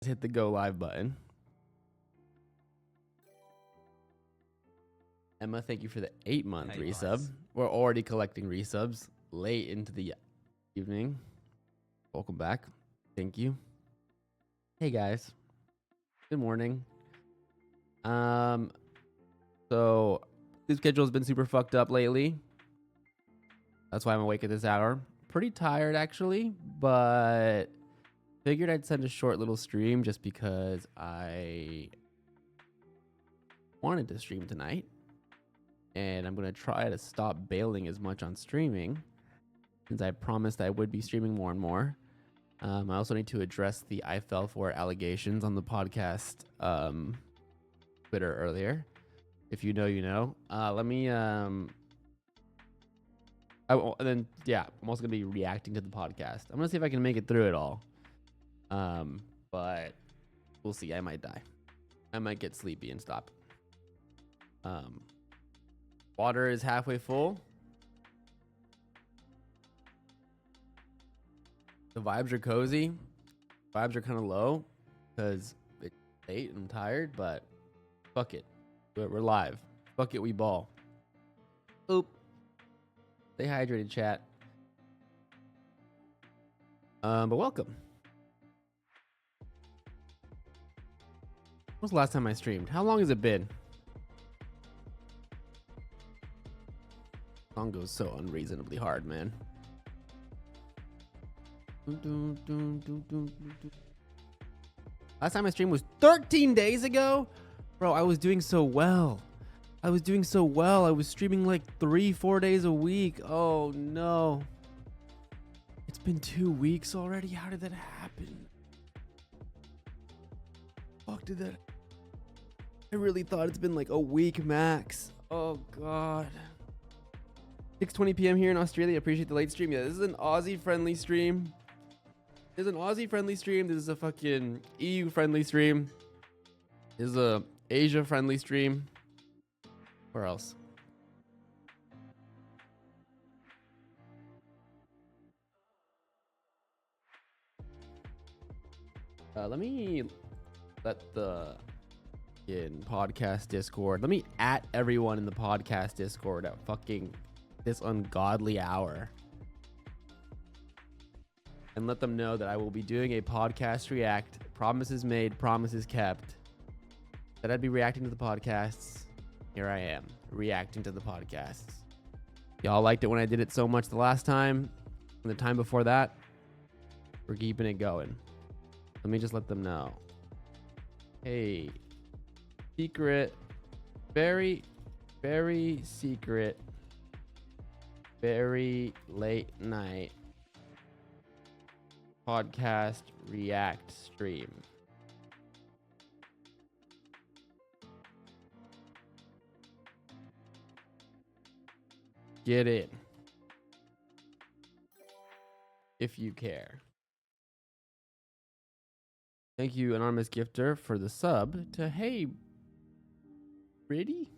hit the go live button. Emma, thank you for the 8-month resub. Guys. We're already collecting resubs late into the evening. Welcome back. Thank you. Hey guys. Good morning. So the schedule has been super fucked up lately. That's why I'm awake at this hour. Pretty tired actually, but figured I'd send a short little stream just because I wanted to stream tonight. And I'm going to try to stop bailing as much on streaming since I promised I would be streaming more and more. I also need to address the I fell for allegations on the podcast Twitter earlier. If you know, you know. Let me... and then, yeah, I'm also going to be reacting to the podcast. I'm going to see if I can make it through it all. But we'll see. I might die. I might get sleepy and stop. Water is halfway full. The vibes are cozy. Vibes are kind of low because it's late and I'm tired, but fuck it. We're live. Fuck it, we ball. Oop. Stay hydrated, chat. But welcome. When was the last time I streamed? How long has it been? Song goes so unreasonably hard, man. Last time I streamed was 13 days ago? Bro, I was doing so well. I was streaming like 3-4 days a week. Oh no. It's been 2 weeks already. How did that happen? Fuck did that? I really thought it's been like a week max. Oh god. 6:20 p.m. here in Australia. Appreciate the late stream. Yeah, this is an Aussie friendly stream. This is an Aussie friendly stream. This is a fucking EU friendly stream. This is a Asia friendly stream. Where else? Let me let the in podcast Discord. Let me at everyone in the podcast Discord at fucking this ungodly hour and let them know that I will be doing a podcast react. Promises made, promises kept. That I'd be reacting to the podcasts. Here I am, reacting to the podcasts. Y'all liked it when I did it so much the last time and the time before that. We're keeping it going. Let me just let them know. Hey, secret, very, very secret, very late night podcast react stream. Get it if you care. Thank you, Anonymous Gifter, for the sub to Hey Bridie?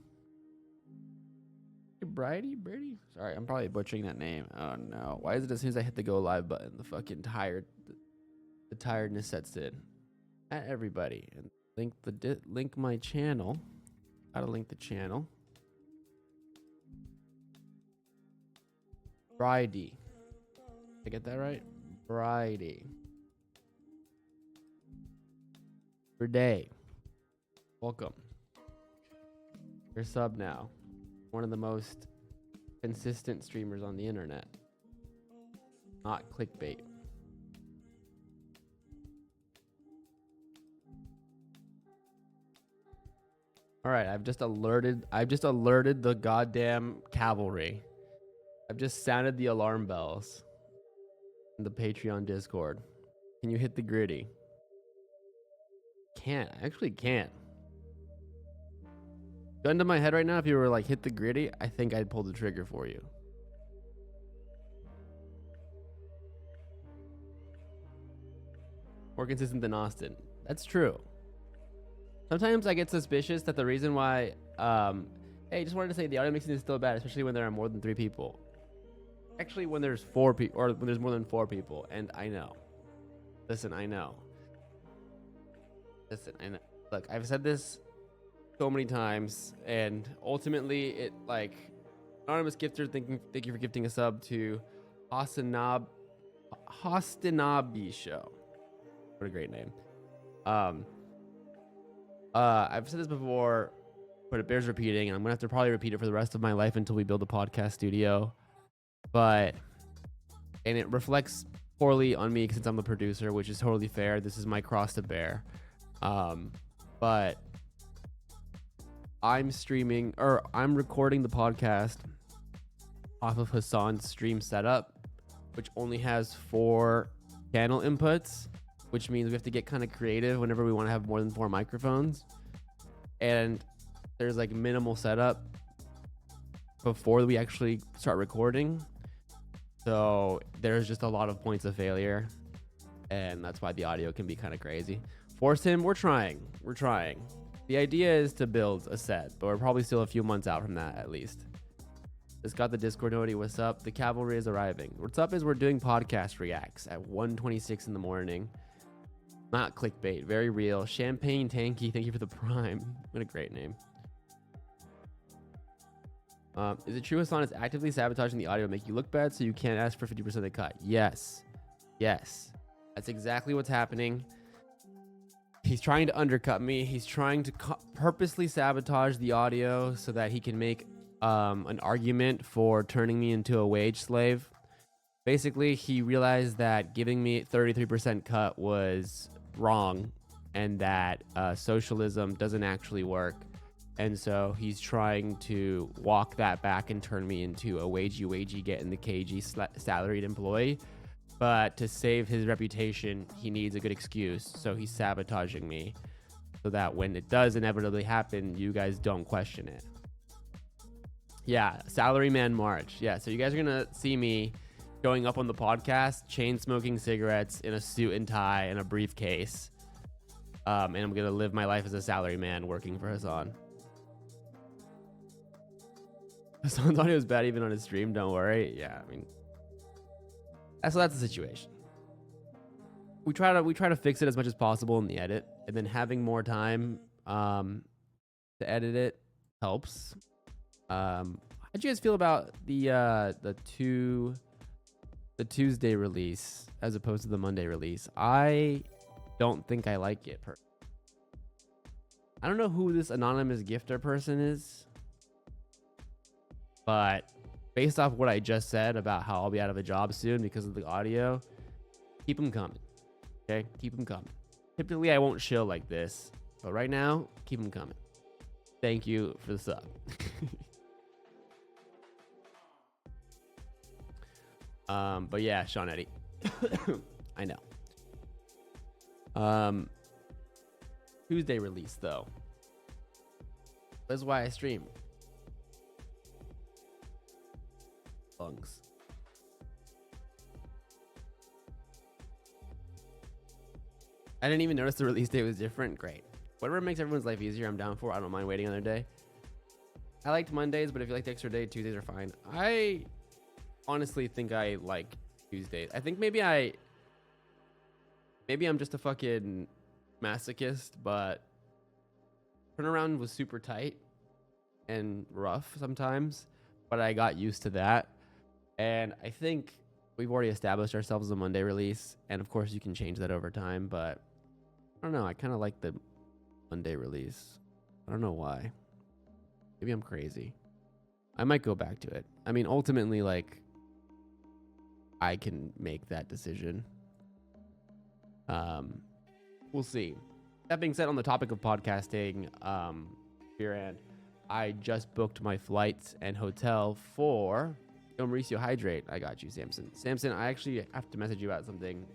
Bridie? Sorry, I'm probably butchering that name. Oh no. Why is it as soon as I hit the go live button, the fucking the tiredness sets in? At everybody. And link my channel. Gotta link the channel. Bridie. Did I get that right? Bridie. Day. Welcome. Your sub now. One of the most consistent streamers on the internet. Not clickbait. All right, I've just alerted the goddamn cavalry. I've just sounded the alarm bells in the Patreon Discord. Can you hit the gritty? I actually can't. Gun to my head right now, if you were like hit the gritty, I think I'd pull the trigger for you. More consistent than Austin. That's true. Sometimes I get suspicious that the reason why hey, just wanted to say the audio mixing is still bad, especially when there are more than 3 people. Actually, when there's 4 people or when there's more than 4 people, and I know. Listen, I know. Listen, and look, I've said this so many times, and ultimately, it like anonymous gifter. Thank you for gifting a sub to Hostinabi Show. What a great name. I've said this before, but it bears repeating, and I'm gonna have to probably repeat it for the rest of my life until we build a podcast studio. And it reflects poorly on me since I'm the producer, which is totally fair. This is my cross to bear. But I'm recording the podcast off of Hassan's stream setup, which only has 4 channel inputs, which means we have to get kind of creative whenever we want to have more than 4 microphones. And there's like minimal setup before we actually start recording. So there's just a lot of points of failure. And that's why the audio can be kind of crazy. Force him, we're trying. The idea is to build a set, but we're probably still a few months out from that at least. Just got the Discord noti. What's up? The cavalry is arriving. What's up is we're doing podcast reacts at 1:26 in the morning. Not clickbait, very real. Champagne Tanky, thank you for the prime. What a great name. Is it true Hassan is actively sabotaging the audio to make you look bad so you can't ask for 50% of the cut? Yes. That's exactly what's happening. He's trying to undercut me. He's trying to purposely sabotage the audio so that he can make an argument for turning me into a wage slave. Basically, he realized that giving me 33% cut was wrong and that socialism doesn't actually work. And so he's trying to walk that back and turn me into a wagey, get in the cagey salaried employee. But to save his reputation, he needs a good excuse. So he's sabotaging me so that when it does inevitably happen, you guys don't question it. Yeah, Salaryman March. Yeah, so you guys are going to see me going up on the podcast, chain smoking cigarettes in a suit and tie and a briefcase. And I'm going to live my life as a salaryman working for Hassan. Hassan's audio is bad even on his stream, don't worry. Yeah, I mean, that's the situation. We try to fix it as much as possible in the edit, and then having more time to edit it helps. How do you guys feel about the Tuesday release as opposed to the Monday release? I don't think I like it. I don't know who this anonymous gifter person is, but based off what I just said about how I'll be out of a job soon because of the audio, keep them coming. Okay, keep them coming. Typically, I won't chill like this, but right now, keep them coming. Thank you for the sub. But yeah, Sean Eddie. I know. Tuesday release though. That's why I stream. Lungs. I didn't even notice the release date was different. Great. Whatever makes everyone's life easier, I'm down for. I don't mind waiting another day. I liked Mondays, but if you like the extra day, Tuesdays are fine. I honestly think I like Tuesdays. I think maybe I'm just a fucking masochist, but turnaround was super tight and rough sometimes, but I got used to that. And I think we've already established ourselves as a Monday release, and of course you can change that over time, but I don't know, I kind of like the Monday release. I don't know why. Maybe I'm crazy. I might go back to it. I mean, ultimately, like, I can make that decision. We'll see. That being said, on the topic of podcasting, Firan, I just booked my flights and hotel for Mauricio Hydrate. I got you, Samson. Samson, I actually have to message you about something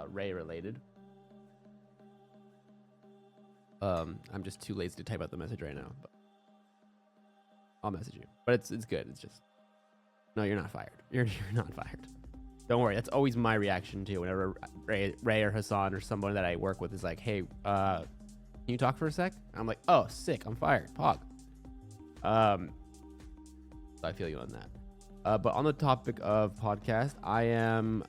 Ray related. I'm just too lazy to type out the message right now, but I'll message you. But it's good. It's just, no, you're not fired. You're not fired. Don't worry. That's always my reaction too. Whenever Ray or Hassan or someone that I work with is like, "Hey, can you talk for a sec?" I'm like, "Oh, sick. I'm fired. Pog." So I feel you on that. But on the topic of podcast, I am.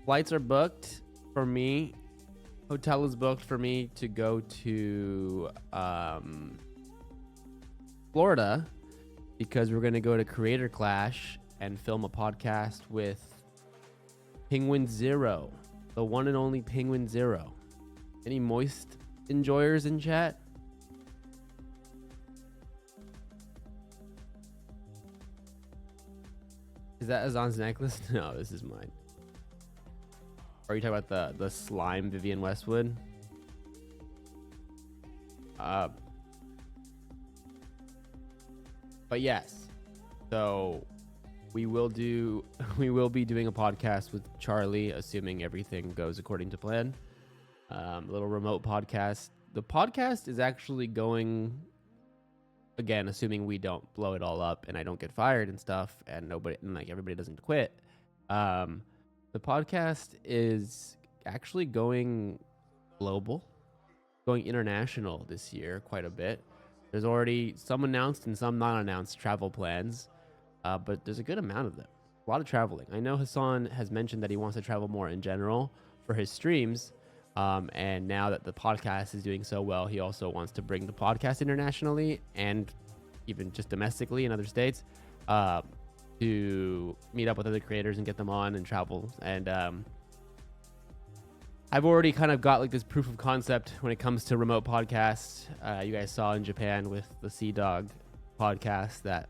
Flights are booked for me Hotel is booked for me to go to Florida because we're going to go to Creator Clash and film a podcast with Penguin Zero, the one and only Penguin Zero. Any moist enjoyers in chat? Is that Azan's necklace? No, this is mine. Or are you talking about the slime Vivian Westwood? But yes, so we will be doing a podcast with Charlie, assuming everything goes according to plan. A little remote podcast. The podcast is actually going, again, assuming we don't blow it all up and I don't get fired and stuff, and everybody doesn't quit. The podcast is actually going global, going international this year quite a bit. There's already some announced and some non-announced travel plans, but there's a good amount of them. A lot of traveling. I know Hassan has mentioned that he wants to travel more in general for his streams, and now that the podcast is doing so well, he also wants to bring the podcast internationally and even just domestically in other states to meet up with other creators and get them on and travel. And I've already kind of got like this proof of concept when it comes to remote podcasts. You guys saw in Japan with the Sea Dog podcast that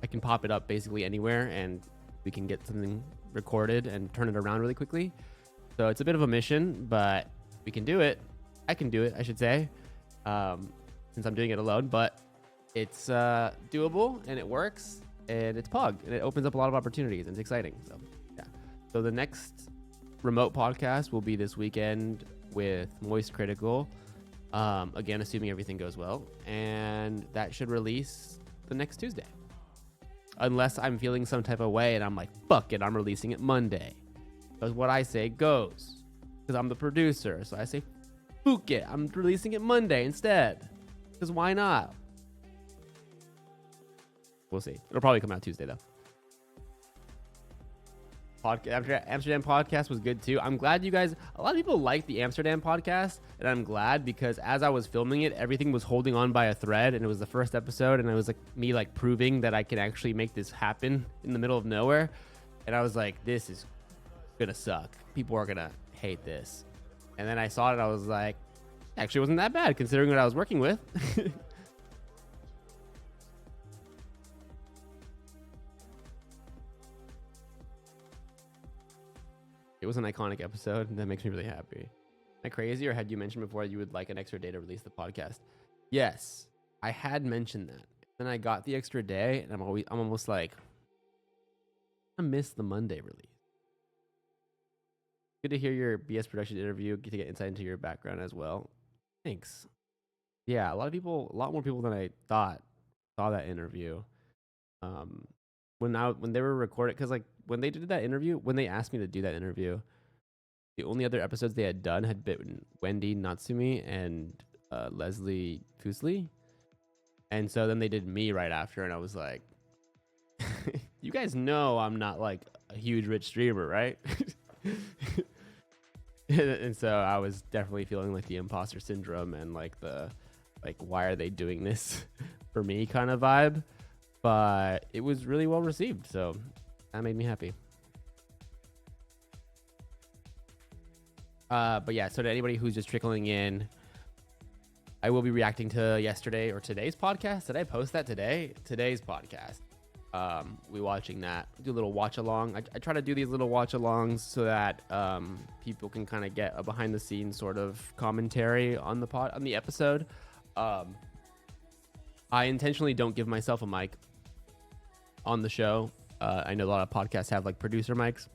I can pop it up basically anywhere and we can get something recorded and turn it around really quickly. So it's a bit of a mission, but we can do it. I can do it, I should say, since I'm doing it alone. But it's doable and it works and it's Pog and it opens up a lot of opportunities and it's exciting. So yeah. So the next remote podcast will be this weekend with Moist Critical. Again, assuming everything goes well, and that should release the next Tuesday. Unless I'm feeling some type of way and I'm like, fuck it, I'm releasing it Monday. Because what I say goes. Because I'm the producer. So I say, fuck it, I'm releasing it Monday instead. Because why not? We'll see. It'll probably come out Tuesday, though. Amsterdam podcast was good, too. I'm glad you guys... A lot of people like the Amsterdam podcast, and I'm glad because as I was filming it, everything was holding on by a thread, and it was the first episode, and it was like me like proving that I can actually make this happen in the middle of nowhere. And I was like, this is gonna suck. People are gonna hate this. And then I saw it, I was like, actually wasn't that bad considering what I was working with. It was an iconic episode. That makes me really happy. Am I crazy, or had you mentioned before you would like an extra day to release the podcast? Yes, I had mentioned that. Then I got the extra day, and I'm almost like, I missed the Monday release. Good to hear your BS production interview. Get to get insight into your background as well. Thanks. Yeah, a lot more people than I thought saw that interview. When they were recorded, because like when they did that interview, when they asked me to do that interview, the only other episodes they had done had been Wendy Natsumi and Leslie Fuseli. And so then they did me right after, and I was like, you guys know I'm not like a huge rich streamer, right? And so I was definitely feeling like the imposter syndrome and like why are they doing this for me kind of vibe. But it was really well received, so that made me happy. But yeah, so to anybody who's just trickling in, I will be reacting to yesterday or today's podcast. Did I post that today? Today's podcast. We watching that. Do a little watch along. I try to do these little watch alongs so that people can kind of get a behind the scenes sort of commentary on the episode. I intentionally don't give myself a mic on the show. I know a lot of podcasts have like producer mics,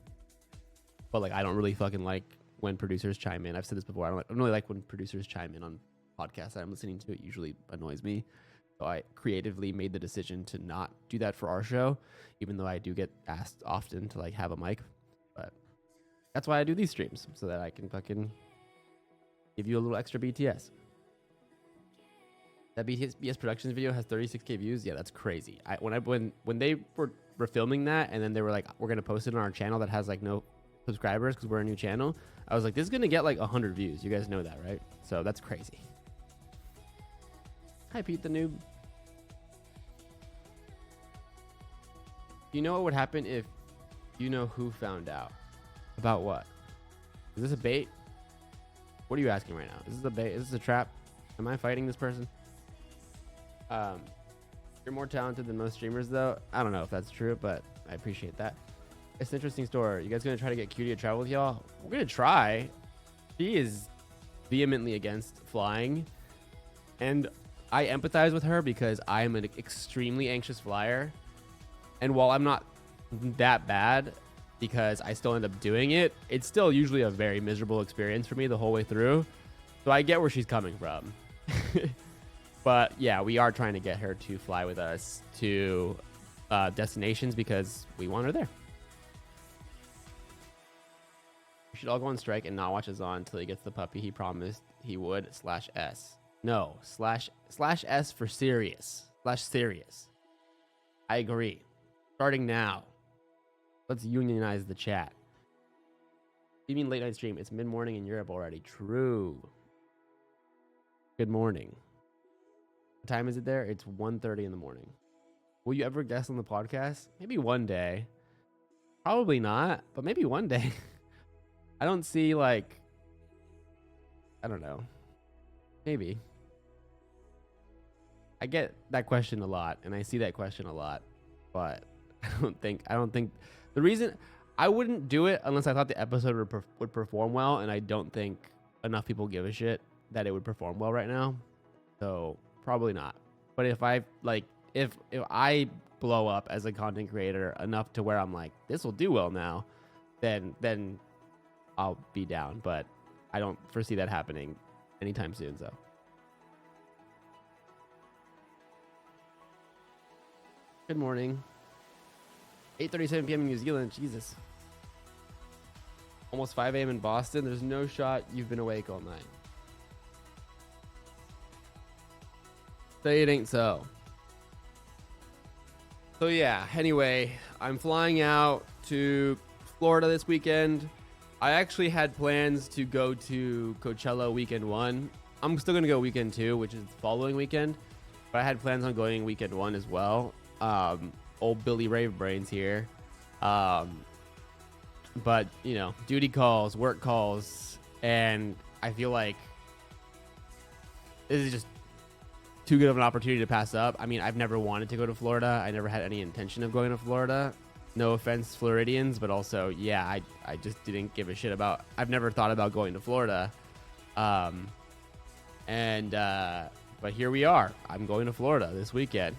but like I don't really fucking like when producers chime in. I've said this before. I don't really like when producers chime in on podcasts that I'm listening to. It usually annoys me. So I creatively made the decision to not do that for our show, even though I do get asked often to like have a mic. But that's why I do these streams, so that I can fucking give you a little extra BTS. That BS Productions video has 36k views. Yeah, that's crazy. When they were filming that, and then they were like, we're gonna post it on our channel that has like no subscribers because we're a new channel. I was like, this is gonna get like 100 views. You guys know that, right? So that's crazy. Hi, Pete the noob. You know what would happen if you know who found out? About what? Is this a bait? What are you asking right now? Is this a bait? Is this a trap? Am I fighting this person? You're more talented than most streamers, though. I don't know if that's true, but I appreciate that. It's an interesting story. You guys gonna try to get Cutie to travel with y'all? We're gonna try. She is vehemently against flying, and I empathize with her because I am an extremely anxious flyer. And while I'm not that bad, because I still end up doing it, it's still usually a very miserable experience for me the whole way through. So I get where she's coming from. But yeah, we are trying to get her to fly with us to destinations because we want her there. We should all go on strike and not watch Azan until he gets the puppy he promised he would. /S. No, /S for serious. /serious. I agree. Starting now. Let's unionize the chat. You mean late night stream? It's mid-morning in Europe already. True. Good morning. What time is it there? It's 1:30 in the morning. Will you ever guest on the podcast? Maybe one day. Probably not, but maybe one day. I don't see like, I don't know. Maybe. I get that question a lot, and I see that question a lot, but I don't think the reason I wouldn't do it unless I thought the episode would perform well, and I don't think enough people give a shit that it would perform well right now. So probably not. But if I blow up as a content creator enough to where I'm like, this will do well now, then I'll be down. But I don't foresee that happening anytime soon. So good morning. 8:37 p.m. in New Zealand. Jesus. Almost 5 a.m. in Boston. There's no shot you've been awake all night. Say it ain't so. So yeah, anyway, I'm flying out to Florida this weekend. I actually had plans to go to Coachella weekend 1. I'm still going to go weekend 2, which is the following weekend. But I had plans on going weekend 1 as well. Old Billy Rave Brains here. But, you know, duty calls, work calls, and I feel like this is just too good of an opportunity to pass up. I mean, I've never wanted to go to Florida. I never had any intention of going to Florida. No offense, Floridians, but also, yeah, I just didn't give a shit about... I've never thought about going to Florida. But here we are. I'm going to Florida this weekend.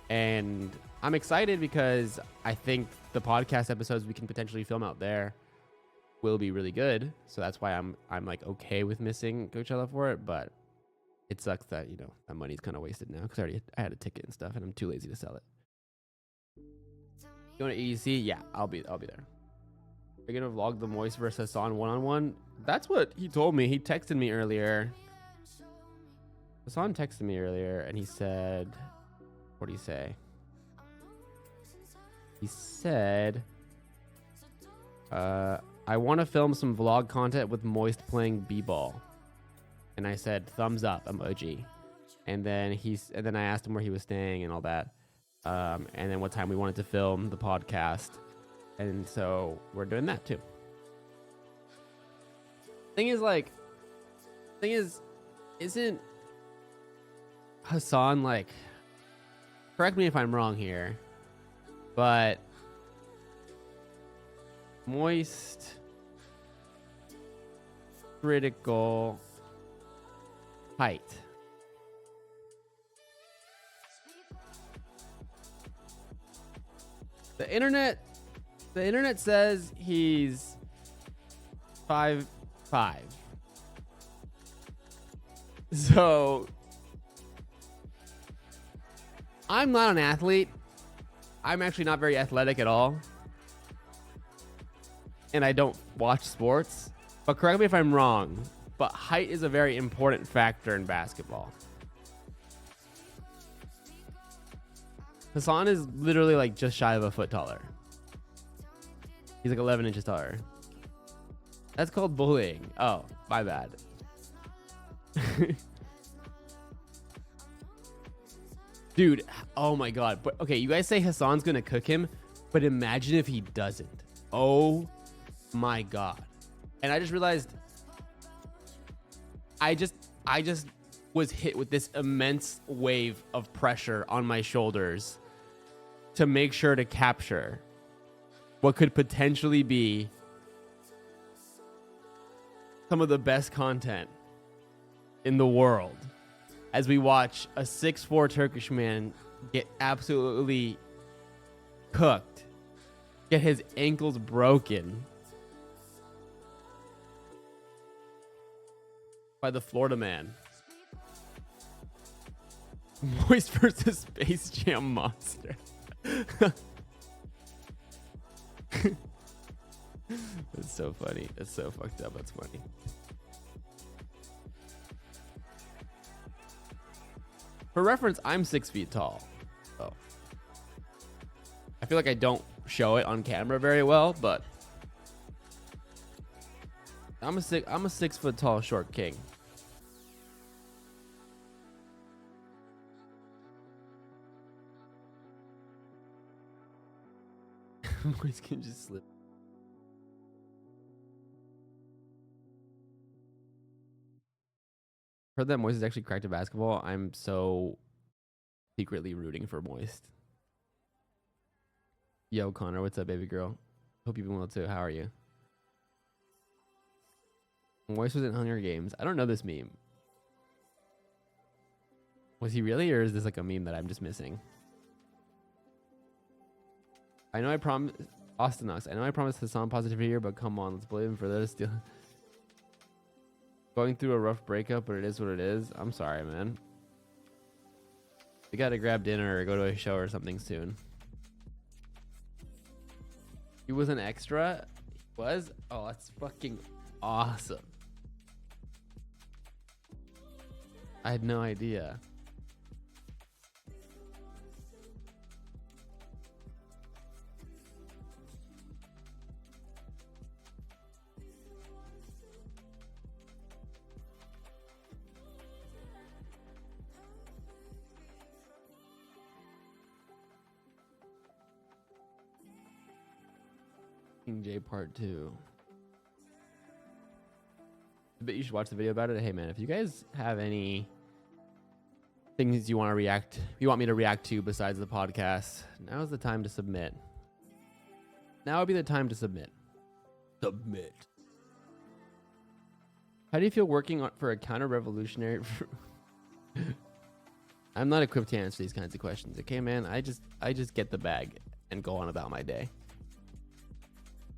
And I'm excited because I think the podcast episodes we can potentially film out there will be really good. So that's why I'm like okay with missing Coachella for it. But it sucks that, you know, that money's kind of wasted now because I had a ticket and stuff and I'm too lazy to sell it. Going to EDC? Yeah, I'll be there. Are you gonna vlog the Moist versus Hassan one-on-one? That's what he told me. He texted me earlier. Hassan texted me earlier and he said, what did he say? He said, I want to film some vlog content with Moist playing b-ball. And I said, thumbs up, emoji. And then I asked him where he was staying and all that. And then what time we wanted to film the podcast. And so we're doing that too. Thing is, isn't Hassan like, correct me if I'm wrong here, but Moist critical height. The internet says he's 5'5". So I'm not an athlete. I'm actually not very athletic at all. And I don't watch sports. But correct me if I'm wrong, but height is a very important factor in basketball. Hassan is literally like just shy of a foot taller. He's like 11 inches taller. That's called bullying. Oh, my bad. Dude, oh my god. But okay, you guys say Hassan's gonna cook him, but imagine if he doesn't. Oh my god. And I just realized I just was hit with this immense wave of pressure on my shoulders to make sure to capture what could potentially be some of the best content in the world as we watch a 6'4" Turkish man get absolutely cooked, get his ankles broken by the Florida man. Moist versus Space Jam Monster. That's so funny. That's so fucked up. That's funny. For reference, I'm 6 feet tall. So I feel like I don't show it on camera very well, but I'm a 6 foot tall short king. Moist can just slip. Heard that Moist is actually cracked at basketball. I'm so secretly rooting for Moist. Yo, Connor, what's up, baby girl? Hope you've been well too. How are you? Moist was in Hunger Games. I don't know this meme. Was he really, or is this like a meme that I'm just missing? I know I promised Austin Knox. I know I promised Hassan positivity here, but come on, let's blame him for this. Going through a rough breakup, but it is what it is. I'm sorry, man. We gotta grab dinner or go to a show or something soon. He was an extra? He was? Oh, that's fucking awesome. I had no idea. King J Part 2. I bet you should watch the video about it. Hey man, if you guys have any things you want me to react to besides the podcast, now's the time to submit. Now would be the time to submit. Submit. How do you feel working for a counter-revolutionary? I'm not equipped to answer these kinds of questions. Okay, man. I just get the bag and go on about my day.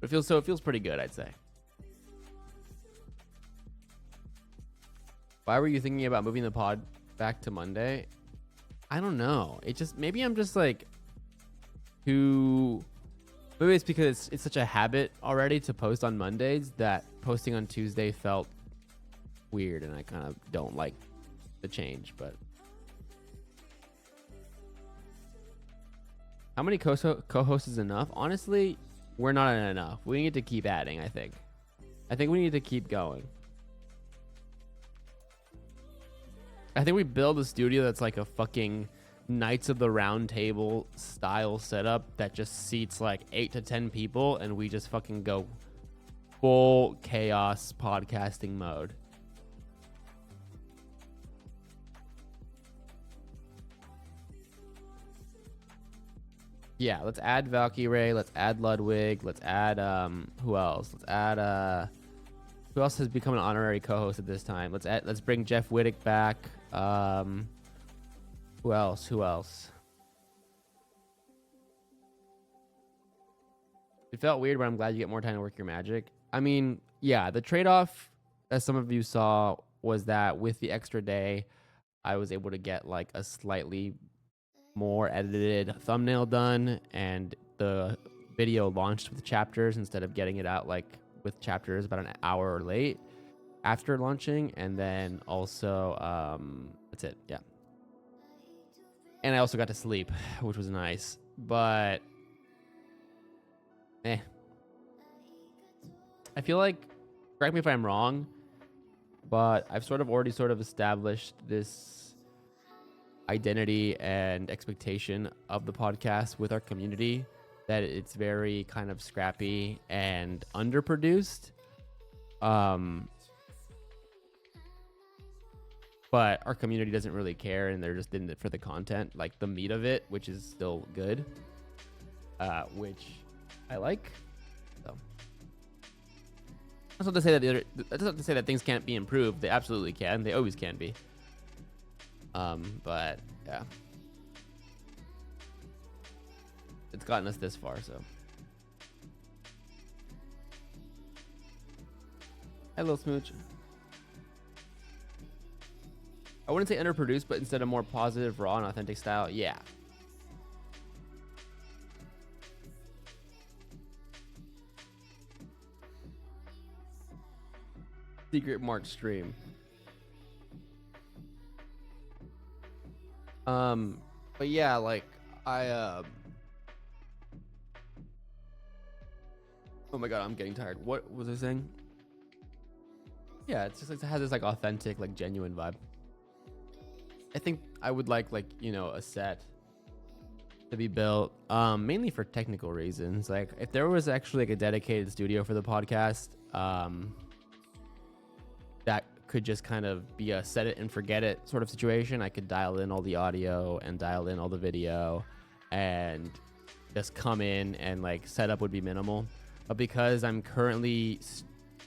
It feels pretty good, I'd say. Why were you thinking about moving the pod back to Monday? I don't know. Maybe I'm just like maybe it's because it's such a habit already to post on Mondays that posting on Tuesday felt weird, and I kind of don't like the change. But how many co-hosts is enough? Honestly, we're not enough. We need to keep adding, I think we need to keep going. I think we build a studio that's like a fucking Knights of the Round Table style setup that just seats like 8 to 10 people, and we just fucking go full chaos podcasting mode. Yeah, let's add Valkyrie, let's add Ludwig, let's add who else? Let's add who else has become an honorary co-host at this time? Let's bring Jeff Wittick back. Who else? It felt weird, but I'm glad you get more time to work your magic. I mean, yeah, the trade-off, as some of you saw, was that with the extra day, I was able to get like a slightly more edited thumbnail done, and the video launched with chapters instead of getting it out like with chapters about an hour late after launching. And then also that's it. Yeah. And I also got to sleep, which was nice, but I feel like correct me if I'm wrong, but I've sort of already sort of established this identity and expectation of the podcast with our community that it's very kind of scrappy and underproduced. But our community doesn't really care, and they're just in it for the content, like the meat of it, which is still good, which I like. So that's not to say that that's not to say that things can't be improved. They absolutely can. They always can be. But yeah, it's gotten us this far. So, hello, Smooch. I wouldn't say underproduced, but instead of more positive, raw, and authentic style, yeah. Secret Mark stream. But yeah, like oh my god, I'm getting tired. What was I saying? Yeah, it's just like it has this like authentic, like genuine vibe. I think I would like a set to be built, mainly for technical reasons. Like if there was actually like a dedicated studio for the podcast, that could just kind of be a set it and forget it sort of situation. I could dial in all the audio and dial in all the video and just come in, and like setup would be minimal. But because I'm currently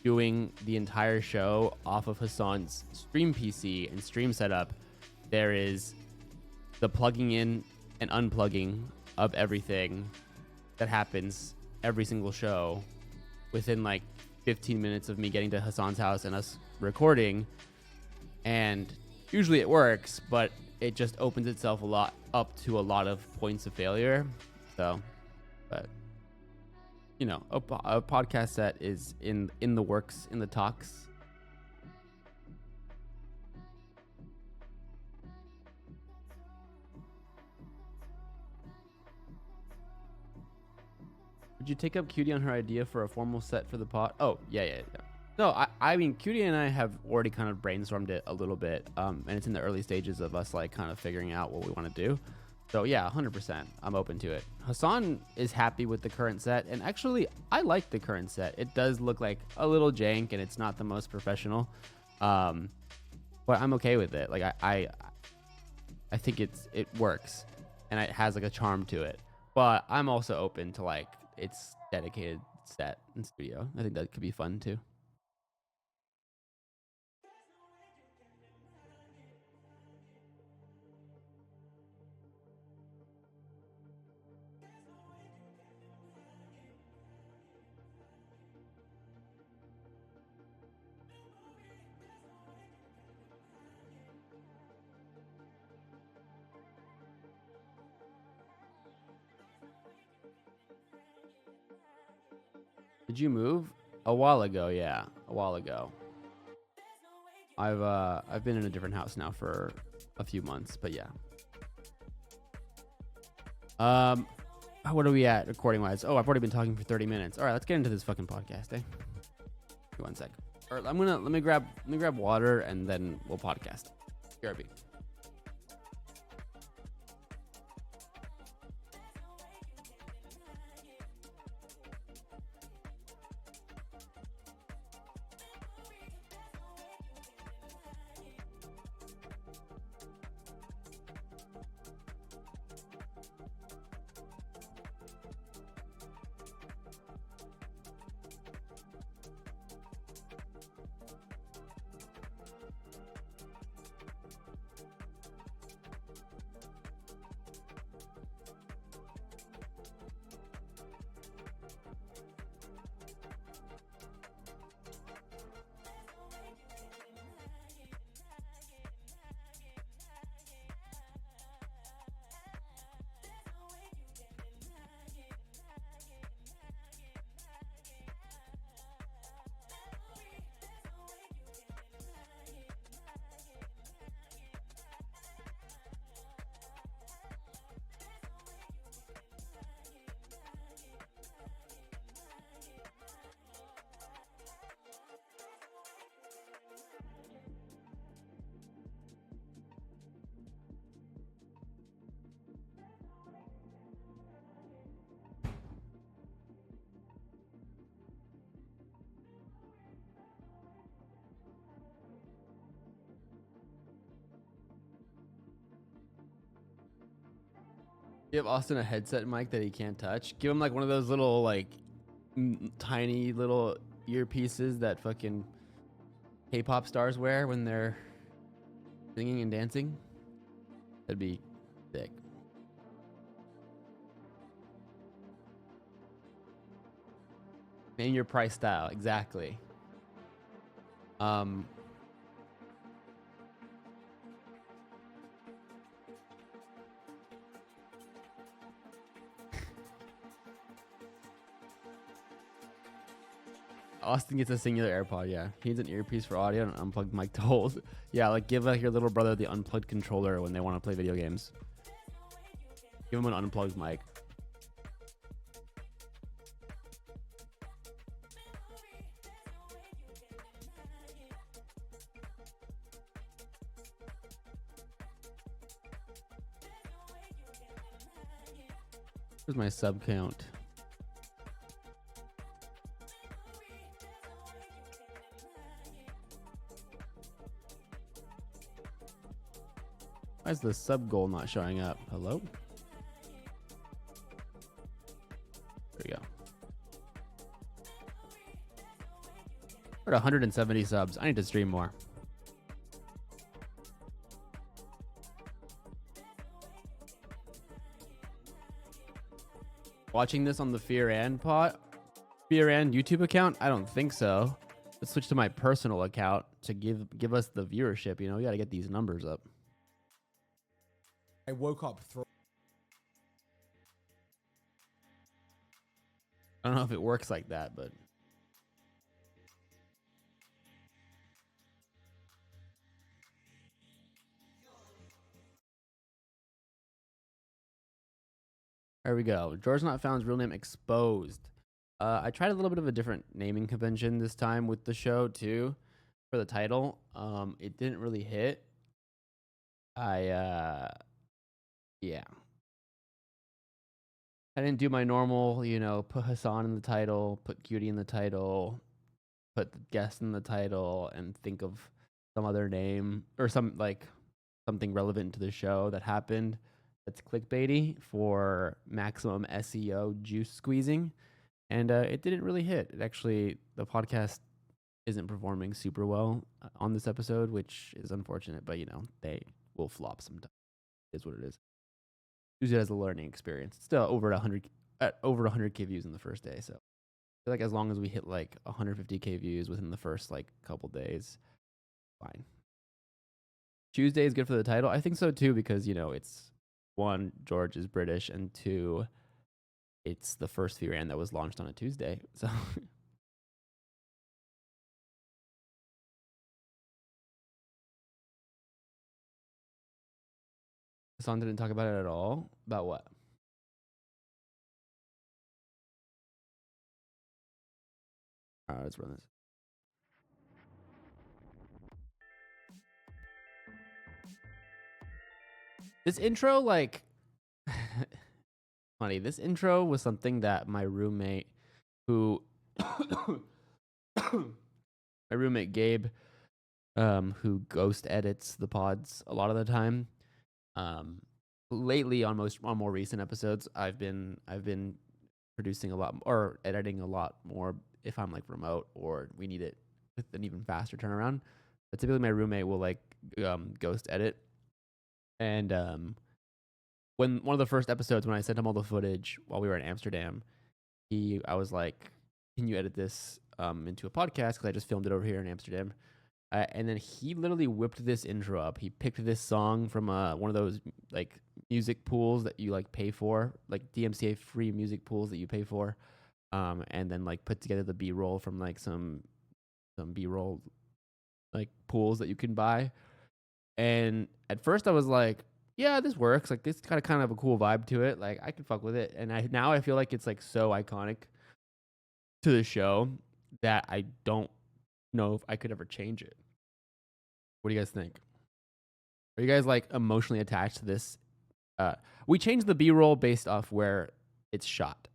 doing the entire show off of Hassan's stream PC and stream setup, there is the plugging in and unplugging of everything that happens every single show within like 15 minutes of me getting to Hassan's house and us recording. And usually it works, but it just opens itself up to a lot of points of failure. So, but a podcast set is in the works, in the talks. Would you take up Cutie on her idea for a formal set for the pod? Oh, yeah. No, I mean, Cutie and I have already kind of brainstormed it a little bit, and it's in the early stages of us like kind of figuring out what we want to do. So yeah, 100%, I'm open to it. Hassan is happy with the current set, and actually, I like the current set. It does look like a little jank, and it's not the most professional, but I'm okay with it. Like I think it works, and it has like a charm to it. But I'm also open to like its dedicated set and studio. I think that could be fun too. Did you move? A while ago, yeah. A while ago. I've been in a different house now for a few months, but yeah. What are we at recording wise? Oh, I've already been talking for 30 minutes. All right, let's get into this fucking podcast, eh? Give me 1 sec. All right, let me grab water and then we'll podcast. BRB. Give Austin a headset mic that he can't touch. Give him like one of those little like tiny little earpieces that fucking K-pop stars wear when they're singing and dancing. That'd be sick. Name your price style, exactly. Austin gets a singular AirPod, yeah. He needs an earpiece for audio and an unplugged mic to hold. Yeah, like give like your little brother the unplugged controller when they want to play video games. Give him an unplugged mic. Where's my sub count? Why is the sub goal not showing up? Hello? There we go. We're at 170 subs. I need to stream more. Watching this on the Fear and YouTube account? I don't think so. Let's switch to my personal account to give us the viewership. You know, we got to get these numbers up. I woke up. I don't know if it works like that, but there we go. George Not Found's real name exposed. I tried a little bit of a different naming convention this time with the show too, for the title. It didn't really hit. Yeah. I didn't do my normal, you know, put Hassan in the title, put Cutie in the title, put the guest in the title, and think of some other name or something relevant to the show that happened that's clickbaity for maximum SEO juice squeezing. And it didn't really hit. It actually, the podcast isn't performing super well on this episode, which is unfortunate, but you know, they will flop sometimes. It is what it is. Use it as a learning experience. It's still over 100K views in the first day. So I feel like as long as we hit like 150K views within the first like couple days, fine. Tuesday is good for the title. I think so too, because you know, it's one, George is British, and two, it's the first VRAN that was launched on a Tuesday. So Hassan didn't talk about it at all. About what? All right, let's run this. This intro, like, funny. This intro was something that my roommate, who, my roommate Gabe, who ghost edits the pods a lot of the time. Lately, on more recent episodes, I've been producing a lot or editing a lot more if I'm like remote or we need it with an even faster turnaround. But typically, my roommate will like ghost edit. And when one of the first episodes, when I sent him all the footage while we were in Amsterdam, I was like, "Can you edit this into a podcast?" Because I just filmed it over here in Amsterdam. And then he literally whipped this intro up. He picked this song from one of those like music pools that you like pay for, like DMCA free music pools that you pay for, and then like put together the B-roll from like some B-roll like pools that you can buy. And at first I was like, yeah, this works. Like this got kind of a cool vibe to it. Like I can fuck with it. And now I feel like it's like so iconic to the show that I don't know if I could ever change it. What do you guys think? Are you guys like emotionally attached to this? We change the B-roll based off where it's shot,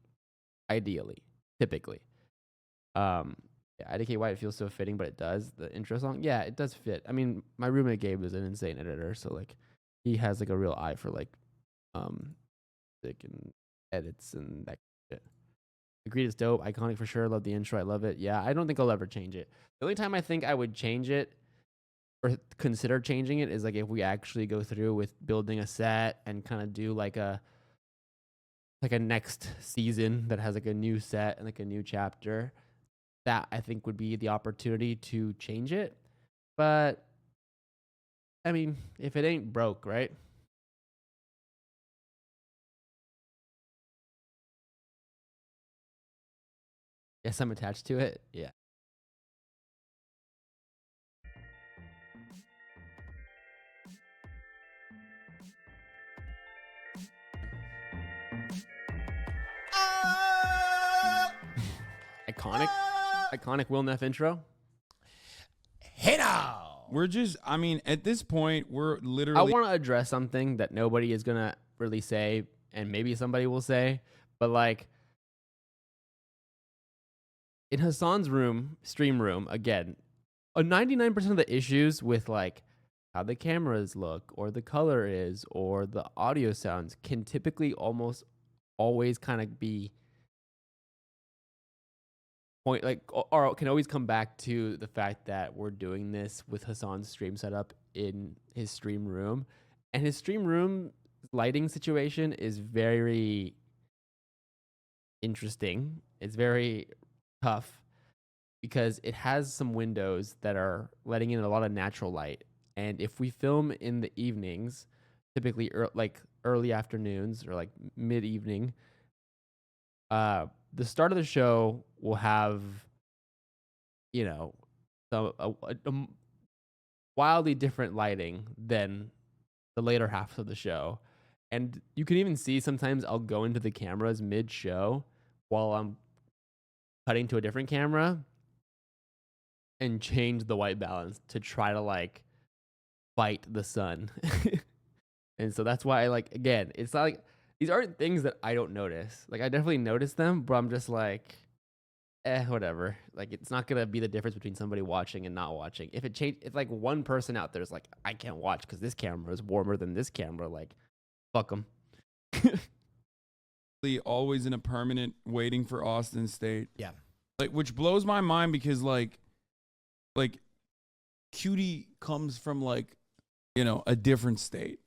ideally, typically. Yeah, IDK White feels so fitting, but it does. The intro song, yeah, it does fit. I mean, my roommate Gabe is an insane editor, so like he has like a real eye for like and edits and that shit. Agreed, it's dope, iconic for sure. Love the intro, I love it. Yeah, I don't think I'll ever change it. The only time I think I would change it or consider changing it is like if we actually go through with building a set and kind of do like a next season that has like a new set and like a new chapter. That I think would be the opportunity to change it. But I mean, if it ain't broke, right? Yes, I'm attached to it. Yeah. Iconic Will Neff intro. Hey now. We're just, I mean, at this point, we're I literally. want to address something that nobody is gonna really say, and maybe somebody will say, but like in Hassan's stream room, again, 99% of the issues with like how the cameras look or the color is or the audio sounds can typically almost always kind of be or can always come back to the fact that we're doing this with Hassan's stream setup in his stream room, and his stream room lighting situation is very interesting. It's very tough because it has some windows that are letting in a lot of natural light, and if we film in the evenings, typically like early afternoons or like mid-evening, the start of the show will have, you know, a wildly different lighting than the later half of the show. And you can even see sometimes I'll go into the cameras mid-show while I'm cutting to a different camera and change the white balance to try to like fight the sun. And so that's why again, it's not like these aren't things that I don't notice. Like I definitely notice them, but I'm just like, whatever. Like it's not gonna be the difference between somebody watching and not watching. If it's like one person out there is like, I can't watch because this camera is warmer than this camera. Like, fuck them. Always in a permanent waiting for Austin State. Yeah. Like, which blows my mind because like Cutie comes from like, you know, a different state.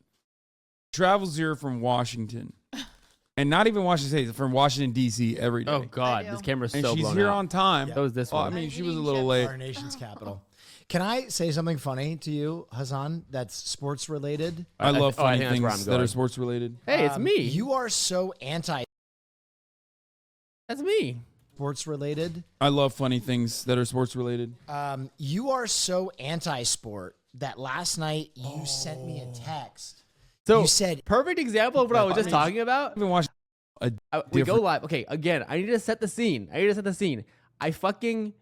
Travels here from Washington. And not even Washington State, from Washington, D.C. every day. Oh, God. This camera's so and blown she's here out. on time. So is this Well, one. I mean, she was a little late. Our nation's capital. Can I say something funny to you, Hassan, that's sports related? I love I funny think that's where I'm things that going. are sports related. Hey, it's me. You are so anti That's me. sports related. I love funny things that are sports related. You are so anti-sport that last night you sent me a text. So You said- perfect example of what I was just talking about. I've been watching We go live. Okay, again, I need to set the scene. I fucking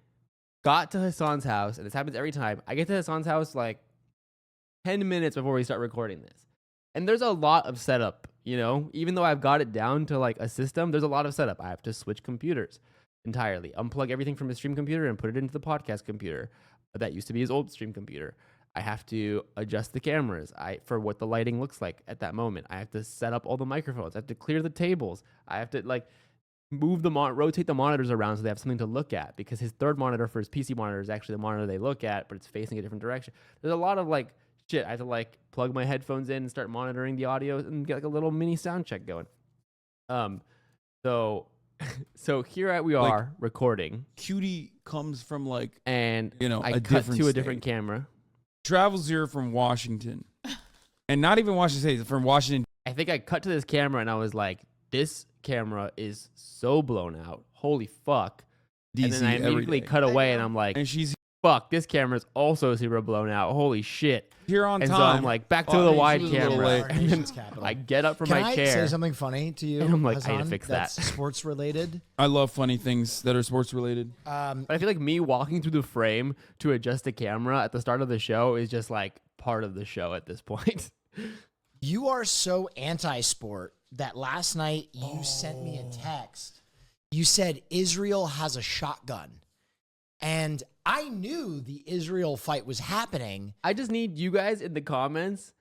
got to Hassan's house, and this happens every time. I get to Hassan's house like 10 minutes before we start recording this. And there's a lot of setup, you know? Even though I've got it down to like a system, there's a lot of setup. I have to switch computers entirely, unplug everything from his stream computer and put it into the podcast computer. That used to be his old stream computer. I have to adjust the cameras for what the lighting looks like at that moment. I have to set up all the microphones. I have to clear the tables. I have to like rotate the monitors around so they have something to look at, because his third monitor for his PC monitor is actually the monitor they look at, but it's facing a different direction. There's a lot of like shit. I have to like plug my headphones in and start monitoring the audio and get like a little mini sound check going. So here we are recording. Cutie comes from like, And you know, I a cut to a different different state. camera. Travels here from Washington. And not even Washington State, from Washington. I think I cut to this camera and I was like, this camera is so blown out. Holy fuck. DC And then I every immediately day. cut away and I'm like, And she's fuck, this camera is also super blown out. Holy shit. here on And time. so I'm like, back to Oh, I the mean, she wide was a little camera. late. Our And then nation's capital. I get up from Can my I chair. say something funny to you, And I'm like, I need to Hassan, fix that's that. sports related? I love funny things that are sports related. But I feel like me walking through the frame to adjust the camera at the start of the show is just like part of the show at this point. You are so anti-sport that last night you sent me a text. You said Israel has a shotgun. And I knew the Israel fight was happening. I just need you guys in the comments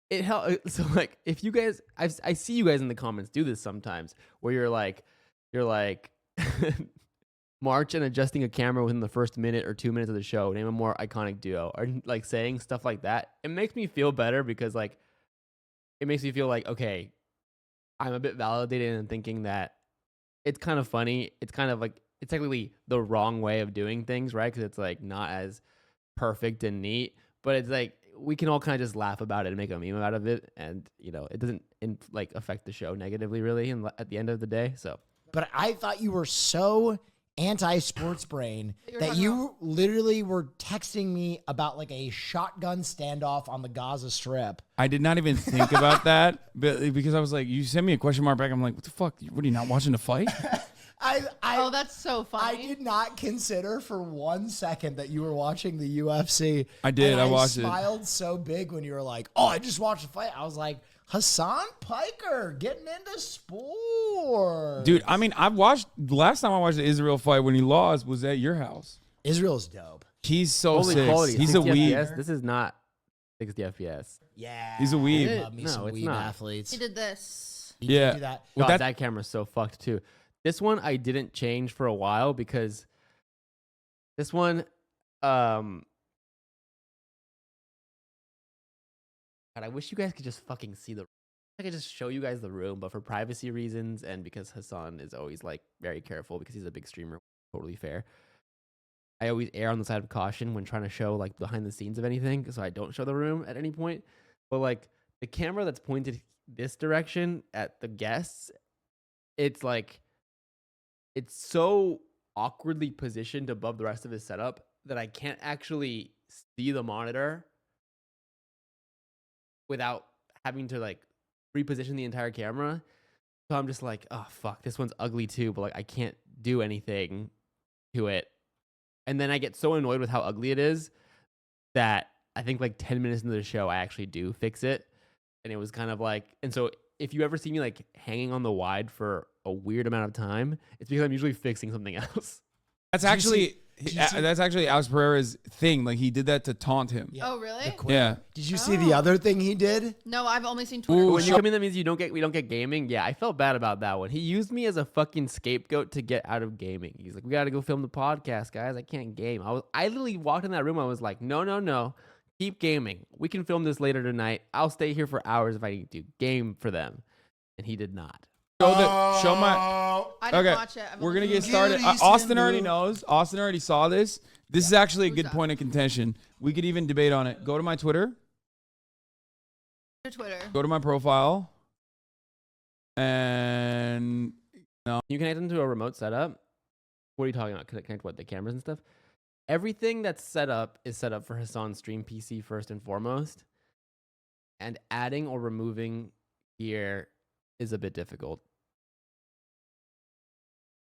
it helps. So like, if you guys, I see you guys in the comments do this sometimes, where you're like, March and adjusting a camera within the first minute or 2 minutes of the show. Name a more iconic duo, or like saying stuff like that. It makes me feel better because like, it makes me feel like, okay, I'm a bit validated in thinking that it's kind of funny. It's kind of like, it's technically the wrong way of doing things, right? Because it's like not as perfect and neat, but it's like we can all kind of just laugh about it and make a meme out of it, and you know, it doesn't like affect the show negatively, really. And at the end of the day, so. But I thought you were so anti-sports brain that talking you literally were texting me about like a shotgun standoff on the Gaza Strip. I did not even think about that, but because I was like, you sent me a question mark back. I'm like, what the fuck? What are you not watching the fight? Oh, that's so I funny. did not consider for 1 second that you were watching the UFC. I did. And I watched it. I smiled so big when you were like, "Oh, I just watched the fight." I was like, Hassan Piker getting into sport. Dude, I mean, the last time I watched the Israel fight when he lost was at your house. Israel's dope. He's so Holy sick. quality. He's a 60 weeb. FPS. This is not 60 FPS. Yeah. He's a weeb. I love me No, some it's weeb not. athletes. He did this. He Yeah. did do that. Well, God, that- that camera's so fucked too. This one I didn't change for a while because this one, God, I wish you guys could just fucking see I could just show you guys the room, but for privacy reasons and because Hassan is always like very careful because he's a big streamer, totally fair. I always err on the side of caution when trying to show like behind the scenes of anything, so I don't show the room at any point. But like the camera that's pointed this direction at the guests, it's like, it's so awkwardly positioned above the rest of his setup that I can't actually see the monitor without having to like reposition the entire camera. So I'm just like, oh fuck, this one's ugly too, but like I can't do anything to it. And then I get so annoyed with how ugly it is that I think like 10 minutes into the show, I actually do fix it. And it was kind of like, and so if you ever see me like hanging on the wide for a weird amount of time, it's because I'm usually fixing something else. That's Did you actually see- that's actually Alex Pereira's thing. Like he did that to taunt him. Yeah. Oh, really? The quit. Yeah. Did you see the other thing he did? No, I've only seen Twitter. Ooh, When you shut- come in, that means we don't get gaming. Yeah, I felt bad about that one. He used me as a fucking scapegoat to get out of gaming. He's like, we got to go film the podcast, guys. I can't game. I literally walked in that room. I was like, no. Keep gaming. We can film this later tonight. I'll stay here for hours if I need to. Game for them. And he did not. Show my. I didn't Okay, watch it. we're gonna get Get started. Easton, Austin already dude. knows. Austin already saw this. This is actually a Who's good that? point of contention. We could even debate on it. Go to my Twitter. Twitter. Go to my profile. And You connect them to a remote setup. What are you talking about? Connect what? The cameras and stuff? Everything that's set up is set up for Hassan's stream PC first and foremost. And adding or removing gear is a bit difficult.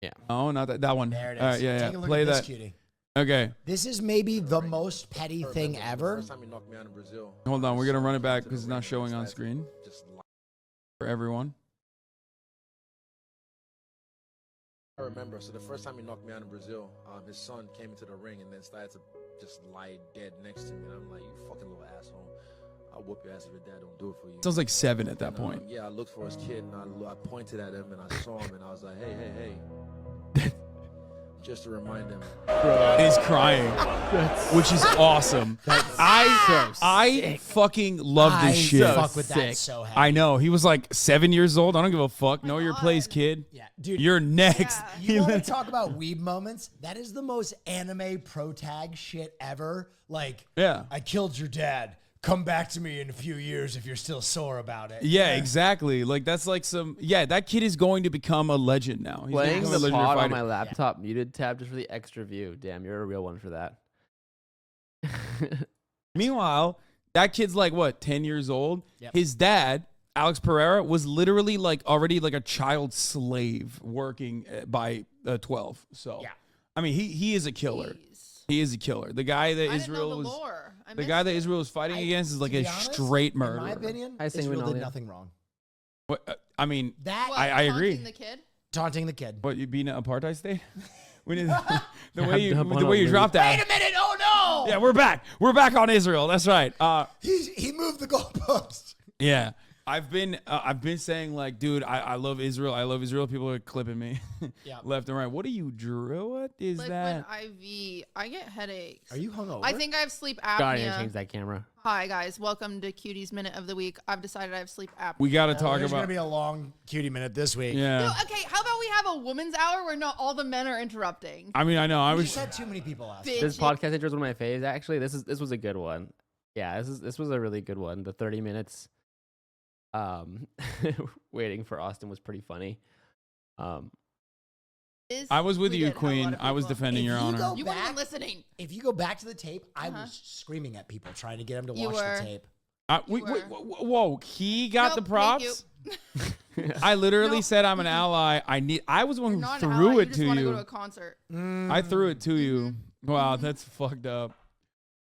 Yeah. oh, not that one. There it is. All right, yeah. Take a look Play at this, that. cutie. Okay. This is maybe the most petty thing ever. First time he knocked me out in Brazil. Hold on. We're gonna run it back because it's not showing on screen Just for everyone. I remember. So the first time he knocked me out in Brazil, his son came into the ring and then started to just lie dead next to me. And I'm like, you fucking little asshole. I'll whoop your ass if your dad don't do it for you. Sounds like 7 at that And, point. yeah, I looked for his kid and I pointed at him and I saw him and I was like, hey. Just to remind him. He's crying, which is awesome. I fucking love this I shit. fuck with Sick. that so heavy. I know. He was like 7 years old. I don't give a fuck. Know your place, kid. Yeah, dude. You're next. Yeah. You want to talk about weeb moments? That is the most anime pro tag shit ever. Like, Yeah. I killed your dad. Come back to me in a few years if you're still sore about it. Yeah, exactly. Like that's like some. Yeah, that kid is going to become a legend now. He's Playing gonna become a the legendary pod on fighter. my laptop muted tab just for the extra view. Damn, you're a real one for that. Meanwhile, that kid's like what, 10 years old? Yep. His dad, Alex Pereira, was literally like already like a child slave working by 12. So Yeah. I mean, he is a killer. Jeez. He is a killer. The guy that I didn't know Israel the was lore. I the missed guy that it. Israel was fighting against is like To a be honest, straight murderer. In my opinion, I think we Israel know did that. nothing wrong. I mean, That What, I agree. taunting the kid? taunting the kid. what, you being an apartheid state? We need the Yeah, way you dump on the a way you loop. dropped that. Wait a minute! Oh no! Yeah, we're back. We're back on Israel. That's right. He moved the goalpost. Yeah. I've been saying like, dude, I love Israel. I love Israel. People are clipping me Yeah. left and right. What are you, Drew? What is that? Liquid IV. I get headaches. Are you hungover? I think I have sleep God, I need to apnea. change that camera. Hi guys, welcome to Cutie's Minute of the Week. I've decided I have sleep apnea. We got to talk There's about. gonna be a long cutie minute this week. Yeah. No, okay, how about we have a woman's hour where not all the men are interrupting? I mean, I know. I We was. just had too many people ask. Bitch. This podcast intro is one of my faves. Actually, this was a good one. Yeah, this was a really good one. The 30 minutes, waiting for Austin was pretty funny. I was with We you, did have a lot Queen. of I was people. defending If your you honor. go You back, weren't even listening. If you go back to the tape, I Uh-huh. was screaming at people trying to get them to You watch were. the tape. Wait, were. whoa! He got Nope, the thank you. props. I literally Nope. said I'm an ally. I was the one You're who not an threw ally, it you just to want to you. go to a concert. I threw it to you. Wow, that's fucked up.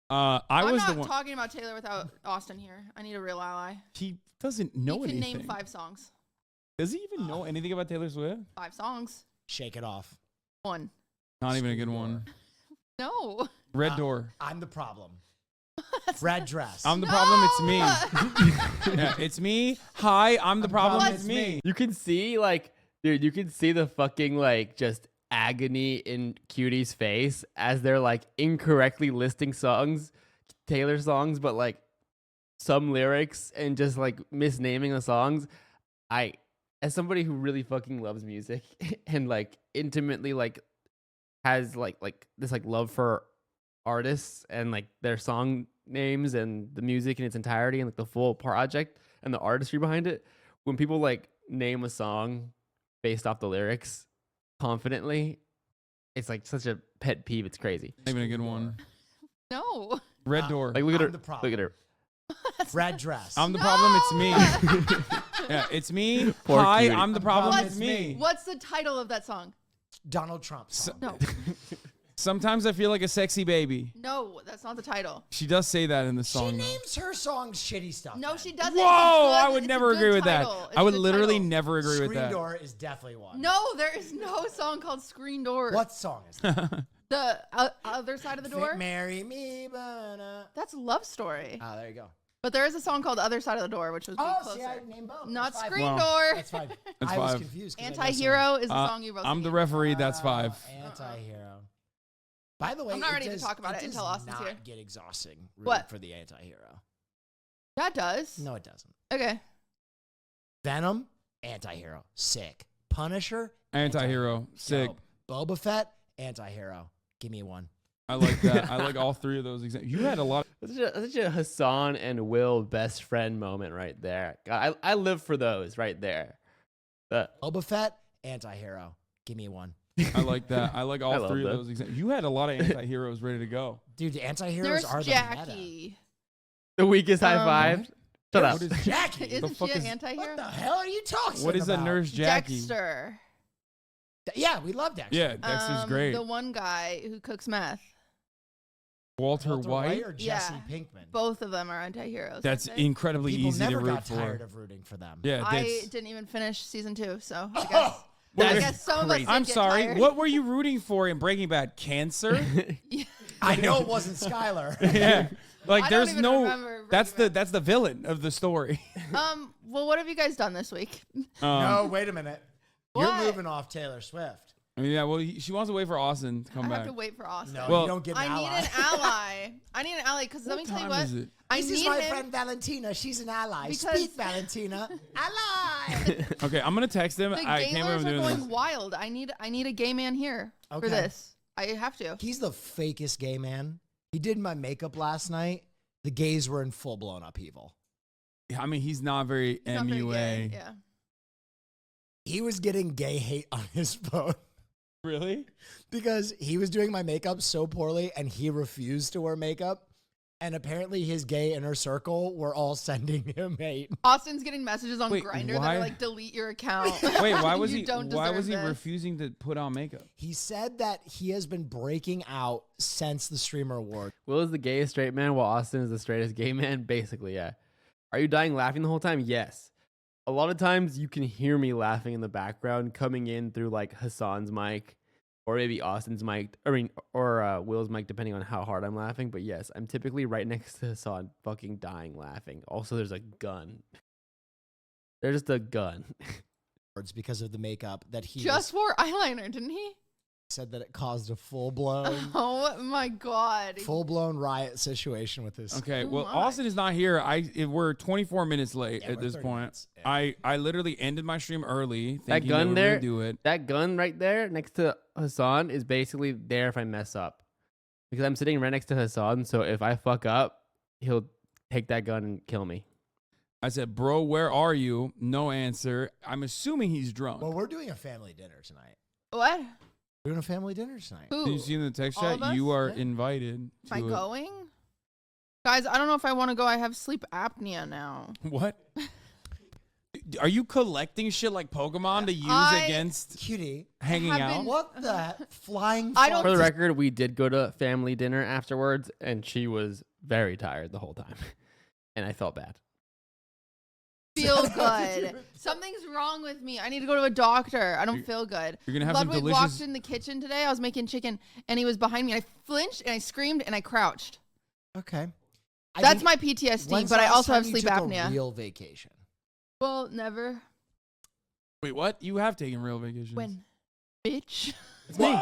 I I'm was not the one. talking about Taylor without Austin here. I need a real ally. He doesn't know He can anything. name 5 songs. Does he even know anything about Taylor Swift? 5 songs. Shake it off. 1. Not even a Screen good door. one. No. Red Door. I'm the problem. Red dress. I'm the problem. It's me. No! Yeah, it's me. Hi, I'm the problem. problem, It's it's me. You can see like, dude, you can see the fucking like just agony in Cutie's face as they're like incorrectly listing songs, Taylor songs, but like some lyrics and just like misnaming the songs. As somebody who really fucking loves music and like intimately like has like this like love for artists and like their song names and the music in its entirety and like the full project and the artistry behind it, when people like name a song based off the lyrics confidently, it's like such a pet peeve. It's crazy. Not even a good one. No. Red Door. Like look at I'm her. the problem. Look at her. Red dress. I'm the problem. It's me. Yeah, it's me. Poor Hi, cutie. I'm the problem. What? It's me. What's the title of that song? Donald Trump. Song. No. Sometimes I feel like a sexy baby. No, that's not the title. She does say that in the She song. though. names her songs shitty stuff. No, then. she doesn't. Whoa! It's I good. would It's a never good agree with that. title. It's I a would good literally title. never agree with Screen that. Door is definitely one. No, there is no song called Screen Door. What song is that? The other side of the door? Marry me, but That's Love Story. Oh, there you go. But there is a song called The Other Side of the Door, which was Oh, closer. see, I named both. Not That's five. Screen Wow. Door. That's fine. That's I was 5. confused. 'cause I know Anti-Hero is the song you wrote. I'm the singing. referee. That's 5. Anti-hero. By the way, I'm not it ready to does- talk about it does until Austin's not here. get exhausting. Rooting What? for the anti-hero? That does. No, it doesn't. Okay. Venom, anti-hero, sick. Punisher, Anti-hero. Sick. dope. Boba Fett, anti-hero. Give me one. I like that. I like all 3 of those examples. You had a lot. That's such a Hassan and Will best friend moment right there. God, I live for those right there. Boba Fett, anti-hero. Give me one. I like that. I like I all love 3 of that. those examples. You had a lot of anti-heroes ready to go. Dude, the anti-heroes There's are the meta. Jackie. The weakest high five. Shut up. What is Jackie. Isn't fuck she an is- anti-hero? What the hell are you talking What is a about? nurse Jackie? Dexter. Yeah, we love Dexter. Yeah, Dexter's great. The one guy who cooks meth. Walter White. or Jesse Yeah. Pinkman? Both of them are anti-heroes. That's aren't they? incredibly People easy to never root got for. tired of rooting for them. Yeah, I that's. didn't even finish season 2, so I guess, Wait, I wait. guess some of us crazy. did I'm get sorry. tired. What were you rooting for in Breaking Bad? Cancer? I know it wasn't Skylar. Yeah. Like I don't there's even no. remember That's Breaking the villain of the story. Well, what have you guys done this week? No, wait a minute. You're What? moving off Taylor Swift. I mean, yeah. Well, she wants to wait for Austin to come I back. have to wait for Austin. No, Well- you don't get an I need ally. an ally. I need an ally because let me tell you time what. is it? I This need is my him. friend Valentina. She's an ally. Because- Speak, Valentina. Ally. Okay, I'm gonna text him. The I can't believe gaylers I'm are doing going this. wild. I need a gay man here Okay. for this. I have to. He's the fakest gay man. He did my makeup last night. The gays were in full blown upheaval. I mean, he's not very He's not very MUA. gay. Yeah. He was getting gay hate on his phone Really? because he was doing my makeup so poorly and he refused to wear makeup. And apparently his gay inner circle were all sending him hate. Austin's getting messages on Wait, Grindr that why- are like, delete your account. Wait, why was You he? don't Why was he deserve this. refusing to put on makeup? He said that he has been breaking out since the Streamer Award. Will is the gayest straight man while Austin is the straightest gay man? Basically, yeah. Are you dying laughing the whole time? Yes. A lot of times you can hear me laughing in the background coming in through like Hassan's mic or maybe Austin's mic, or Will's mic, depending on how hard I'm laughing. But yes, I'm typically right next to Hassan fucking dying laughing. Also, there's a gun. They're just a gun. because of the makeup that he Just wore eyeliner, didn't he? said that it caused a full-blown Oh my god. riot situation with this. Okay, Oh well, my. Austin is not here. We're 24 minutes late Yeah, at we're this 30 point. minutes. Yeah. I literally ended my stream early thinking That gun they were there, gonna do it. that gun right there next to Hassan is basically there if I mess up. Because I'm sitting right next to Hassan, so if I fuck up, he'll take that gun and kill me. I said, "Bro, where are you?" No answer. I'm assuming he's drunk. Well, we're doing a family dinner tonight. What? We're doing a family dinner tonight. Who? Did you see in the text All chat? of us? You are Yeah. invited. Am To I it. going? Guys, I don't know if I want to go. I have sleep apnea now. What? Are you collecting shit like Pokemon to use I- against Cutie, hanging have out? been- what the flying? I don't- For the fuck? record, we did go to family dinner afterwards, and she was very tired the whole time. And I felt bad. Feel good. Something's wrong with me. I need to go to a doctor. I don't feel good. You're gonna have some Ludwig delicious. walked in the kitchen today. I was making chicken, and he was behind me. And I flinched, and I screamed, and I crouched. Okay. I That's think- my PTSD, when's but the I last also have time sleep you took apnea. A real vacation. Well, never. Wait, what? You have taken real vacations? When? Bitch. It's me.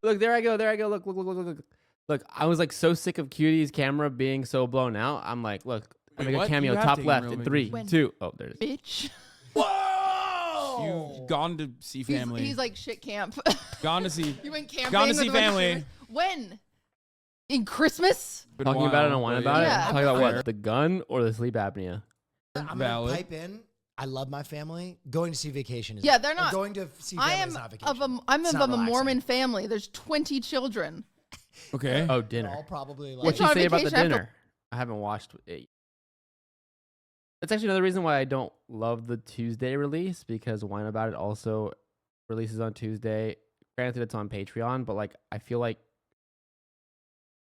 Look, there I go. There I go. Look, look, look, look, look. Look, I was like so sick of Cutie's camera being so blown out. I'm like, look, I Wait, make a what? cameo You have top taken left real in 3, vacations. 2. Oh, there it is. Bitch. Whoa! You've gone to see family. He's like shit camp. Gone to see. You went camping. Gone to with see a bunch of family. streamers? When? In Christmas? Been a Talking about it while, and whining but about Yeah. it. Talking about Fair. what? The gun or the sleep apnea? I'm gonna Valid. pipe in. I love my family. Going to see vacation is Yeah, they're or not- going to see I family am is not of vacation. I'm It's of not a relaxing. Mormon family. There's 20 children. Okay. Oh, They're dinner. all probably like What'd It's she not a say about the vacation, I have to- dinner? I haven't watched it. That's actually another reason why I don't love the Tuesday release, because Wine About It also releases on Tuesday. Granted, it's on Patreon, but like I feel like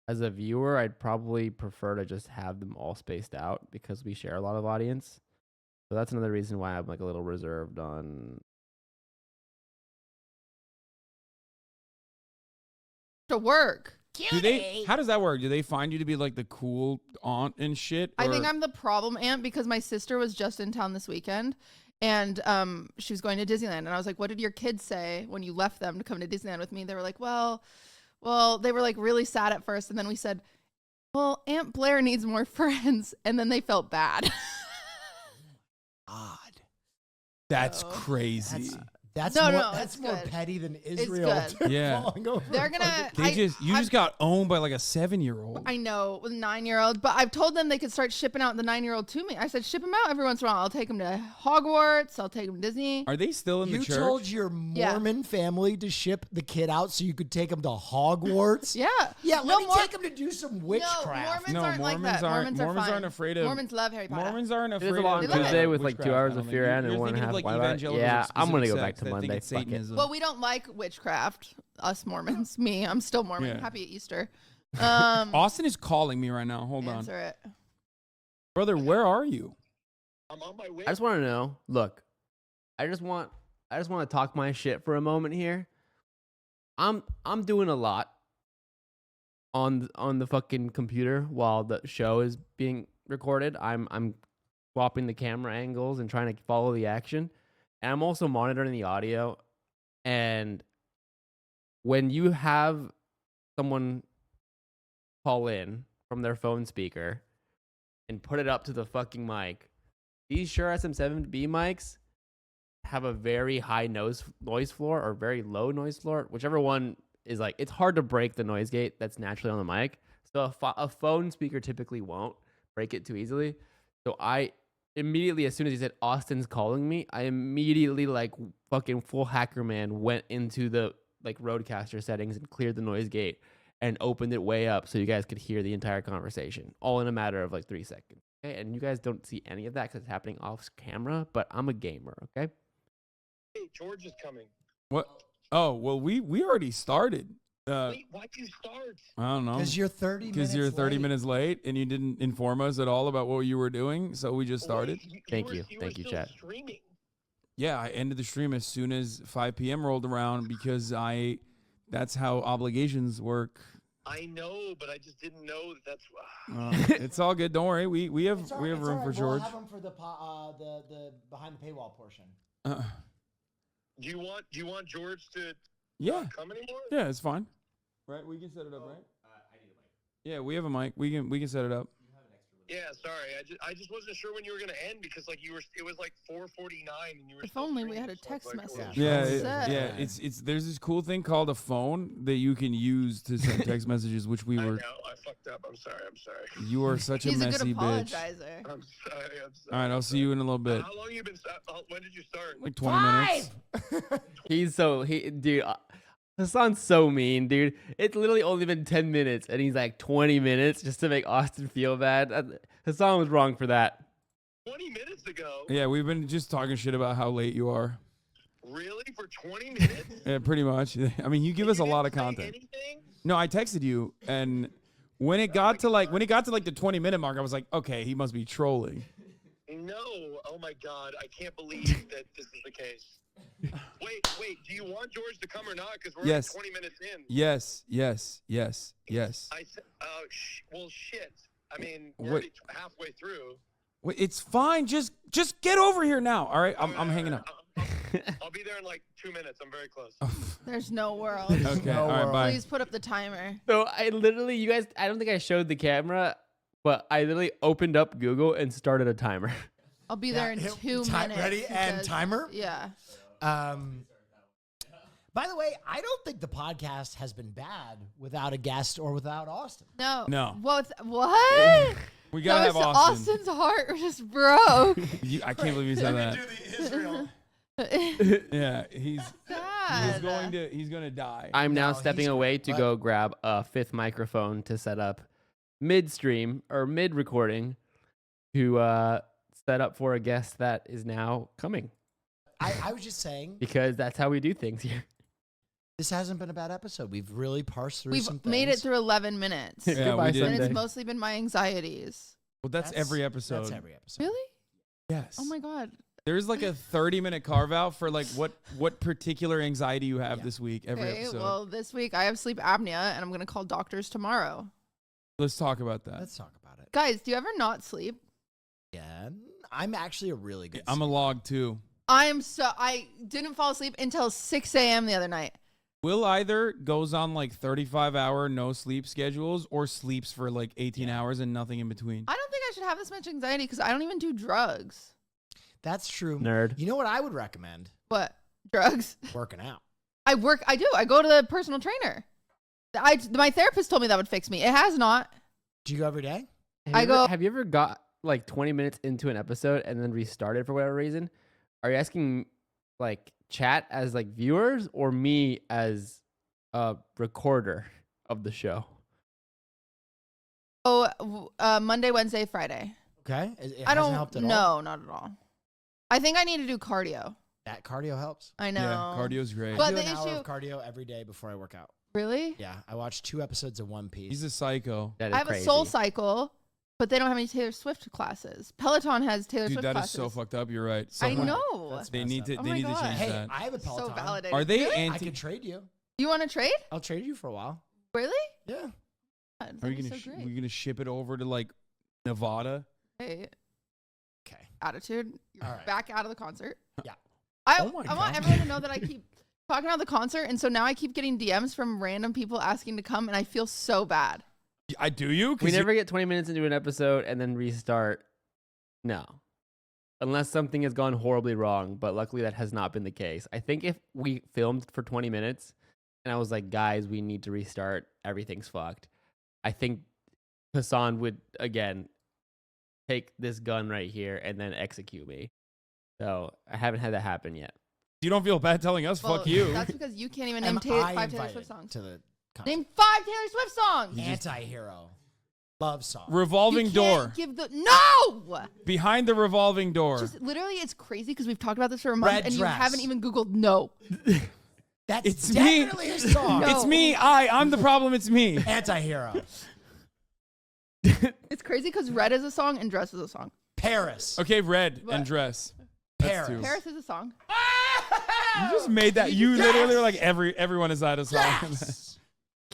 as a viewer, I'd probably prefer to just have them all spaced out because we share a lot of audience. So that's another reason why I'm like a little reserved on. To work. Do they? How does that work? Do they find you to be like the cool aunt and shit? I think or- I'm the problem aunt because my sister was just in town this weekend and she was going to Disneyland. And I was like, what did your kids say when you left them to come to Disneyland with me? They were like, well, they were like really sad at first. And then we said, well, Aunt Blair needs more friends. And then they felt bad. odd. That's Oh. crazy. That's No, more, no, that's it's more good. petty than Israel. good. Yeah. falling over They're a gonna- fucking- They I- you just got owned by like a 7-year-old. I know, with a 9-year-old, but I've told them they could start shipping out the 9-year-old to me. I said, ship him out every once in a while. I'll take him to Hogwarts. I'll take him to Disney. Are they still in You the church? told your Mormon family to ship the kid out so you could take him to Hogwarts. Yeah. Yeah, let No, me Mor- take him to do some witchcraft. No, Mormons No, aren't like that. Mormons Mormons are fine. aren't afraid of- Mormons love Harry Potter. Mormons aren't It afraid is a long of love it. Tuesday with like 2 witchcraft, hours I don't of think. Fear and You're one and a thinking half. of, like, Wine About It. evangelicals Yeah, with I'm gonna specific go back sects to that think Monday. it's Fuck it. Satanism. Well, we don't like witchcraft. Us Mormons. Me, I'm still Mormon. Yeah. Happy Easter. Austin is calling me right now. Hold on, Answer it. brother. Where are you? I'm on my way. I just want to know. Look, I just want to talk my shit for a moment here. I'm doing a lot on the fucking computer while the show is being recorded. I'm swapping the camera angles and trying to follow the action, and I'm also monitoring the audio. And when you have someone call in from their phone speaker and put it up to the fucking mic, these Shure SM7B mics have a very high noise floor or very low noise floor, whichever one is like, it's hard to break the noise gate that's naturally on the mic. So a phone speaker typically won't break it too easily. So I immediately, as soon as he said Austin's calling me, I immediately like fucking full hacker man went into the like Rodecaster settings and cleared the noise gate and opened it way up so you guys could hear the entire conversation all in a matter of like 3 seconds. Okay, and you guys don't see any of that because it's happening off camera, but I'm a gamer. Okay. Hey, George is coming. What? Oh, well, we already started. Wait, why'd you start? I don't know. Because you're 30 minutes Because you're 30 late. minutes late and you didn't inform us at all about what you were doing, so we just started. Wait, Thank were- you. were Thank you, still chat. Streaming. Yeah, I ended the stream as soon as 5 p.m. rolled around because that's how obligations work. I know, but I just didn't know that's. It's all good. Don't worry. We have room for George. We'll have him for the behind the paywall portion. Uh, Do you want yeah. George to come anymore? Yeah, it's fine. Right, we can set it up, right? I need a mic. Yeah, we have a mic. We can set it up. Yeah, sorry. I just wasn't sure when you were gonna end because like it was like 4:49 and you were. If only we had a text message. Yeah, it's there's this cool thing called a phone that you can use to send text messages, which we I were. know, I fucked up. I'm sorry. You are such a He's a messy good bitch. apologizer. I'm sorry. All right, I'll see you in a little bit. How long you been? When did you start? Like 20 minutes. Dude. Hassan's so mean, dude. It's literally only been 10 minutes, and he's like 20 minutes just to make Austin feel bad. Hassan was wrong for that. 20 minutes ago. Yeah, we've been just talking shit about how late you are. Really? For 20 minutes? Yeah, pretty much. I mean, you give us a lot of didn't say content. anything? No, I texted you, and when it got to like the 20-minute mark, I was like, okay, he must be trolling. No. Oh my God. I can't believe that this is the case. Wait. Do you want George to come or not? Because we're Yes. 20 minutes in. Yes. I said, well, shit. I mean, we're What? already halfway through. Wait, it's fine. Just get over here now. All right, I'm hanging up. I'll be there in like 2 minutes. I'm very close. There's no world. Okay, all right, bye. Please put up the timer. So I literally, you guys, I don't think I showed the camera, but I literally opened up Google and started a timer. I'll be there in 2 minutes. Ready and because- timer. Yeah. By the way, I don't think the podcast has been bad without a guest or without Austin. No. What? We gotta have Austin. Austin's heart just broke. I can't believe you said that. the Israel. Yeah, he's God. he's gonna die. I'm now No, stepping he's- away to what? go grab a fifth microphone to set up midstream or mid recording to set up for a guest that is now coming, I was just saying, because that's how we do things here. this hasn't been a bad episode. We've really parsed through We've some things. made it through 11 minutes. Yeah, Goodbye, we did. And Sunday. it's mostly been my anxieties. Well, that's every episode. That's every episode. Really? Yes. Oh my God. There's like a 30-minute carve out for like what particular anxiety you have Yeah. this week. Every Okay, episode. well, this week I have sleep apnea and I'm going to call doctors tomorrow. Let's talk about that. Let's talk about it. Guys, do you ever not sleep? Yeah, I'm actually a really good. I'm a log too. I didn't fall asleep until 6 a.m. the other night. Will either goes on like 35-hour no sleep schedules or sleeps for like 18 hours and nothing in between. I don't think I should have this much anxiety because I don't even do drugs. That's true. Nerd. You know what I would recommend? What? Drugs? Working out. I do. I go to the personal trainer. My therapist told me that would fix me. It has not. Do you go every day? Have you ever got like 20 minutes into an episode and then restarted for whatever reason? Are you asking like chat as like viewers or me as a recorder of the show? Oh, Monday, Wednesday, Friday. Okay. It I hasn't don't. helped at all. No, not at all. I think I need to do cardio. That cardio helps. I know. Yeah, cardio's great. But I do the an hour issue- of cardio every day before I work out. Really? Yeah, I watch 2 episodes of One Piece. He's a psycho. That is I have crazy. a Soul Cycle, but they don't have any Taylor Swift classes. Peloton has Taylor Dude, Swift that is classes. so fucked up. You're right. I Someone- know. That's They messed need up. to Oh they my need to God. change Hey, that. I have a Peloton. So validated. Are they Really? I anti? could trade you. You want to trade? I'll trade you for a while. Really? Yeah. That'd Are you be gonna so are great. you gonna ship it over to like Nevada? Hey, Okay. attitude. You're All right. back out of the concert. Yeah. I Oh my I want God. everyone to know that I keep talking about the concert, and so now I keep getting DMs from random people asking to come, and I feel so bad. I do you? 'Cause We you- never get 20 minutes into an episode and then restart. No. Unless something has gone horribly wrong, but luckily that has not been the case. I think if we filmed for 20 minutes and I was like, guys, we need to restart, everything's fucked, I think Hassan would, again, take this gun right here and then execute me. So I haven't had that happen yet. you don't feel bad telling us. Well, Fuck you. That's because you can't even Am name I 5 Taylor invited Swift songs. to the concert? Name 5 Taylor Swift songs. Anti-hero. Love song. Revolving You door. can't give the no. Behind the revolving door. Just literally, it's crazy because we've talked about this for a month, Red and you dress. haven't even Googled no. That's It's me. definitely a song. No. It's me. I'm the problem. It's me. Anti-hero. It's crazy because Red is a song and Dress is a song. Paris. Okay, red What? and dress. Paris. two. Paris is a song. You just made that. You literally were like everyone is out of song. Yes.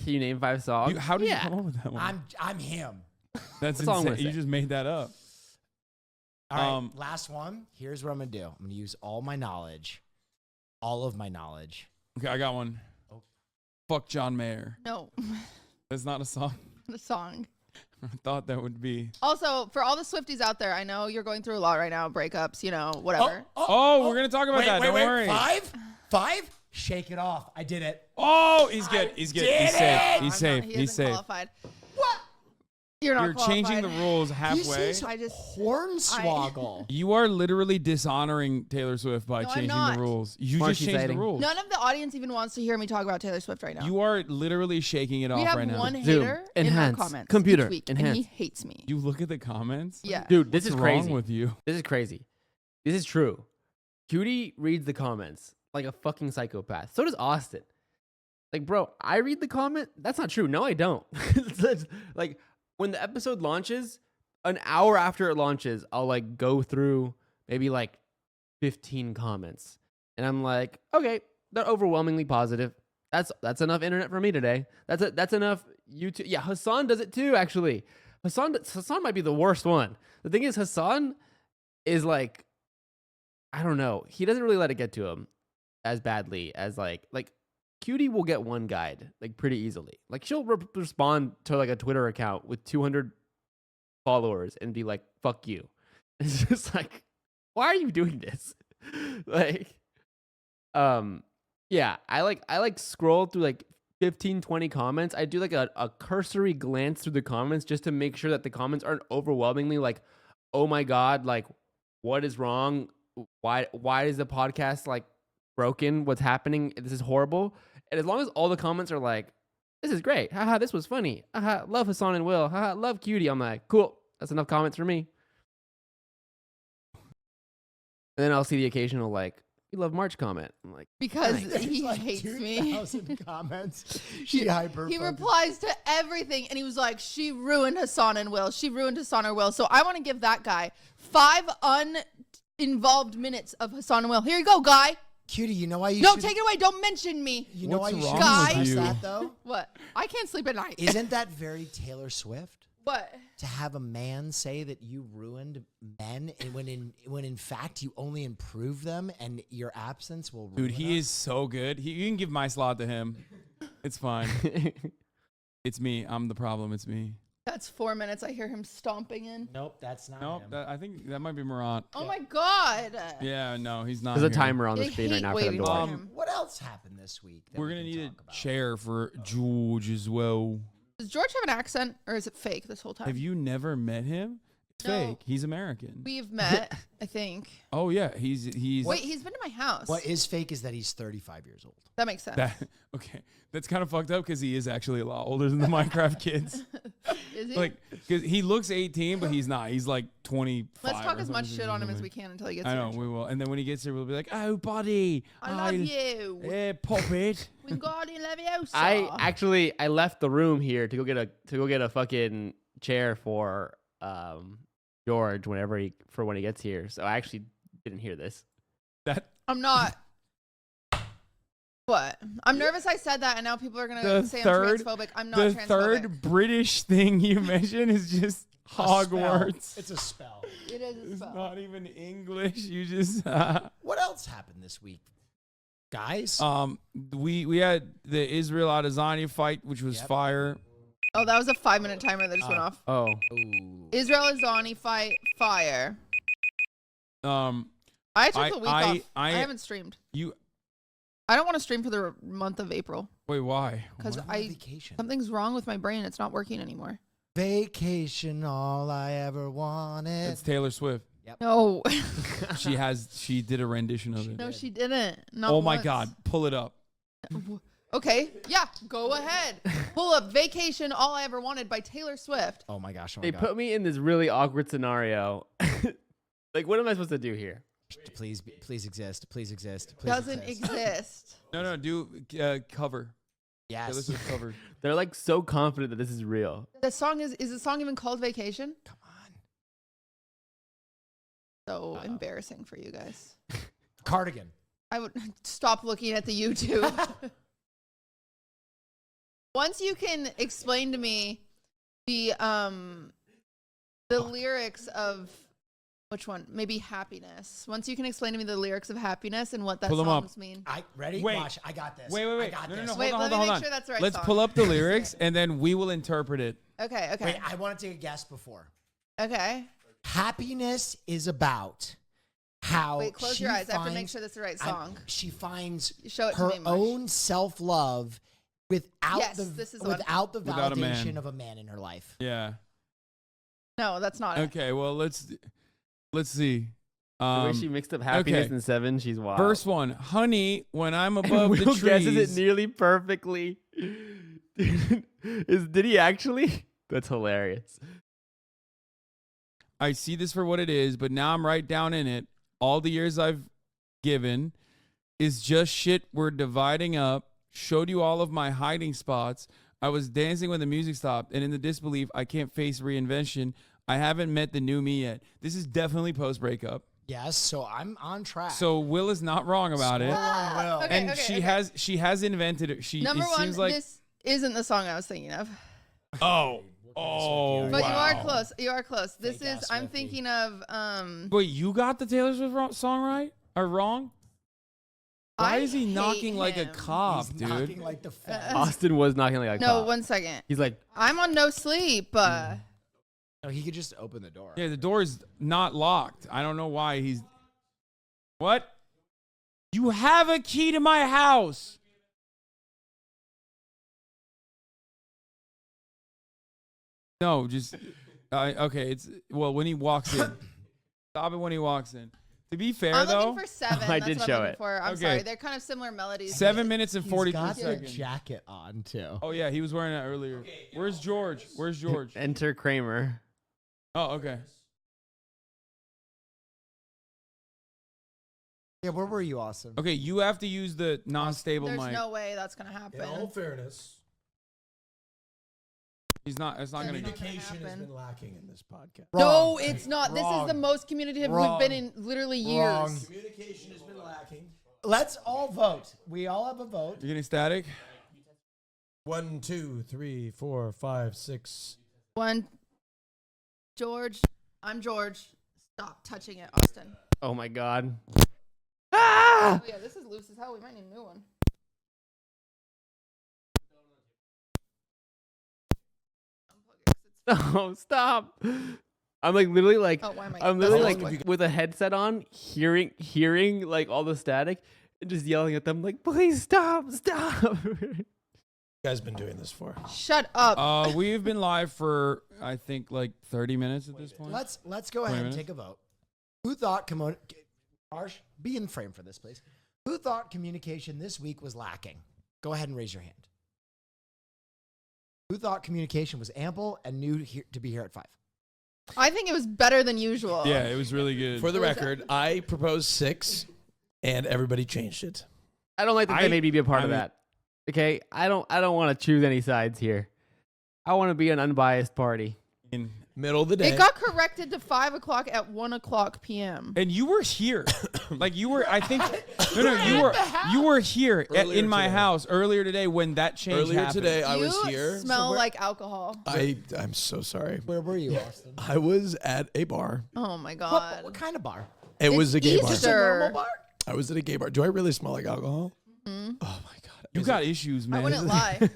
Can you name 5 songs? How did you Yeah. come up with that one? I'm him. That's What song insane. was You it? just made that up. All right, last one. Here's what I'm gonna do. I'm gonna use all my knowledge, all of my knowledge. Okay, I got one. Oh. Fuck John Mayer. No, That's not a song. the song. I thought that would be. Also, for all the Swifties out there, I know you're going through a lot right now, breakups, whatever. Oh, we're gonna talk about that. Don't worry. 5? Shake it off. I did it. Oh, he's good. He's good. He's safe. He's safe. He He's isn't safe. qualified. What? You're not You're qualified. changing the rules halfway. This is I just- hornswoggle. You are literally dishonoring Taylor Swift by No, I'm changing not. the rules. You Smart, just she's changed the dating. rules. None of the audience even wants to hear me talk about Taylor Swift right now. You are literally shaking it we off have right now. one Zoom. hater in our Enhance. comments Computer. each week, and he Enhance. hates me. You look at the comments. Yeah. Dude, this What's is crazy. wrong with you? This is crazy. This is true. Cutie reads the comments like a fucking psychopath. So does Austin. Like, bro, I read the comment. That's not true. No, I don't. That's- like, when the episode launches, an hour after it launches, I'll like go through maybe like 15 comments, and I'm like, okay, they're overwhelmingly positive. That's enough internet for me today. That's enough YouTube. Yeah, Hassan does it too. Actually, Hassan might be the worst one. The thing is, Hassan is like, I don't know. He doesn't really let it get to him as badly as like Cutie will get one guide like pretty easily. Like she'll respond to like a Twitter account with 200 followers and be like, "Fuck you." It's just like, why are you doing this? Like, yeah, I like scroll through like 15, 20 comments. I do like a cursory glance through the comments just to make sure that the comments aren't overwhelmingly like, "Oh my God, like what is wrong? Why is the podcast like broken? What's happening? This is horrible." And as long as all the comments are like, "This is great. Haha, this was funny. Haha, love Hassan and Will. Haha, love Cutie." I'm like, cool. That's enough comments for me. And then I'll see the occasional like, "We love March" comment. I'm like, Because Nice. he Like hates me. 2,000 comments. She hyper. He replies to everything, and he was like, "She ruined Hassan and Will. She ruined Hassan and Will." So I want to give that guy 5 uninvolved minutes of Hassan and Will. Here you go, guy. Cutie, you know why you No, should- take it away. Don't mention me. You know What's why you wrong should with discuss you? that though? What? I can't sleep at night. Isn't that very Taylor Swift? What? To have a man say that you ruined men, and when in fact you only improved them, and your absence will ruin Dude, he them? is so good. You can give my slot to him. It's fine. It's me. I'm the problem. It's me. That's 4 minutes. I hear him stomping in. Nope, that's not Nope. him. I think that might be Morant. Oh my God. Yeah, no, he's not. there's a here. timer on the I screen right hate now for them waiting to for watch. him. What else happened this week? that We're we gonna can need talk a about? chair for George as well. Does George have an accent, or is it fake this whole time? Have you never met him? It's No. fake. He's American. We've met, I think. Oh yeah, he's Wait, he's been to my house. What is fake is that he's 35 years old. That makes sense. that. Okay, that's kind of fucked up because he is actually a lot older than the Minecraft kids. Is he? Like, because he looks 18, but he's not. He's like 25. Let's talk or as much something. shit on him as we can until he gets I here. know we will, and then when he gets here, we'll be like, "Oh, buddy, I love you. Yeah, pop it." We got in Leviosa. I left the room here to go get a fucking chair for George when he gets here. So I actually didn't hear this. That I'm not. What? I'm nervous I said that, and now people are going The to say third- I'm transphobic. I'm not the transphobic. third British thing you mentioned is just A spell. Hogwarts. It's a spell. It is a It's spell. not even English. You just What else happened this week, guys? we had the Israel Adesanya fight, which was Yep. fire. Oh, that was a 5-minute timer that just went off. Oh, Ooh. Israel Azani fight fire. Um, I took I- the week I- off. I- I haven't streamed. you I don't want to stream for the month of April wait, why? because What? I'm on vacation. something's wrong with my brain. It's not working anymore. Vacation, all I ever wanted. It's Taylor Swift. No, She did a rendition of it. no, she didn't. Not Oh my once. God, pull it up. Okay, yeah, go ahead. Pull up "Vacation: All I Ever Wanted" by Taylor Swift. Oh my gosh! Oh my they God. put me in this really awkward scenario. Like, what am I supposed to do here? Please exist. Please exist. Please Doesn't exist. No, do cover. Taylor Yes. Swift cover. They're like so confident that this is real. The song is the song even called "Vacation"? Come on. So embarrassing for you guys. Cardigan. I would stop looking at the YouTube. Once you can explain to me the lyrics of which one? Maybe Happiness. Once you can explain to me the lyrics of Happiness and what that Pull 'em up. songs mean. Ready? Wait. Watch. I got this. Wait. I got No, this. hold Wait, on, let hold me make on. sure that's the right Let's song. pull up the lyrics and then we will interpret it. Okay. Wait, I want to take a guess before. Okay. Happiness is about how Wait, close she your eyes. I have to make finds- sure that's the right song. she finds Show it to her me, Mush. own self-love without Yes, the this is the one. without the Without a man. validation of a man in her life. Yeah. No, that's not it. Okay. Well, let's see. The way she mixed up happiness okay. and 7, she's wild. First one, honey, when I'm And above the Will trees. guesses it nearly perfectly. Did he actually? That's hilarious. I see this for what it is, but now I'm right down in it. All the years I've given is just shit we're dividing up. Showed you all of my hiding spots. I was dancing when the music stopped, and in the disbelief, I can't face reinvention. I haven't met the new me yet. This is definitely post-breakup. Yes, so I'm on track. So Will is not wrong about it. Score on Will. Okay, And she has invented it. Number it one, seems like this isn't the song I was thinking of. oh But wow. you are close. You are close. This Fake is ass I'm Swiftie. thinking of Wait, you got the Taylor Swift song right or wrong? Why I is he hate knocking like a him. cop, He's dude? knocking like the fence. Austin was knocking like a No, cop. 1 second. He's like, I'm on no sleep. No, he could just open the door. Yeah, the door is not locked. I don't know why he's. What? You have a key to my house. No, just okay. It's well when he walks in. Stop it when he walks in. To be fair, I'm though, looking for 7. I That's did what show I'm looking it. for. I'm Okay. sorry. They're kind of similar melodies. 7 minutes and He's 43 got the seconds. jacket on too. Oh yeah, he was wearing that earlier. Where's George? Where's George? enter Kramer. Oh, okay. Yeah, where were you, Austin? Okay, you have to use the non-stable There's mic. no way that's gonna happen. In all fairness, He's not. It's not gonna. communication has happen. been lacking in this podcast. No, it's not. This is Wrong. the most communicative Wrong. we've been in literally years. Wrong. Communication has been lacking. Let's all vote. We all have a vote. You getting static? 1, 2, 3, 4, 5, 6. One, George. I'm George. Stop touching it, Austin. Oh my god. Ah! Oh yeah, this is loose as hell. We might need a new one. Oh, stop. I'm like literally like Oh, why am I? I'm that's literally not like good. with a headset on, hearing like all the static and just yelling at them like, please stop. You guys been doing this for? Shut up. We've been live for I think like 30 minutes at this point. Let's go ahead and minutes. take a vote. Who thought Harsh, be in frame for this, please. Who thought communication this week was lacking? Go ahead and raise your hand. Who thought communication was ample and knew to be here at 5? I think it was better than usual. Yeah, it was really good. For the What was record, I proposed 6, and everybody changed it. I don't like that they made me be a part of mean- that. Okay, I don't want to choose any sides here. I want to be an unbiased party. And, Middle of the day. It got corrected to 5 o'clock at 1 o'clock p.m. you were here, like you were. I think no, at you were here Earlier in my today. house earlier today when that change Earlier happened. today, I you was here. smell like alcohol. I'm so sorry. Where were you, Austin? I was at a bar. Oh my What, god. what kind of bar? It was a gay bar. Just a Easter. normal bar? I was at a gay bar. Do I really smell like alcohol? Mhm. Oh my god. You got issues, man. I wouldn't lie.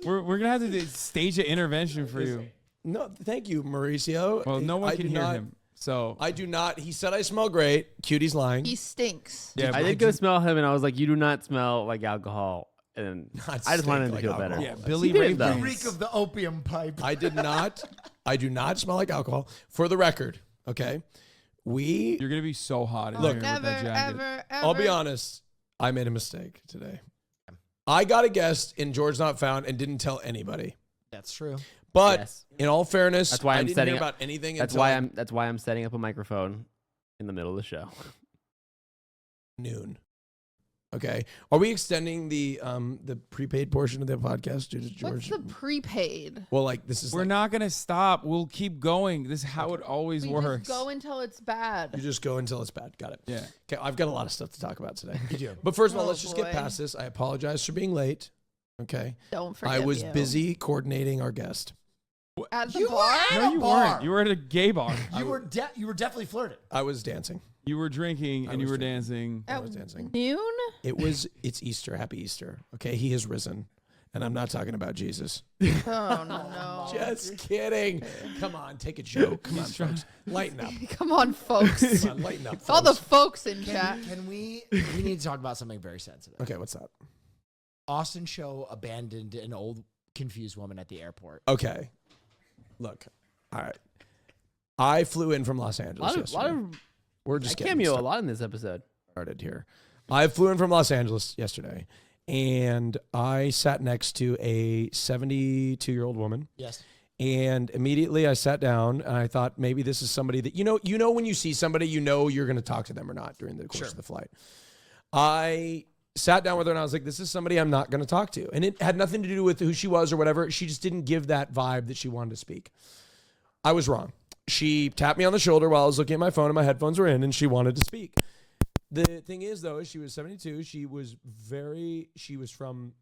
We're gonna have to stage an intervention for you. No, thank you, Mauricio. Well, no one I can do hear not- him, so I do not. He said I smell great. Cutie's lying. He stinks. yeah. I but- did go smell him and I was like, you do not smell like alcohol. And Not I just wanted him to stink feel like better. alcohol. Yeah, Billy He did, Ray though. The reek of the opium pipe. I did not. I do not smell like alcohol. For the record, okay? You're gonna be so hot in Oh, here with never, that jacket. ever, ever. I'll be honest. I made a mistake today. I got a guest in George Not Found and didn't tell anybody. That's true. But Yes. in all fairness, That's why I I'm didn't setting hear up- about anything That's until why I'm setting up a microphone in the middle of the show. noon. Okay. Are we extending the prepaid portion of the podcast due to What's George? the prepaid? Well, like this is We're like, not gonna stop. We'll keep going. This is how it always We works. just go until it's bad. you just go until it's bad. Got it. Yeah. Okay, I've got a lot of stuff to talk about today. You do. But first of all, Oh, let's just get boy. past this. I apologize for being late. Okay. Don't forget. I was busy coordinating our guest. At the You bar. were No, at a you bar. weren't. You were at a gay bar. You were definitely flirting. I was dancing. You were drinking I and you was were drinking. dancing. I At was dancing. noon. It's Easter. Happy Easter. Okay. He has risen. And I'm not talking about Jesus. Oh no. Just kidding. Come on. Take a joke. Come on, folks. Lighten up. Come on, folks. Come on, lighten up. All the Folks. folks in chat. Can we need to talk about something very sensitive. Okay. What's that? Austin Show abandoned an old confused woman at the airport. Okay. Look. All right. I flew in from Los A Angeles lot yesterday. of We're just I getting cameo a lot in this episode. started here. I flew in from Los Angeles yesterday, and I sat next to a 72-year-old woman. Yes. And immediately I sat down, and I thought maybe this is somebody that you know when you see somebody, you know you're going to talk to them or not during the course of the flight. I sat down with her, and I was like, this is somebody I'm not going to talk to. And it had nothing to do with who she was or whatever. She just didn't give that vibe that she wanted to speak. I was wrong. She tapped me on the shoulder while I was looking at my phone and my headphones were in, and she wanted to speak. The thing is, though, she was 72. She was from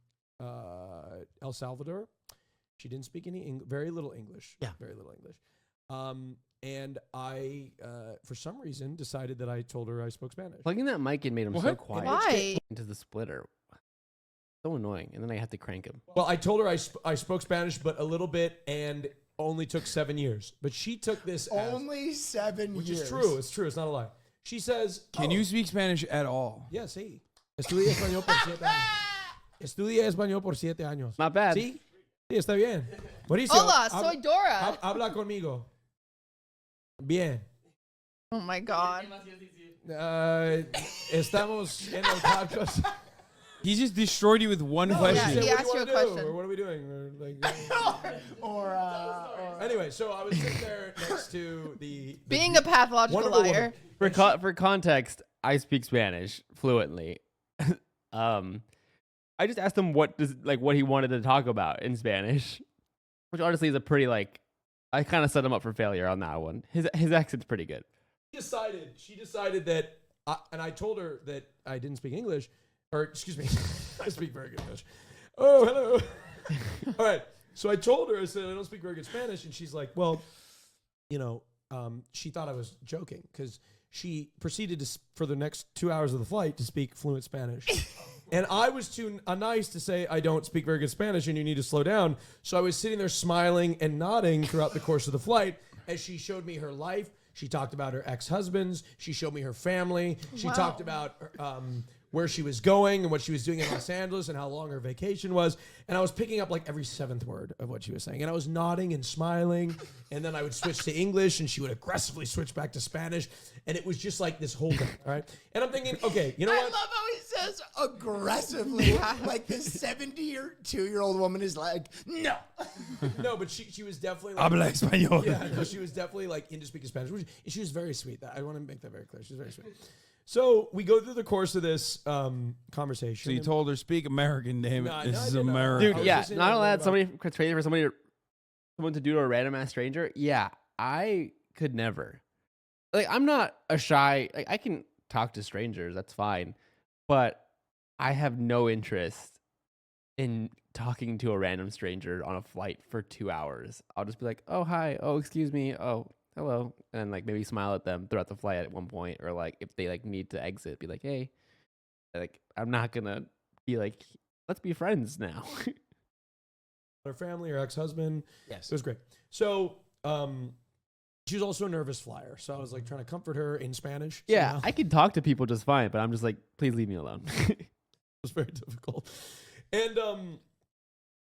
El Salvador. She didn't speak any very little English. Yeah. Very little English. And I, for some reason, decided that I told her I spoke Spanish. Plugging that mic in made him so What? quiet. Why? Into the splitter. So annoying. And then I have to crank him. Well, I told her I spoke Spanish, but a little bit, and only took 7 years. But she took this as, Only 7 which years. is true. It's true. It's not a lie. She says, Can you speak Spanish at all? Yeah, sí. Estudia español por 7 años. Estudia español por 7 años. Not bad. Sí? Sí, está bien. Buenísimo. Hola, soy Dora. Habla conmigo. Bien. Oh my god. Estamos en el podcast. He just destroyed you with one Yeah, question. he What asked do you a wanna do? question. Or what are we doing? Anyway, so I was sitting there next to the Being a pathological wonderful liar. woman. For context, I speak Spanish fluently. I just asked him what he wanted to talk about in Spanish, which honestly is a pretty I kind of set him up for failure on that one. His accent's pretty good. She decided that, and I told her that I didn't speak English, or excuse me, I speak very good English. Oh, hello. All right. So I told her, I said, I don't speak very good Spanish. And she's like, well, she thought I was joking because she proceeded to, for the next 2 hours of the flight, to speak fluent Spanish. And I was too nice to say, I don't speak very good Spanish and you need to slow down. So I was sitting there smiling and nodding throughout the course of the flight as she showed me her life. She talked about her ex-husbands. She showed me her family. She talked about where she was going and what she was doing in Los Angeles and how long her vacation was. And I was picking up every seventh word of what she was saying. And I was nodding and smiling. And then I would switch to English and she would aggressively switch back to Spanish. And it was just this whole thing, all right? And I'm thinking, okay, you know I what? love how he says aggressively. Like this 72-year-old woman is like, no. No, but she was definitely Habla español. Yeah, no, she was definitely into speaking Spanish. She was very sweet. I want to make that very clear. She was very sweet. So we go through the course of this conversation. So you told her, speak American, damn it. No, This no, I is did not. America. Dude, was yeah, just saying not that only that, about- somebody crazy for someone to do to a random ass stranger. Yeah, I could never. I'm not a shy. I can talk to strangers. That's fine, but I have no interest in talking to a random stranger on a flight for 2 hours. I'll just be like, oh hi, oh excuse me, oh hello, and then maybe smile at them throughout the flight at one point, or if they need to exit, be like, hey, I'm not gonna be like, let's be friends now. her family, her ex-husband. Yes. It was great. So she was also a nervous flyer. So I was trying to comfort her in Spanish. Yeah, somehow. I can talk to people just fine, but I'm just please leave me alone. It was very difficult. And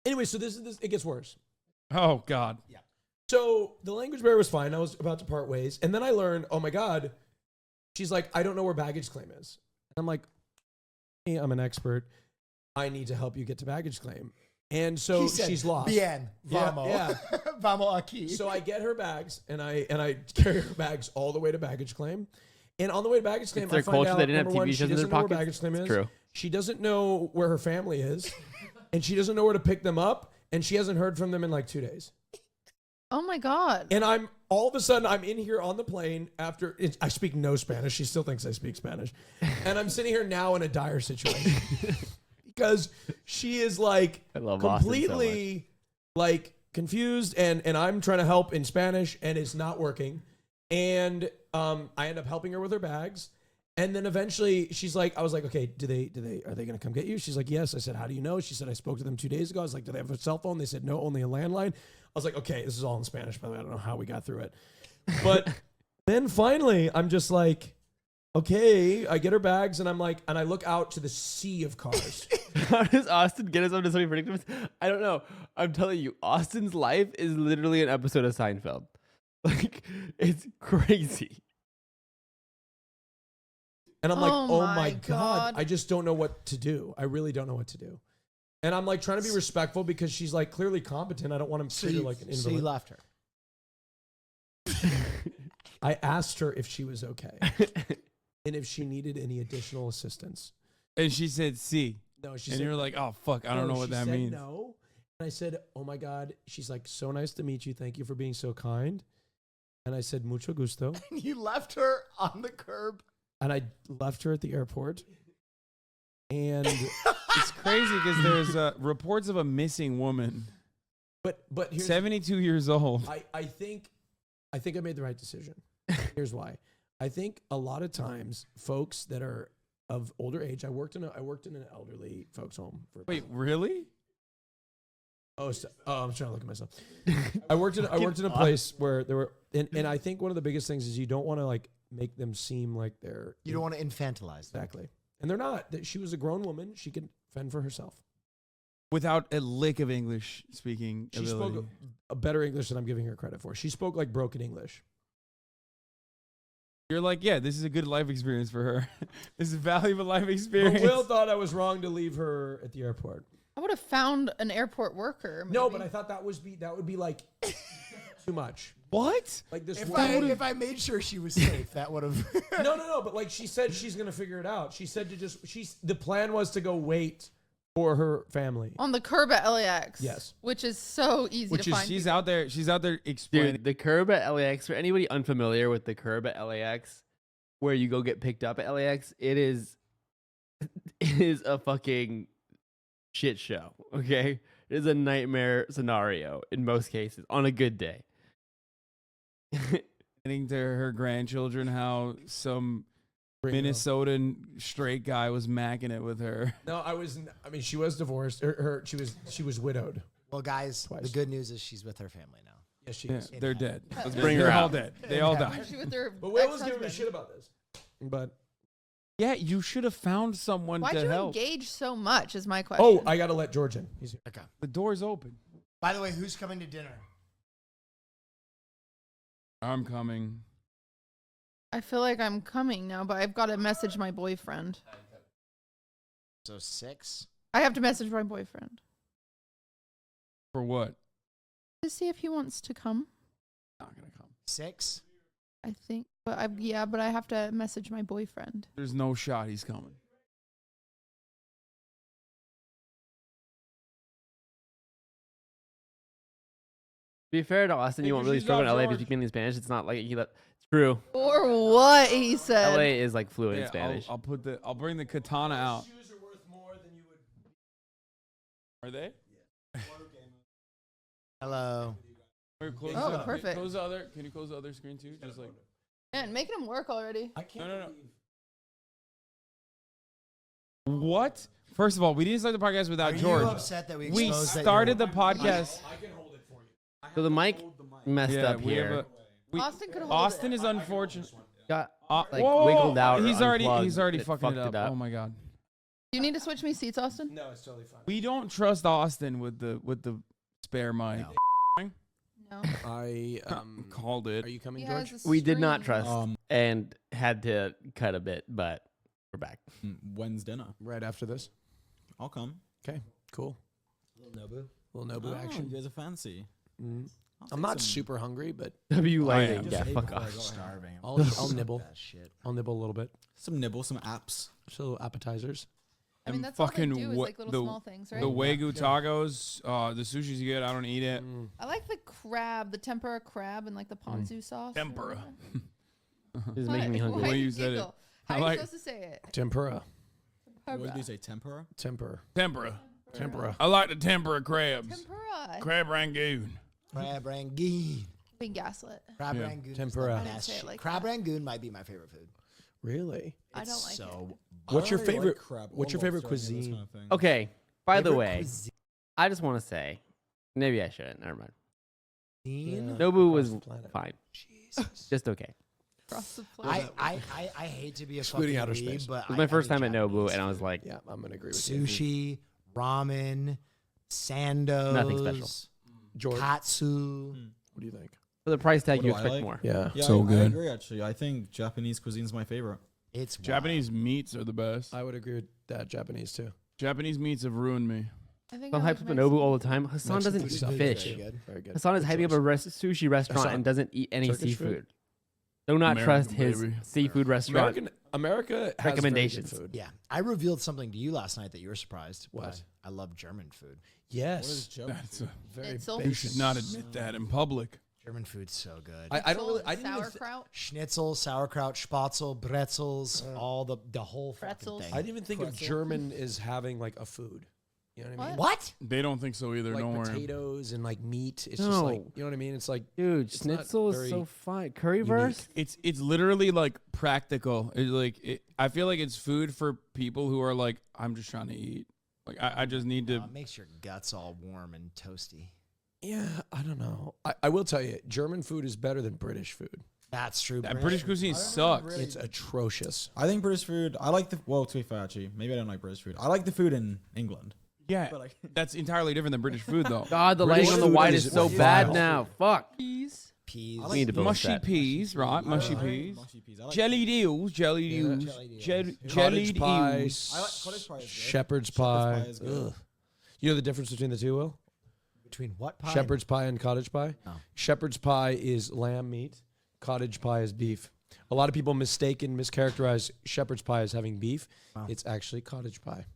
anyway, so this it gets worse. Oh, God. So the language barrier was fine. I was about to part ways. And then I learned, oh my God, she's like, I don't know where baggage claim is. And I'm like, hey, I'm an expert. I need to help you get to baggage claim. And so He said, she's lost. Bien, Yeah, vamos. yeah. Vamos aquí. So I get her bags and I carry her bags all the way to baggage claim. And on the way to baggage claim, It's their I find culture. out, They didn't have number one, TV she shows in their doesn't know where pockets. baggage claim It's is. true. She doesn't know where her family is. And she doesn't know where to pick them up. And she hasn't heard from them in 2 days. Oh my god. And all of a sudden, I'm in here on the plane after, I speak no Spanish. She still thinks I speak Spanish. And I'm sitting here now in a dire situation. because she is like I love Austin so completely like confused, and I'm trying to help in Spanish, and it's not working. And I end up helping her with her bags. And then eventually she's like, I was like, okay, are they going to come get you? She's like, yes. I said, how do you know? She said, I spoke to them 2 days ago. I was like, do they have a cell phone? They said, no, only a landline. I was like, okay, this is all in Spanish, by the way. I don't know how we got through it. But then finally I'm just like, okay, I get her bags and I'm like, and I look out to the sea of cars. How does Austin get us onto so many predicaments? I don't know. I'm telling you, Austin's life is literally an episode of Seinfeld. Like, it's crazy. And I'm like, Oh oh my my God, God. I just don't know what to do. I really don't know what to do. And I'm like trying to be respectful because she's like clearly competent. I don't want to treat her like an So you invalid. left her. I asked her if she was okay and if she needed any additional assistance. And she said, "See." No, she And said, you're like, "Oh fuck, I don't no, know what she that said means." No. And I said, oh my God. She's like, so nice to meet you. Thank you for being so kind. And I said, mucho gusto. You left her on the curb. And I left her at the airport. And It's crazy because there's reports of a missing woman, but here's 72 years old. I think I made the right decision. Here's why. I think a lot of times folks that are of older age, I worked in an elderly folks home for Wait, really? I'm trying to look at myself. I worked in a place where there were and I think one of the biggest things is you don't want to like make them seem like they're You don't want to infantilize them. exactly. And they're not. She was a grown woman. She could fend for herself. Without a lick of English speaking She ability. spoke a better English than I'm giving her credit for. She spoke like broken English. You're like, yeah, this is a good life experience for her. This is a valuable life But experience. Will thought I was wrong to leave her at the airport. I would have found an airport worker. No, maybe. but I thought that would be like too much. What? Like this. If I made sure she was safe, that would have. No. But like she said, she's gonna figure it out. She said the plan was to go wait for her family. on the curb at LAX. Yes. Which is so easy Which to is find. she's out there explaining. Dude, the curb at LAX, for anybody unfamiliar with the curb at LAX, where you go get picked up at LAX, it is a fucking shit show, okay? It is a nightmare scenario in most cases, on a good day. Explaining to her grandchildren how some Bring it up. Minnesotan straight guy was macking it with her. No, I mean, she was divorced. She was widowed. Well, guys, Twice. the good news is she's with her family now. Yes, she Yeah, is. they're dead. Let's bring her They're all out. dead. They all died. Especially with their But Will was giving me ex-husband. shit about this. But Yeah, you should have found someone Why'd to you help. engage so much? Is my question. oh, I gotta let George in. He's here. Okay. The door's open. By the way, who's coming to dinner? I'm coming. I feel like I'm coming now, but I've got to message my boyfriend. So 6. I have to message my boyfriend For what? to see if he wants to come. Not gonna come. 6. I think, but I have to message my boyfriend. There's no shot he's coming. To be fair to Austin, Hey, you won't you really should struggle in love LA if you George. speak in Spanish. It's not like it's true. Or what he said. LA is like fluent in Yeah, Spanish. I'll bring the katana out. Shoes are worth more than you would. Are they? Hello. Wait, close Oh, the- perfect. Close the other. Can you close the other screen too? Just like. Man, making him work already. I can't No. believe. What? First of all, we didn't start the podcast without Are George. you upset that we We exposed that started you're- the podcast. I can hold it for you. So the mic messed up we have here. Austin could hold Austin it. is unfortunate. Got Like wiggled out. or He's already unplugged. fucking fucked it up. Oh my god. You need to switch me seats, Austin? No, it's totally fine. We don't trust Austin with the spare mic. No. I Called it. Are you coming, He George? has a We did not screen. trust and had to cut a bit, but we're back. When's dinner? Right after this. I'll come. Okay, cool. Little Nobu Oh, action. you guys are fancy. Mm. I'll I'm take not some- super hungry, but W I lighting. am. Yeah, Just ate fuck before I off. got starving. I'll nibble. That shit. I'll nibble a little bit. Some nibble, some apps. Just little appetizers. I mean, And that's all they fucking do is wa- like little the- small things, right? The Wagyu tacos, the sushi's good. I don't eat it. Mm. I like the crab, the tempura crab, and like the ponzu sauce. or Tempura. whatever. This is making me What? hungry. The way Why'd you said it. giggle? I How are like- you supposed to say it? Tempura. What did you say? Tempura? Tempura. Tempura. I like the tempura crabs. Tempura. Crab rangoon. Crab rangoon. Being gaslit. Crab Yeah. rangoon. is Tempura. the I didn't best say it shit. like Crab that. rangoon might be my favorite food. Really? I don't It's like so it. What's your I don't really favorite? like crab or What's your favorite lobster, any of those cuisine? kind of things. Okay. By the Favorite way, cuisine? I just want to say, maybe I shouldn't. Never mind. Yeah. Nobu Across was the planet. fine. Jesus. Just okay. Across the planet. I hate to be a Excluding fucking outer weeb, space. but It was my first time at Nobu, and I was like, Yeah, I'm gonna agree with you. sushi, ramen, sandos, Nothing special. George, katsu. what do you think? for the price tag, What you do I expect like? more. Yeah. Yeah, So I good. agree, actually. I think Japanese cuisine's my favorite. It's wild. Japanese meats are the best. I would agree with that. Japanese too. Japanese meats have ruined me. I think I'm I hyped like up at Nobu Mexican. all the time. Hassan Mexican doesn't food eat is very fish. good. Very good. Hassan is Good hyping up choice. a sushi restaurant Hassan. and doesn't eat any Turkish seafood. food? Do not American, trust his baby. seafood restaurant. America has Recommendations. very good food. Yeah, I revealed something to you last night that you were surprised. What? but I love German food. Yes. What is German That's food? Very Schnitzel? you basic. should not admit that in public. German food's so good. I don't really. I didn't even Sauerkraut. Schnitzel, sauerkraut, spatzel, bretzels, all the whole fucking Pretzels. thing. I didn't even think of Pretzel. German as having like a food. You know what I mean? What? They don't think so either. Like don't worry. potatoes and like meat. It's just like No. you know what I mean. It's like Dude, It's not schnitzel is very so fine. Currywurst? It's literally like practical. It's like I feel like it's food for people who are like, I'm just trying to eat. Like I just need to. It makes your guts all warm and toasty. yeah. I don't know. I will tell you, German food is better than British food. That's true. That British cuisine sucks. It's atrocious. I think British food. I like the. Well, to be fair, actually, maybe I don't like British food. I like the food in England. Yeah, But, like- that's entirely different than British food though. God, the British lighting on the food white is is so vile. bad now. Fuck. Peas. Peas. I We need to build a Mushy set. peas, right? I Mushy like peas. mushy peas. I like Jellied eels, jellied Yeah. eels, Jellied eels. jellied Cottage pie. eels. I like cottage pie. Is good. Shepherd's Shepherd's pie. pie is good. Ugh. You know the difference between the two, Will? Between what pie? Shepherd's pie and cottage pie. Oh. Shepherd's pie is lamb meat. Cottage pie is beef. A lot of people mischaracterize shepherd's pie as having beef. Wow. It's actually cottage pie.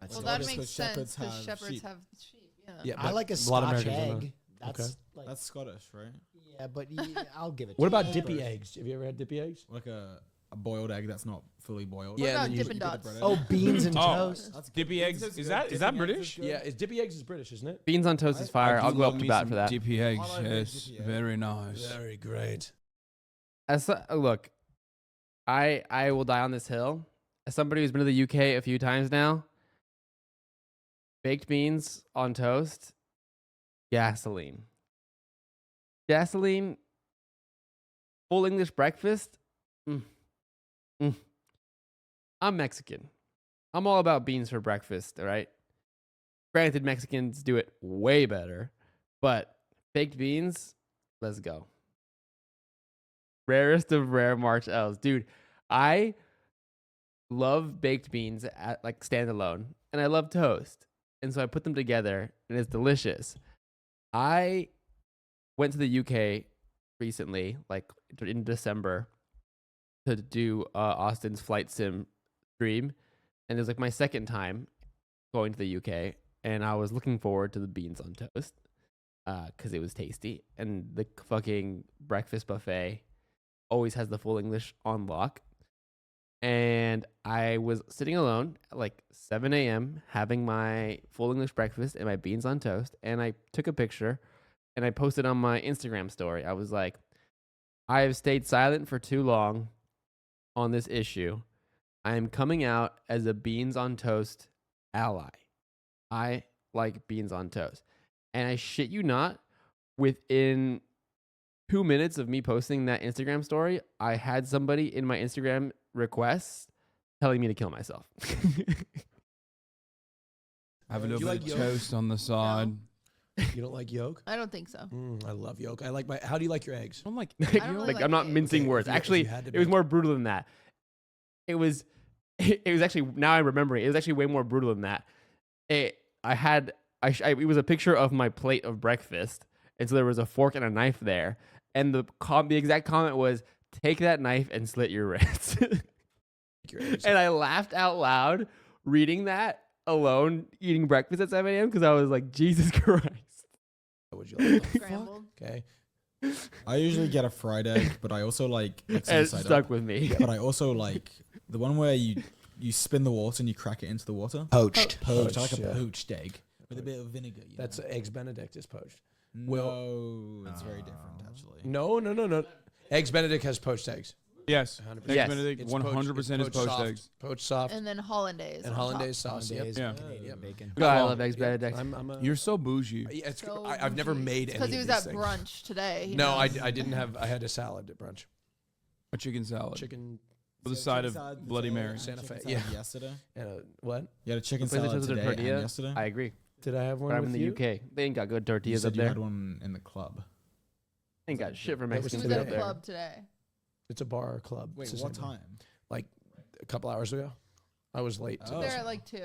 That's Well, it. that Just makes 'cause sense shepherds because have shepherds sheep. have sheep. Yeah. Yeah, I but like a lot of Scotch Americans don't egg. That's Okay. like, That's Scottish, right? yeah, but I'll give it. What to about you. dippy eggs? Have you ever had dippy eggs? Like a boiled egg that's not fully boiled. What Yeah, about and then you Dippin' put the Dots? bread in. Oh, beans and Oh. toast. That's Dippy good. eggs. Beans Is good. that Dipping eggs British? good. Yeah, dippy eggs is British, isn't it? Beans on toast is fire. I I'll do go up love to me bat some for that. Dippy eggs, I like yes, dippy egg. very nice. Very great. Look, I will die on this hill. As somebody who's been to the UK a few times now, baked beans on toast, gasoline. Gasoline, full English breakfast. Mm. Mm. I'm Mexican. I'm all about beans for breakfast, all right? Granted, Mexicans do it way better, but baked beans, let's go. Rarest of rare March L's. Dude, I love baked beans at like standalone, and I love toast. And so I put them together, and it's delicious. I went to the UK recently, like in December, to do Austin's flight sim stream, and it was like my second time going to the UK, and I was looking forward to the beans on toast because it was tasty, and the fucking breakfast buffet always has the full English on lock. And I was sitting alone at like 7 a.m. having my full English breakfast and my beans on toast, and I took a picture and I posted on my Instagram story. I was like, I have stayed silent for too long on this issue. I am coming out as a beans on toast ally. I like beans on toast. And I shit you not, within 2 minutes of me posting that Instagram story, I had somebody in my Instagram requests telling me to kill myself. Have a Do little you bit like of yolk? toast on the side. You don't like yolk? I don't think so. I love yolk. I like my. How do you like your eggs? I'm like, don't really Like, like I'm not eggs. mincing Okay, words. if you Actually, had to it was make- more brutal than that. It was actually, now I'm remembering, it was actually way more brutal than that. It was a picture of my plate of breakfast, and so there was a fork and a knife there, and the exact comment was, "Take that knife and slit your wrists." Your eggs. And I laughed out loud reading that alone, eating breakfast at 7 a.m. because I was like, Jesus Christ. How would you like them? Scrambled. Okay. I usually get a fried egg, but I also like And it side stuck up. with me. But I also like the one where you you spin the water and you crack it into the water. Poached. Poached, I like a yeah. poached egg with a bit of vinegar. You That's know? eggs Benedict is poached. No, it's very different actually. No. Eggs Benedict has poached eggs. Yes. 100%. Eggs Yes. Benedict, It's 100% is poached poached soft, eggs. Poached soft. And then hollandaise. And on hollandaise top. sauce. Yep. Hollandaise, Yeah. Canadian bacon. God, I Well, love eggs Benedict. I'm a, You're so bougie. yeah, it's, So I've never made any Because he of was these at things. brunch today. he No, I knows. didn't have. I had a salad at brunch. A chicken salad. Chicken With a side of Bloody Mary. Santa Fe. Chicken Yeah. salad yesterday. and what? You had a chicken Places salad with a today and tortilla. yesterday. I agree. Did I have one But I'm with in the you? UK. They ain't got good You tortillas said up you there. had one in the club. They ain't got shit for That was He Mexicans was at up a there. club today. It's a bar or club. Wait, It's the what same one. time? A couple hours ago. I was late. Oh. They're at like 2.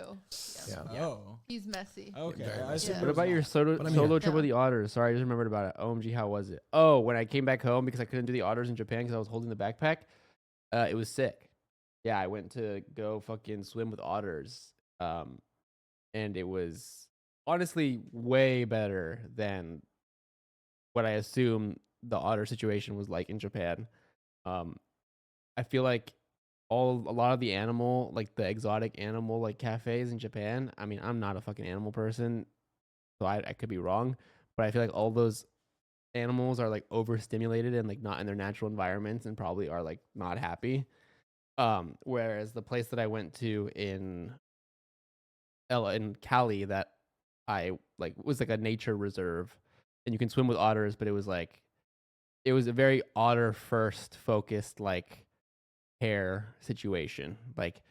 Yeah. Oh, He's messy. okay. Very I nice. assumed Yeah. it What was about your not. solo But I'm solo here. trip with the otters? Sorry, I just remembered about it. OMG, how was it? Oh, when I came back home because I couldn't do the otters in Japan because I was holding the backpack, it was sick. Yeah, I went to go fucking swim with otters, and it was honestly way better than what I assumed the otter situation was like in Japan. I feel like a lot of the animal, like the exotic animal, like cafes in Japan. I mean, I'm not a fucking animal person, so I could be wrong, but I feel like all those animals are like overstimulated and like not in their natural environments and probably are like not happy. Whereas the place that I went to in Cali that I like was like a nature reserve, and you can swim with otters, but it was a very otter first focused like care situation. Like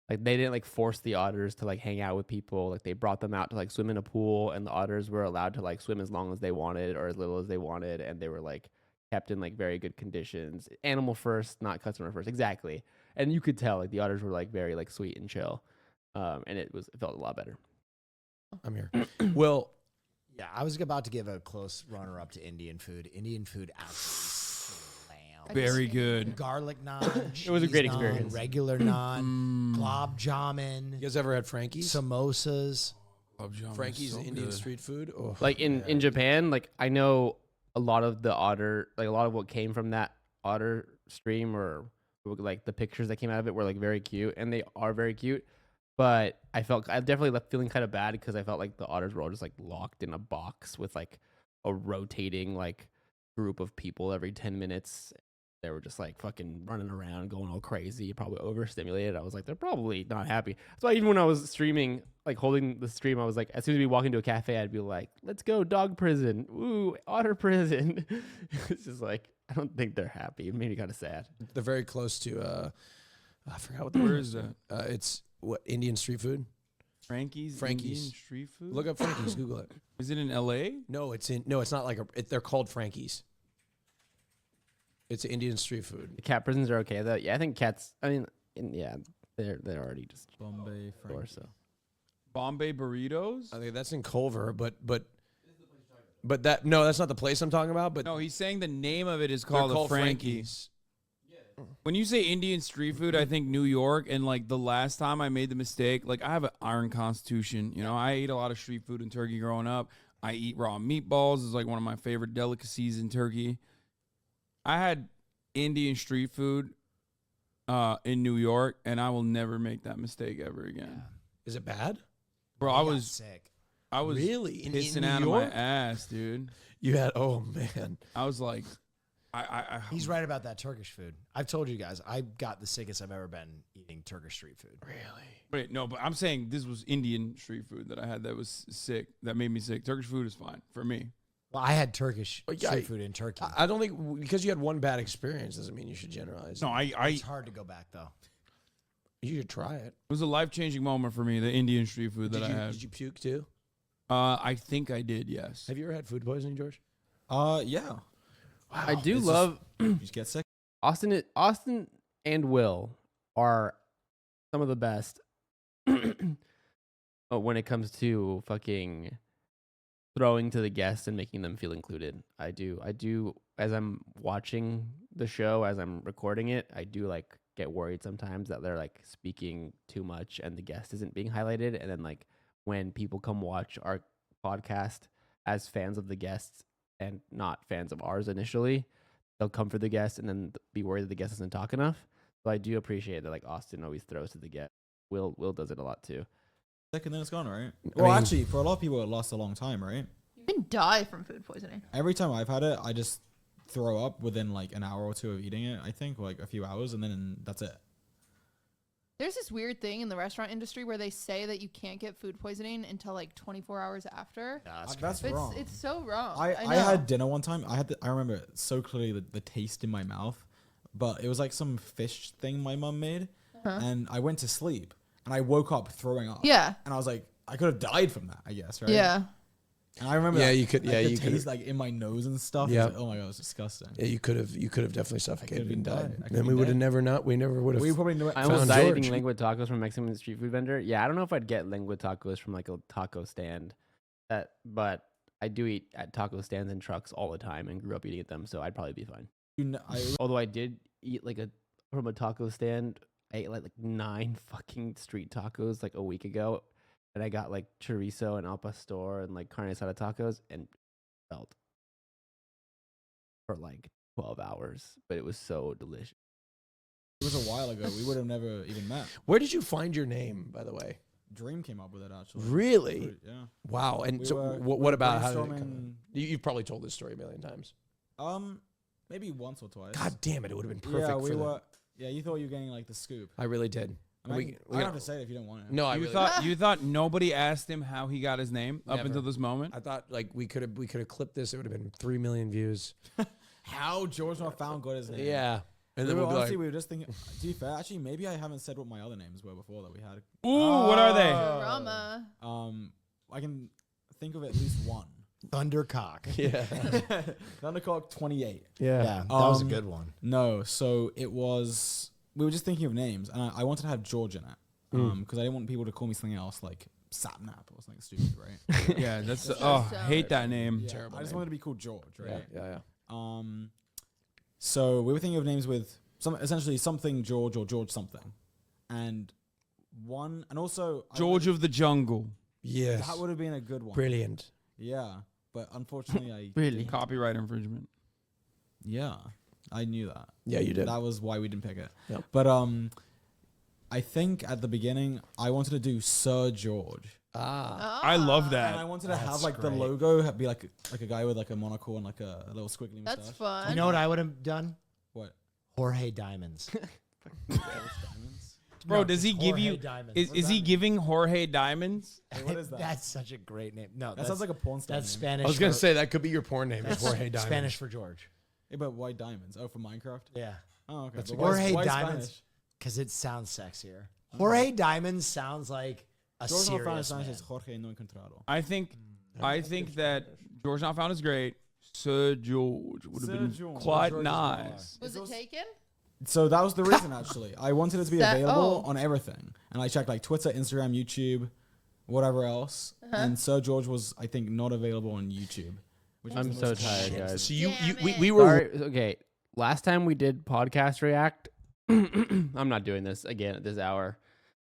they didn't like force the otters to like hang out with people. Like they brought them out to like swim in a pool, and the otters were allowed to like swim as long as they wanted or as little as they wanted, and they were like kept in like very good conditions. Animal first, not customer first. Exactly. And you could tell like the otters were like very like sweet and chill. And it felt a lot better. I'm here. Well, Yeah, I was about to give a close runner-up to Indian food. Indian food absolutely lamb. Very good. Garlic naan. It was a great cheese naan, experience. Regular naan, Mm. glob jamun, you guys ever had Frankie's? samosas. Frankie's Indian street food. Oh, Like in Japan, like I know a lot of the otter, like a lot of what came from that otter stream or like the pictures that came out of it were like very cute, and they are very cute. But I definitely left feeling kind of bad because I felt like the otters were all just like locked in a box with like a rotating like group of people every 10 minutes. They were just like fucking running around, going all crazy, probably overstimulated. I was like, they're probably not happy. So even when I was streaming, like holding the stream, I was like, as soon as we walk into a cafe, I'd be like, let's go dog prison. Ooh, otter prison. It's just like, I don't think they're happy. It made me kind of sad. they're very close to. I forgot what the Where word is that? It's what Indian street food. Frankie's Frankie's. Indian street food? Look up Frankie's. Google it. Is it in LA? No, it's not like they're called Frankie's. It's Indian street food. The cat prisons are okay though. Yeah, I think cats. I mean, they're already just Bombay or Frankie. so. Bombay burritos? I think that's in Culver, but that's not the place I'm talking about. But No, he's saying the name of it is they're called, called a Frankie. Frankie's. When you say Indian street food, I think New York. And like the last time I made the mistake, like I have an iron constitution. You know, I ate a lot of street food in Turkey growing up. I eat raw meatballs. It's like one of my favorite delicacies in Turkey. I had Indian street food in New York, and I will never make that mistake ever again. Is it bad? Bro, I I got was sick. Really in pissing New out York? of my ass, dude. You had man. I was like, I He's right about that Turkish food. I've told you guys, I got the sickest I've ever been eating Turkish street food. Really? Wait, no, but I'm saying this was Indian street food that I had that was sick. That made me sick. Turkish food is fine for me. Well, I had Turkish Yeah, street food in Turkey. I don't think because you had one bad experience doesn't mean you should generalize. No, it It's hard to go back though. you should try it. was a life-changing moment for me, the Indian street food that Did I you, had. did you puke too? I think I did, yes. Have you ever had food poisoning, George? Yeah. I do It's just- love You just get sick. Austin and Will are some of the best when it comes to fucking throwing to the guests and making them feel included. I do as I'm watching the show, as I'm recording it, I do like get worried sometimes that they're like speaking too much and the guest isn't being highlighted. And then like when people come watch our podcast as fans of the guests and not fans of ours initially, they'll come for the guest and then be worried that the guest doesn't talk enough. So I do appreciate that like Austin always throws to the guest. Will does it a lot too. Second, then it's gone, right? I Well, mean- actually, for a lot of people, it lasts a long time, right? You can die from food poisoning. Every time I've had it, I just throw up within like an hour or two of eating it. I think like a few hours, and then that's it. There's this weird thing in the restaurant industry where they say that you can't get food poisoning until like 24 hours after. That's But wrong. it's so wrong. I know. had dinner one time. I remember it so clearly the taste in my mouth, but it was like some fish thing my mum made, and I went to sleep and I woke up throwing up. Yeah. And I was like, I could have died from that, I guess, right? Yeah. And I remember Yeah, that, you could- like, yeah, the you taste could've- like in my nose and stuff. Yeah. Like, oh my god, it was disgusting. Yeah, you could have definitely suffocated been and died. dead. I could've And we been would have dead. never not. We never would have. We probably knew it. I almost Found died George. eating lengua tacos from a Mexican street food vendor. Yeah, I don't know if I'd get lengua tacos from like a taco stand, but I do eat at taco stands and trucks all the time and grew up eating at them, so I'd probably be fine. Although I did eat from a taco stand. I ate like 9 fucking street tacos like a week ago, and I got like chorizo and al pastor and like carne asada tacos and felt for like 12 hours, but it was so delicious. It was a while ago. We would have never even met. Where did you find your name, by the way? Dream came up with it actually. Really? Yeah. Wow. And We so, were- what about how did it come? brainstorming- You've probably told this story a million times. Maybe once or twice. God damn it! It would have been perfect. Yeah, for we the- were. Yeah, you thought you were getting like the scoop. I really did. I mean, We- I we don't got- have to say it if you don't want it. No, I You really thought you thought nobody asked him how he got his name up Never. until this moment? I thought like we could have clipped this. It would have been 3 million views. How George Not Found got his name. Yeah. And then we we'll were, be honestly, like, we were just thinking. To be fair, actually, maybe I haven't said what my other names were before that we had. Ooh, what are they? Drama. I can think of at least one. Thundercock. yeah, Thundercock 28. Yeah, that was a Um, good one. No, so it was. We were just thinking of names, and I wanted to have George in it because I didn't want people to call me something else like Sapnap or something stupid, right? Yeah, that's That's oh, so- hate that name. Yeah, Terrible I just name. wanted to be called George, right? yeah. So we were thinking of names with essentially something George or George something, and also George of the Jungle. Yes. that would have been a good one. Brilliant. Yeah, but unfortunately, I Really? Copyright infringement. yeah, I knew that. Yeah, you did. That was why we didn't pick it. Yep. But I think at the beginning I wanted to do Sir George, Ah. I love and I that. wanted to have That's like the great. logo be like a guy with like a monocle and like a little squiggly mustache. That's fun. You know what I would have done? What? Jorge Diamonds. Bro, No, does he it's give Jorge you Diamonds. is he giving Jorge diamonds? Hey, what is that? That's such a great name. No, That sounds like a porn star. that's name. Spanish. I was gonna for- say that could be your porn name. Is that's Jorge Diamond. Spanish for George. Yeah, but why diamonds? Oh, for Minecraft. Yeah, Oh, okay. That's But a- why is- Jorge why is Diamonds. Spanish? because it sounds sexier. Jorge Diamonds sounds like a George Not Found in serious Spanish man. is Jorge No Encontrado. I think that George Not Found is great. Sir George would have Sir been George. quite George is nice. Was it taken? So that was the reason, actually. I wanted it to be That- available oh. on everything. And I checked like Twitter, Instagram, YouTube, whatever else. And Sir George was, I think, not available on YouTube. Which was I'm the so most tired, shit. guys. So you Damn we it. were Sorry, okay. Last time we did podcast react, I'm not doing this again at this hour.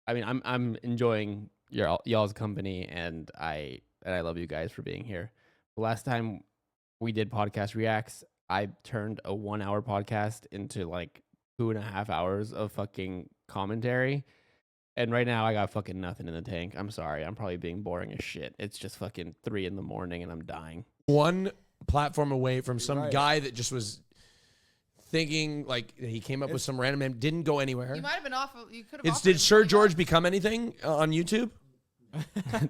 I mean, I'm enjoying y'all's company, and I love you guys for being here. The last time we did podcast reacts, I turned a 1 hour podcast into like 2.5 hours of fucking commentary. And right now I got fucking nothing in the tank. I'm sorry. I'm probably being boring as shit. It's just fucking 3 a.m. and I'm dying. one platform away from some Right. guy that just was thinking like he came up with some random name, didn't go anywhere. You might have been off. You could have. It's offered did him Sir something George else. become anything on YouTube?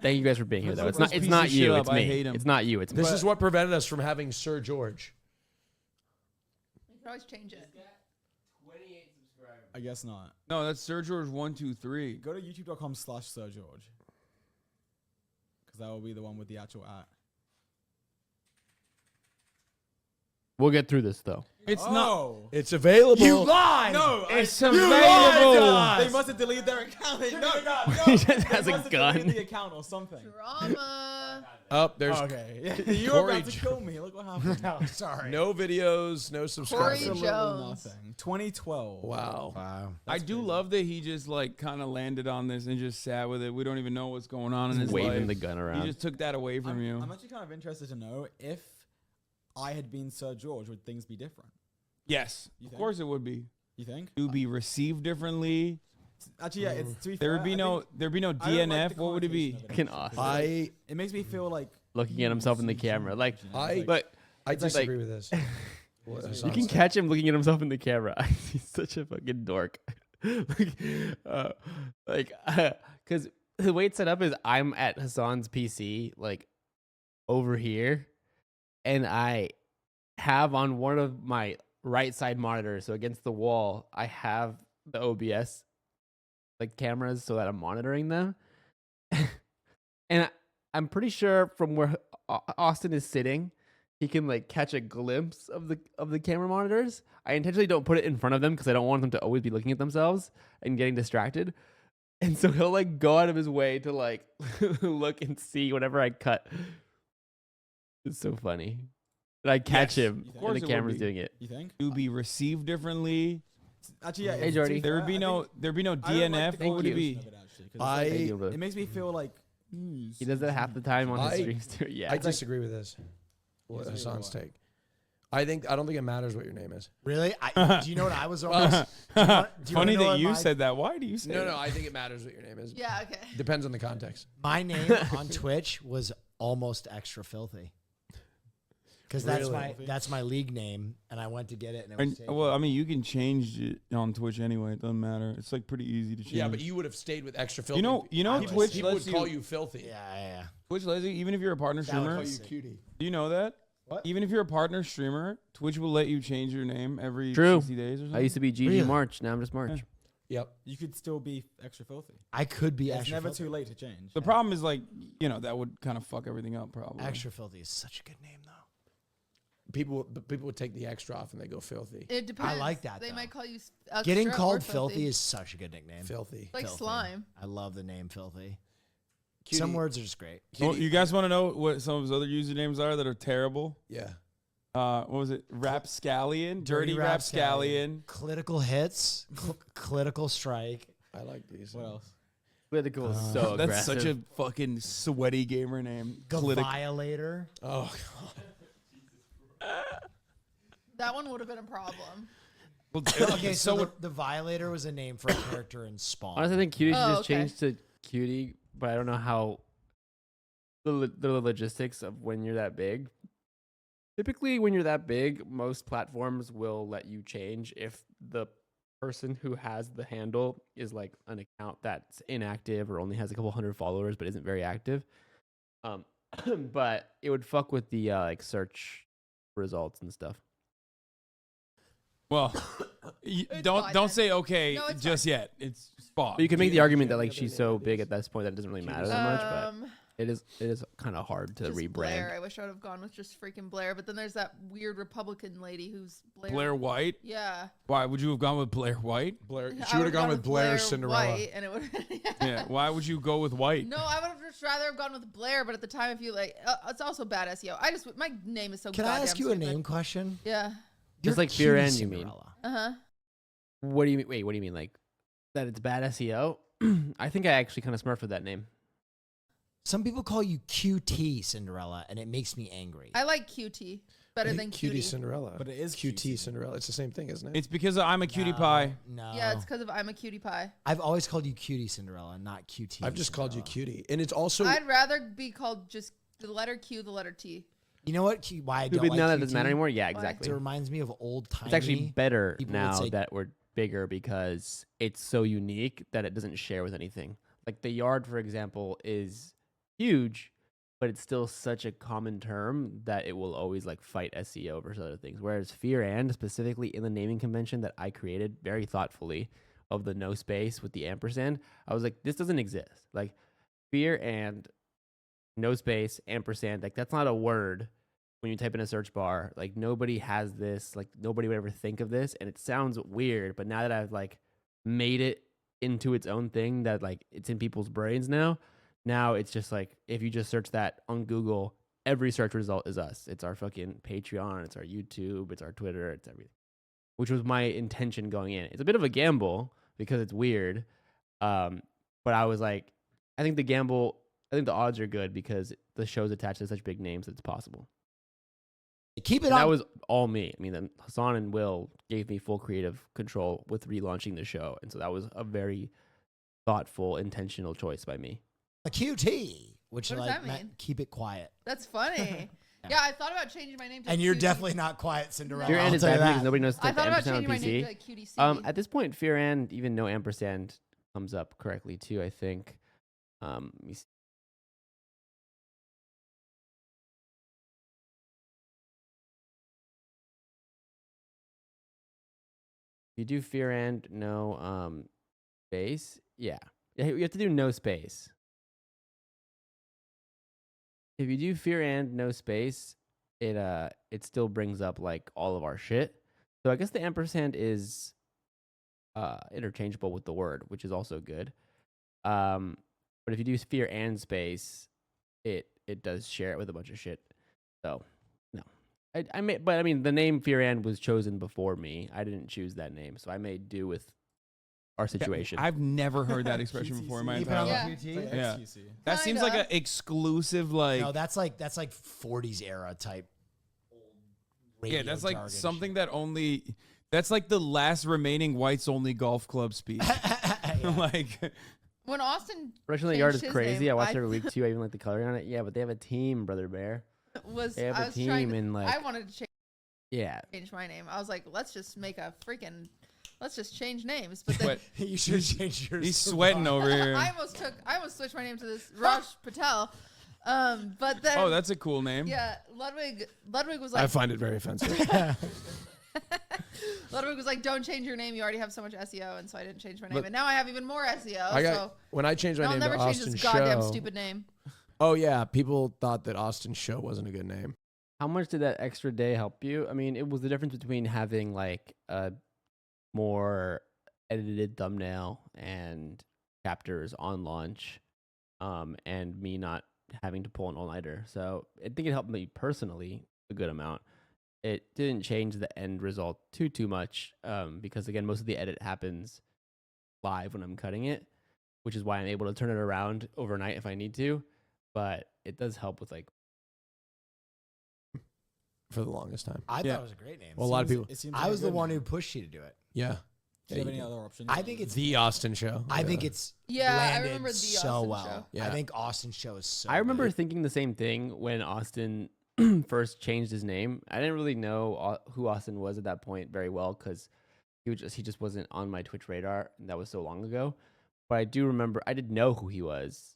Thank you guys for being here, though. Let's It's look not. this It's piece not of you. shit It's up. I me. hate him. It's not you. It's me. This is what prevented us from having Sir George. You can always change it. I guess not. No, that's Sir George 123. Go to youtube.com/Sir George. Because that will be the one with the actual at. We'll get through this though. It's not. It's available. You lied. No, It's you available. lied to us. They must have deleted their account. No, He just has They a must have gun. deleted the account or something. Drama. Oh, there's Okay. Yeah, you were Corey about to kill me. Look what happened. No, sorry. no videos, no subscribers. Corey Absolutely Jones. nothing. 2012. Wow. Wow. I do love that he just like kind of landed on this and just sat with it. We don't even know what's going on in his Waving life. the gun He around. just took that away from you. I'm actually kind of interested to know if I had been Sir George, would things be different? Yes, You of think? course it would be. You think? You'd be received differently. Actually, yeah, it's to be There fair, would be I no think- there'd be no I don't like DNF. the What would it be? connotation of Fucking actually, 'cause awesome. it makes me feel like Looking at himself in the camera, like, I but disagree with this. What you Hassan can said. catch him looking at himself in the camera. He's such a fucking dork. Because the way it's set up is I'm at Hassan's PC, like over here, and I have on one of my right side monitors, so against the wall, I have the OBS like cameras so that I'm monitoring them. And I'm pretty sure from where Austin is sitting, he can like catch a glimpse of the camera monitors. I intentionally don't put it in front of them because I don't want them to always be looking at themselves and getting distracted. And so he'll like go out of his way to like look and see whenever I cut. It's so funny. And I catch Yes, him of and course the it would camera's be. doing it. You think? It would be received differently. Actually, yeah. Hey, it's- Jordy. to be There would fair, be I no think- there'd be no I don't like DNF. the What would it be? connotation of it, actually, 'cause it's Thank you, like, brother. it makes me feel like He does that half the time on his I- streams too. Yeah. I disagree with this. What Yeah, Hassan's why? take. I don't think it matters what your name is. Really? Do you know what I was almost? do you wanna Funny know that what you my- said that. Why do you say No, that? no, I think it matters what your name is. Yeah, okay. Depends on the context. My name on Twitch was almost extra filthy. Because Really? that's my league name, and I went to get it, and it was And, taken. well, I mean, you can change it on Twitch anyway. It doesn't matter. It's like pretty easy to change. Yeah, but you would have stayed with extra filthy. You know, I was- Twitch People would lets call you. you filthy. yeah. Twitch lets you, even if you're a partner That would streamer. call Call you you cutie. Do you know that? What? Even if you're a partner streamer, Twitch will let you change your name every True. 60 days or something. I used to be GG Really? March. Now I'm just March. Yeah. Yep. you could still be extra filthy. I could be It's extra never filthy. too late to change. The problem is like, that would kind of fuck everything up probably. Extra filthy is such a good name, though. People would take the extra off and they go filthy. It depends. like that, They though. might call you Getting extra or called filthy is such a good nickname. Filthy. like filthy. slime. I love the name filthy. Cutie. Some words are just great. Well, Cutie. you guys want to know what some of his other usernames are that are terrible? Yeah. What was it? Rapscallion? Dirty Rapscallion. Clitical hits. Clitical strike. I like these. What else? Political is so That's aggressive. such a fucking sweaty gamer name. The Clitic- Violator. Oh, That one would have been a problem. Well, Okay, so the Violator was a name for a character in Spawn. Honestly, I think Cutie should Oh, just okay. change to Cutie, but I don't know how the logistics of when you're that big. Typically, when you're that big, most platforms will let you change if the person who has the handle is like an account that's inactive or only has a couple hundred followers but isn't very active. But it would fuck with the like search results and stuff. Well, It's don't fine don't then. say okay No, it's just yet. It's Spawn. But you can make the argument that like other she's name so it big is. at this point that it doesn't really matter that much. But it is kind of hard to Just rebrand. Blair. I wish I would have gone with just freaking Blair. But then there's that weird Republican lady who's Blair. Blair White. Yeah. Why would you have gone with Blair White? Blair. I She would have would've gone with Blair Cinderella. White, and it would. Yeah. Why would you go with White? No, I would have just rather have gone with Blair. But at the time, if you like, it's also bad SEO. My name is so. Can I goddamn ask you a stupid. name question? Yeah. Just You're like Fear cutie and you mean. Cinderella. Uh huh. What do you mean? Wait, what do you mean? Like that it's bad SEO? I think I actually kind of smurfed with that name. Some people call you QT Cinderella, and it makes me angry. I like QT better than Cutie cutie. Cinderella. But it is QT cutie. Cinderella. It's the same thing, isn't it? It's because I'm a cutie pie. No. Yeah, it's because of I'm a cutie pie. I've always called you Cutie Cinderella, not QT. I've just called you Cinderella. cutie, and it's also I'd rather be called just the letter Q, the letter T. You know what? Why I don't But like now that QT? doesn't matter anymore. Yeah, Why? exactly. It reminds me of old timey. It's actually better people would now say- that we're bigger because it's so unique that it doesn't share with anything. Like the yard, for example, is huge, but it's still such a common term that it will always like fight SEO versus other things. Whereas fear and specifically in the naming convention that I created very thoughtfully of the no space with the ampersand, I was like, this doesn't exist. Like fear and no space, ampersand, like that's not a word when you type in a search bar. Like nobody has this, like nobody would ever think of this. And it sounds weird, but now that I've like made it into its own thing that like it's in people's brains now it's just like if you just search that on Google, every search result is us. It's our fucking Patreon, it's our YouTube, it's our Twitter, it's everything. Which was my intention going in. It's a bit of a gamble because it's weird. But I was like, I think the odds are good because the show's attached to such big names that it's possible. Keep it And that on. was all me. I mean, then Hassan and Will gave me full creative control with relaunching the show. And so that was a very thoughtful, intentional choice by me. A QT, which What does like that meant mean? keep it quiet. That's funny. Yeah, I thought about changing my name to And you're QT. definitely not quiet, Cinderella. Fear I'll and is tell you bad because that. nobody knows I like the thought about ampersand on changing my name PC. to like QTC. At this point, fear and even no ampersand comes up correctly too. I think. Let me see. You do fear and no space. Yeah, you have to do no space. If you do fear and no space, it still brings up like all of our shit. So I guess the ampersand is interchangeable with the word, which is also good. But if you do fear and space, it does share it with a bunch of shit. So no, I may, but I mean the name fear and was chosen before me. I didn't choose that name, so I made do with our situation. I've never heard that expression before in my Keep it entire on the life. QT? Yeah. XQC. That seems like an Kinda. exclusive, like No, that's like 40s era type. yeah, that's like radio something jargon that only that's like the last remaining whites only golf club speech. shit. Yeah. Like when Austin Freshman Yard is changed his crazy. name, I watch it every week too. I even like the coloring on it. Yeah, but they have a team, Brother Bear. was They have I a was trying team to, and, like- I wanted to Yeah, change my name. I was like, let's just change names. But then But You should have changed yours. he's to sweating Ron. over here. I almost switched my name to this Raj Patel. But then Oh, that's a cool name. yeah, Ludwig was I like find it very offensive. Ludwig was like, don't change your name. You already have so much SEO, and so I didn't change my name. But- and now I have even more SEO. I got so when I changed my I'll name never to change Austin this goddamn Show. stupid name. Oh yeah, people thought that Austin Show wasn't a good name. how much did that extra day help you? I mean, it was the difference between having like a more edited thumbnail and chapters on launch, and me not having to pull an all-nighter. So I think it helped me personally a good amount. It didn't change the end result too much, because again, most of the edit happens live when I'm cutting it, which is why I'm able to turn it around overnight if I need to. But it does help with like For the longest time. I Yeah. thought it was a great name. Well, a lot of people. It seems I like a was the good one name. who pushed you to do it. Yeah. Do you have Yeah, any you other options? I think it's. The Austin Show. I think Yeah. it's Yeah, I landed remember the so Austin well. Show. Yeah. I think Austin Show is so. I remember good. thinking the same thing when Austin first changed his name. I didn't really know who Austin was at that point very well because he just wasn't on my Twitch radar, and that was so long ago. But I do remember I did know who he was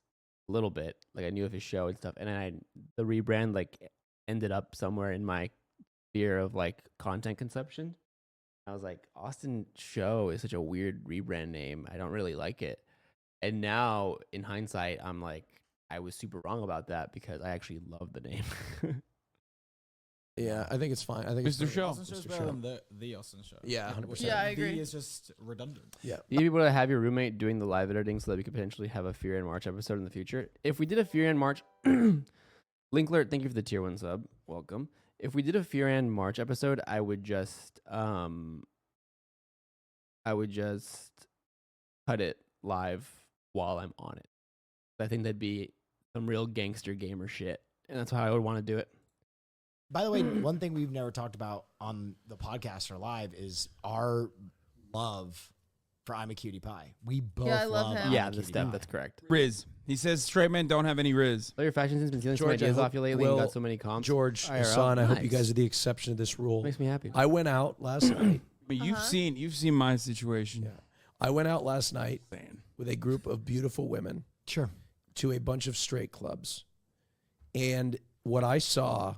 a little bit, like I knew of his show and stuff. And the rebrand like ended up somewhere in my sphere of like content consumption. I was like, Austin Show is such a weird rebrand name. I don't really like it. And now, in hindsight, I'm like, I was super wrong about that because I actually love the name. Yeah, I think it's fine. I think it's Mr. fine. Show. Austin Show's Mr. better Show. than the Austin Show. Yeah, 100%. Yeah, I The agree. is just redundant. Yeah. You need to be able to have your roommate doing the live editing so that we could potentially have a Fear and March episode in the future. If we did a Fear and March, Linklert, thank you for the tier 1 sub. Welcome. If we did a Fear and March episode, I would just cut it live while I'm on it. I think that'd be some real gangster gamer shit, and that's how I would want to do it. By the way, one thing we've never talked about on the podcast or live is our love for I'm a Cutie Pie. We both I love love him. I'm a Yeah, Cutie that's Pie. that's correct. Riz. He says straight men don't have any Riz. All your fashion sense been stealing some George, I ideas hope- off you lately and Will, got so many comps. George, IRL. son, I hope you Nice. guys are the exception to this rule. Makes me happy. I went out last night. But you've seen my situation. Yeah. I went out last night Man. with a group of beautiful women Sure. to a bunch of straight clubs. And what I saw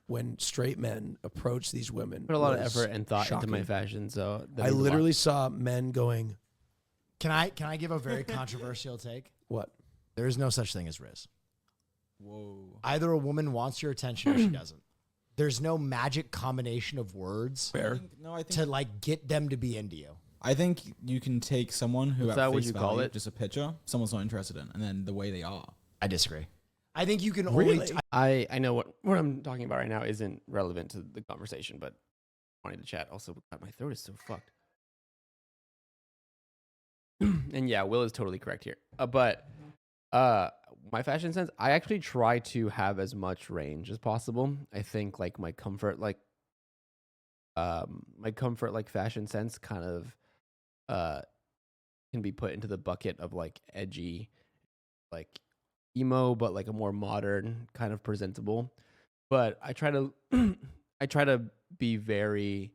when straight men approached these women Put a lot of was effort and thought into my shocking. fashion, so that I means a lot. literally saw men going, Can I give a very controversial take? what? There is no such thing as Riz. Whoa. Either a woman wants your attention or she doesn't. There's no magic combination of words Fair. I think to like get them to be into you. I think you can take someone who What's at that, what face you call value, it? just a picture, someone's not interested in, and then the way they are. I disagree. I think you can Really? only. I know what I'm talking about right now isn't relevant to the conversation, but wanting to chat. Also, God, my throat is so fucked. And yeah, Will is totally correct here. But my fashion sense, I actually try to have as much range as possible. I think like my comfort fashion sense kind of can be put into the bucket of like edgy, like emo, but like a more modern kind of presentable. But I try to I try to be very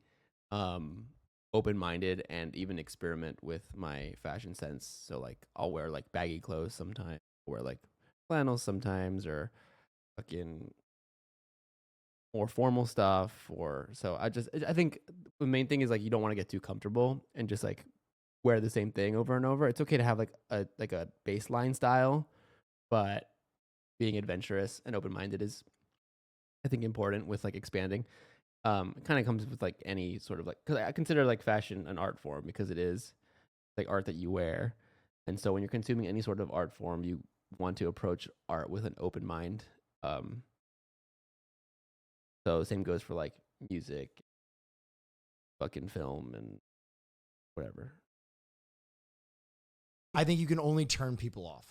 open-minded and even experiment with my fashion sense. So like I'll wear like baggy clothes sometimes, wear like flannels sometimes, or fucking more formal stuff. Or so I think the main thing is like you don't want to get too comfortable and just like wear the same thing over and over. It's okay to have like a baseline style, but being adventurous and open-minded is, I think, important with like expanding. It kind of comes with like any sort of like, because I consider like fashion an art form because it is like art that you wear. And so when you're consuming any sort of art form, you want to approach art with an open mind. So the same goes for like music, fucking film, and whatever. I think you can only turn people off.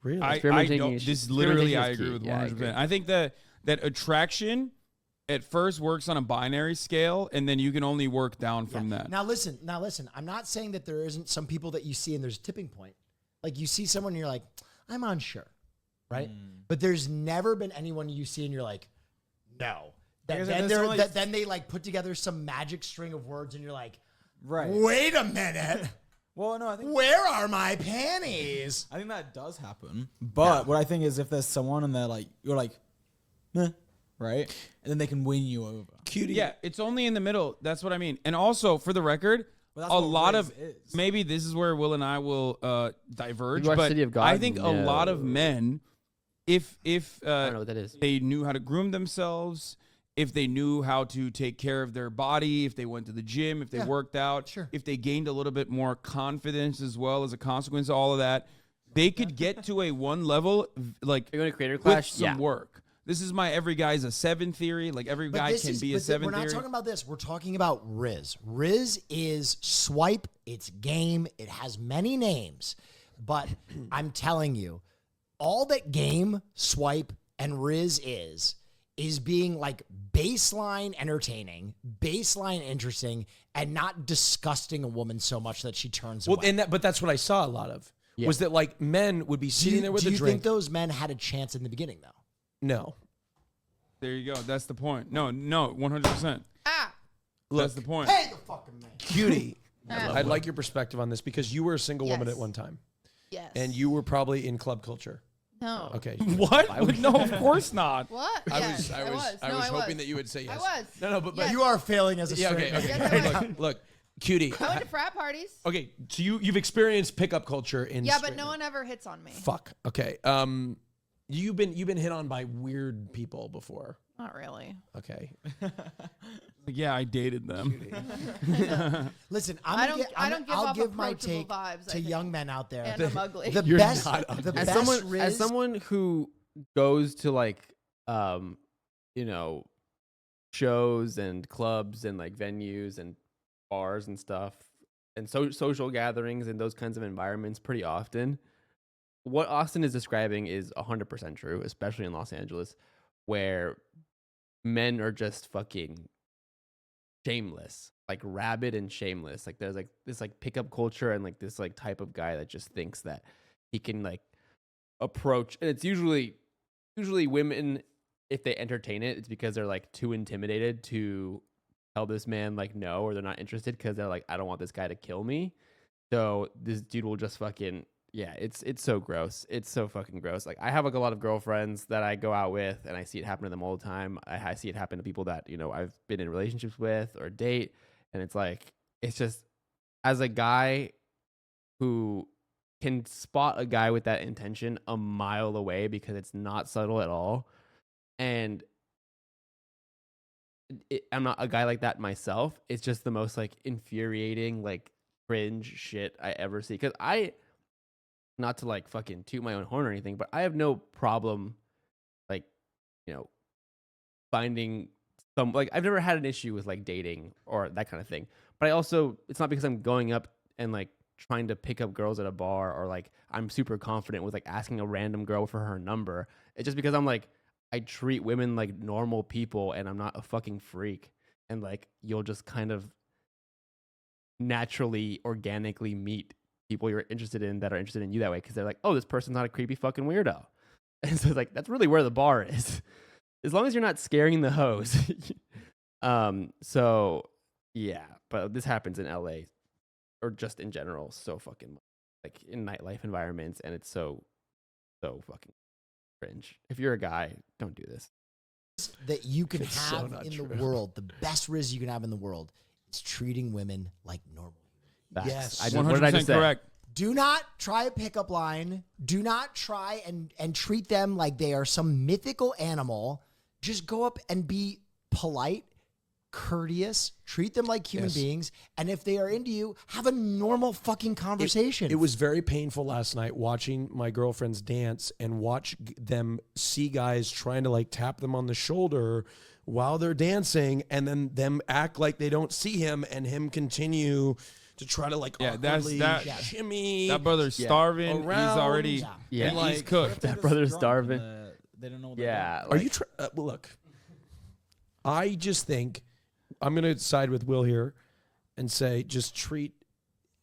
Really? I Experimentation don't. is- This literally, experimentation I is agree key. with Yeah, I 100%. agree. I think that attraction at first works on a binary scale, and then you can only work down from that. Now listen. I'm not saying that there isn't some people that you see and there's a tipping point. Like you see someone and you're like, I'm unsure, right? But there's never been anyone you see and you're like, no. guess Then, there's someone like- then they like put together some magic string of words and you're like, Right. wait a minute. Well, no, I think Where are my panties? I think that does happen. But what I think is if there's someone and they're like, you're like, meh, right? And then they can win you over. Cutie. Yeah, it's only in the middle. That's what I mean. And also, for the record, But that's a what lot Riz of is. maybe this is where Will and I will diverge. You watch But City of God? I think a lot of No. men, if I don't know what that is. they knew how to groom themselves, if they knew how to take care of their body, if they went to the gym, if they worked out, sure. if they gained a little bit more confidence as well as a consequence of all of that, they could get to a one level like You're going to creator with clash? some work. This is my every guy's a 7 theory. Like every guy can be a 7 We're not theory. talking about this. We're talking about Riz. Riz is swipe. It's game. It has many names. But I'm telling you, all that game, swipe, and Riz is being like baseline entertaining, baseline interesting, and not disgusting a woman so much that she turns Well, away. but that's what I saw a lot of. Yeah. Was that like men would be sitting there with do a you drink? think those men had a chance in the beginning, though? No. There you go. That's the point. No, 100%. Ah. That's the point. Hey, the fucking man. Cutie. Ah. I'd like your perspective on this because you were a single woman Yes. at one time, Yes. and you were probably in club culture. No. Okay. What? No, of course not. What? I Yes, was No, I hoping was. that you would say yes. I was. No, but Yes. You are failing as a yeah, straight okay, man. okay. Yes, I Look, cutie. I went to frat parties. Okay, so you've experienced pickup culture in Yeah, straight but no men. one ever hits on me. Fuck. Okay. You've been hit on by weird people before. Not really. Okay. Yeah, I dated them. Listen, I don't give I'll off give my approachable take vibes, I to think. young men out there. And I'm ugly. The You're best, not ugly. the As best someone, Riz, as someone who goes to like, you know, shows and clubs and like venues and bars and stuff and social gatherings and those kinds of environments pretty often, what Austin is describing is 100% true, especially in Los Angeles, where men are just fucking shameless, like rabid and shameless. Like there's like this like pickup culture and like this like type of guy that just thinks that he can like approach, and it's usually women, if they entertain it, it's because they're like too intimidated to tell this man like no, or they're not interested because they're like, I don't want this guy to kill me. So this dude will just fucking, yeah, it's so gross. It's so fucking gross. Like I have like a lot of girlfriends that I go out with and I see it happen to them all the time. I see it happen to people that, you know, I've been in relationships with or date. And it's like, it's just, as a guy who can spot a guy with that intention a mile away because it's not subtle at all. And I'm not a guy like that myself. It's just the most like infuriating, like cringe shit I ever see. Cause not to like fucking toot my own horn or anything, but I have no problem like, you know, finding some, like I've never had an issue with like dating or that kind of thing. But I also, it's not because I'm going up and like trying to pick up girls at a bar or like I'm super confident with like asking a random girl for her number. It's just because I'm like, I treat women like normal people and I'm not a fucking freak. And like, you'll just kind of naturally, organically meet people you're interested in that are interested in you that way because they're like, oh, this person's not a creepy fucking weirdo. And so it's like, that's really where the bar is. As long as you're not scaring the hoes. So yeah, but this happens in LA or just in general so fucking much. Like in nightlife environments, and it's so fucking cringe. If you're a guy, don't do this. That you can It's so have not in true. the world, the best riz you can have in the world is treating women like normal. Facts. Yes. I just, what did I 100% just say? correct. Do not try a pickup line. Do not try and treat them like they are some mythical animal. Just go up and be polite, courteous, treat them like human Yes. beings. And if they are into you, have a normal fucking conversation. It was very painful last night watching my girlfriends dance and watch them see guys trying to like tap them on the shoulder while they're dancing, and then them act like they don't see him, and him continue to try to like Yeah, that's- awkwardly that- shimmy. That brother's starving. Around. He's already. Yeah. Yeah. And he's cooked. That brother's starving. They don't know what they're Yeah. Are you? Well, look, I just think I'm going to side with Will here and say just treat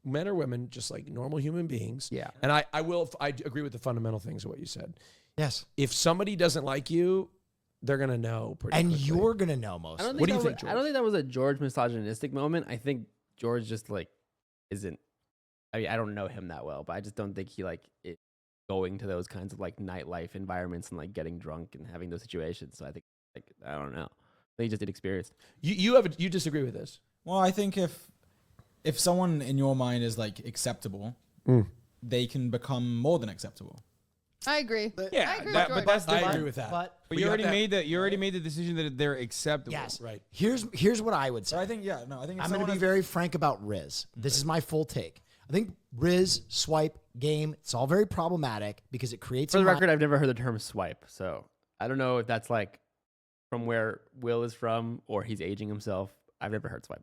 men or women just like normal human beings. Yeah. And I agree with the fundamental things of what you said. yes. If somebody doesn't like you, they're going to know pretty And quickly. you're going to know most. I don't of think What do you that think, was- George? I don't think that was a George misogynistic moment. I think George just like isn't. I mean, I don't know him that well, but I just don't think he like is going to those kinds of like nightlife environments and like getting drunk and having those situations. So I think like I don't know. I think he just inexperienced. You disagree with this? Well, I think if someone in your mind is like acceptable, they can become more than acceptable. I agree. Yeah, I agree that- with but that's George. the- I agree with that. But But you you got that- already made the decision that they're acceptable. yes. Right. Here's what I would say. So I think I think if I'm going to someone be has- very frank about Riz. This is my full take. I think Riz, swipe, game, it's all very problematic because it creates For the a record, I've never heard the term swipe, so I don't know if that's like from where Will is from or he's aging himself. I've never heard swipe.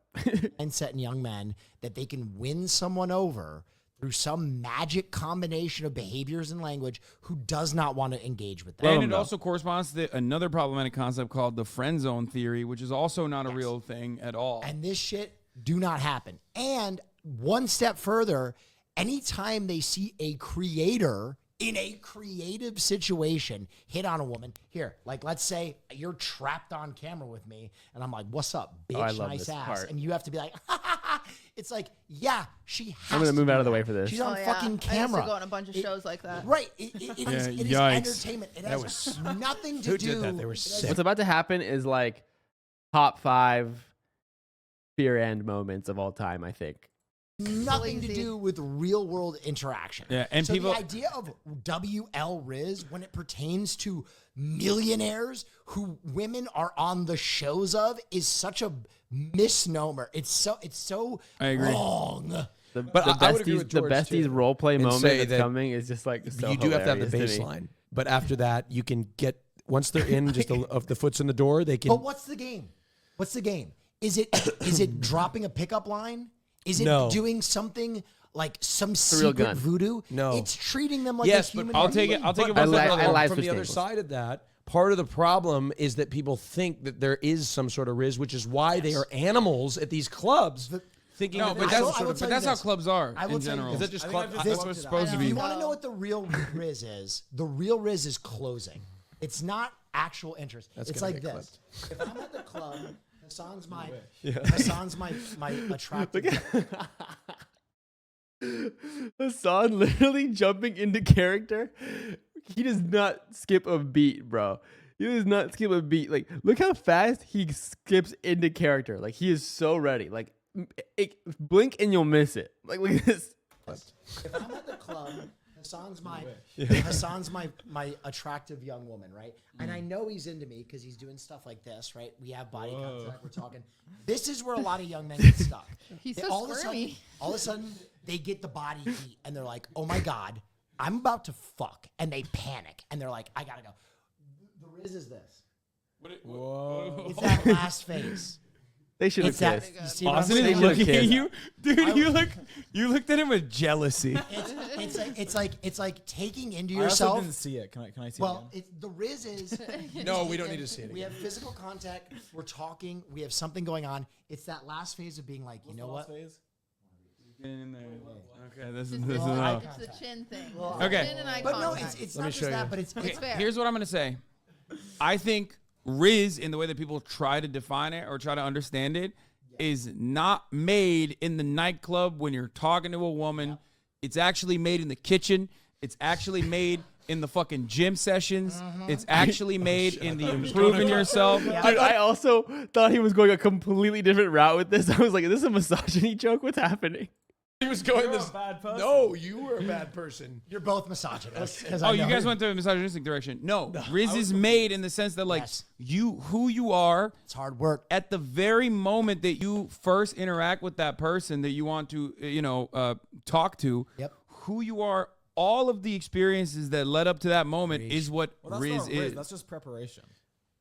mindset in young men that they can win someone over through some magic combination of behaviors and language who does not want to engage with them. And him it know. also corresponds to another problematic concept called the friend zone theory, which is also not a real thing at all. And this shit do not happen. And one step further, anytime they see a creator in a creative situation hit on a woman, here, like let's say you're trapped on camera with me and I'm like, what's up, bitch, I love nice this ass. part. And you have to be like, it's like, yeah, she has I'm gonna to move do out of the that. way for this. She's Oh, on yeah. fucking I used camera. to go on a bunch of shows like that. Right. It is yikes. entertainment. It has nothing to Who do. did that? They were sick. What's about to happen is like top 5 fear end moments of all time, I think. Nothing to Lazy. do with real world interaction. Yeah, and so people- the idea of WL Riz when it pertains to millionaires who women are on the shows of is such a misnomer. It's so I agree. wrong. But I would agree with the George, besties too, role play and moment say that's that coming is just like so you do have to have the hilarious to me. baseline. But after that, you can get once they're in, just of the foot's in the door, they can. But what's the game? What's the game? Is it dropping a pickup line? Is it No. doing something like some real secret gun. voodoo? No. It's treating them like Yes, a but human I'll take being. it. I'll take it But one step I further. lied from switch the other tables. side of that, part of the problem is that people think that there is some sort of riz, which is why they are animals at these clubs, thinking No, that but there's will- that's I will tell you that's how this. clubs are I will in tell you general. this. Is that just I club? think I've That's just what it's looked it supposed up. to If be. you want to know what the real riz is, the real riz is closing. It's not actual interest. That's It's gonna like get this. If I'm at the club, Hassan's my attractive. Hassan literally jumping into character. He does not skip a beat, bro. He does not skip a beat. Like, look how fast he skips into character. Like, he is so ready. Like, blink and you'll miss it. Like, look at this. If I'm at the club, Hassan's my attractive young woman, right? And I know he's into me because he's doing stuff like this, right? We have body contact. We're talking. This is where a lot of young men get stuck. He's They- so all of a squirmy. all of a sudden, they get the body heat, and they're like, "Oh my god, I'm about to fuck," and they panic, and they're like, "I gotta go." The riz is this. Whoa. It's that last phase. They should have It's that. kissed. You see what I'm Austin saying? is looking at kissed. you, dude. You looked at him with jealousy. It's like taking into I also yourself. didn't see it. Can I see Well, it again? the riz is. No, we don't need to see it We again. have physical contact. We're talking. We have something going on. It's that last phase of being like, you know what? Okay, this is Well, enough. It's the chin thing. Okay. Chin and eye But no, contact. it's Let not me just show that, you. but it's It's fair. Here's what I'm gonna say. I think Riz, in the way that people try to define it or try to understand it, is not made in the nightclub when you're talking to a woman. It's actually made in the kitchen. It's actually made in the fucking gym sessions. It's actually made in the improving yourself. Dude, I also thought he was going a completely different route with this. I was like, is this a misogyny joke? What's happening? He was going You're this. a bad person. No, you were a bad person. You're both misogynists. 'cause Oh, I you know guys went to a misogynistic direction. No, Riz is made in the sense that like Yes. who you are it's hard work. at the very moment that you first interact with that person that you want to, talk to. Yep. Who you are, all of the experiences that led up to that moment is what Well, that's Riz not Riz. is. That's just preparation.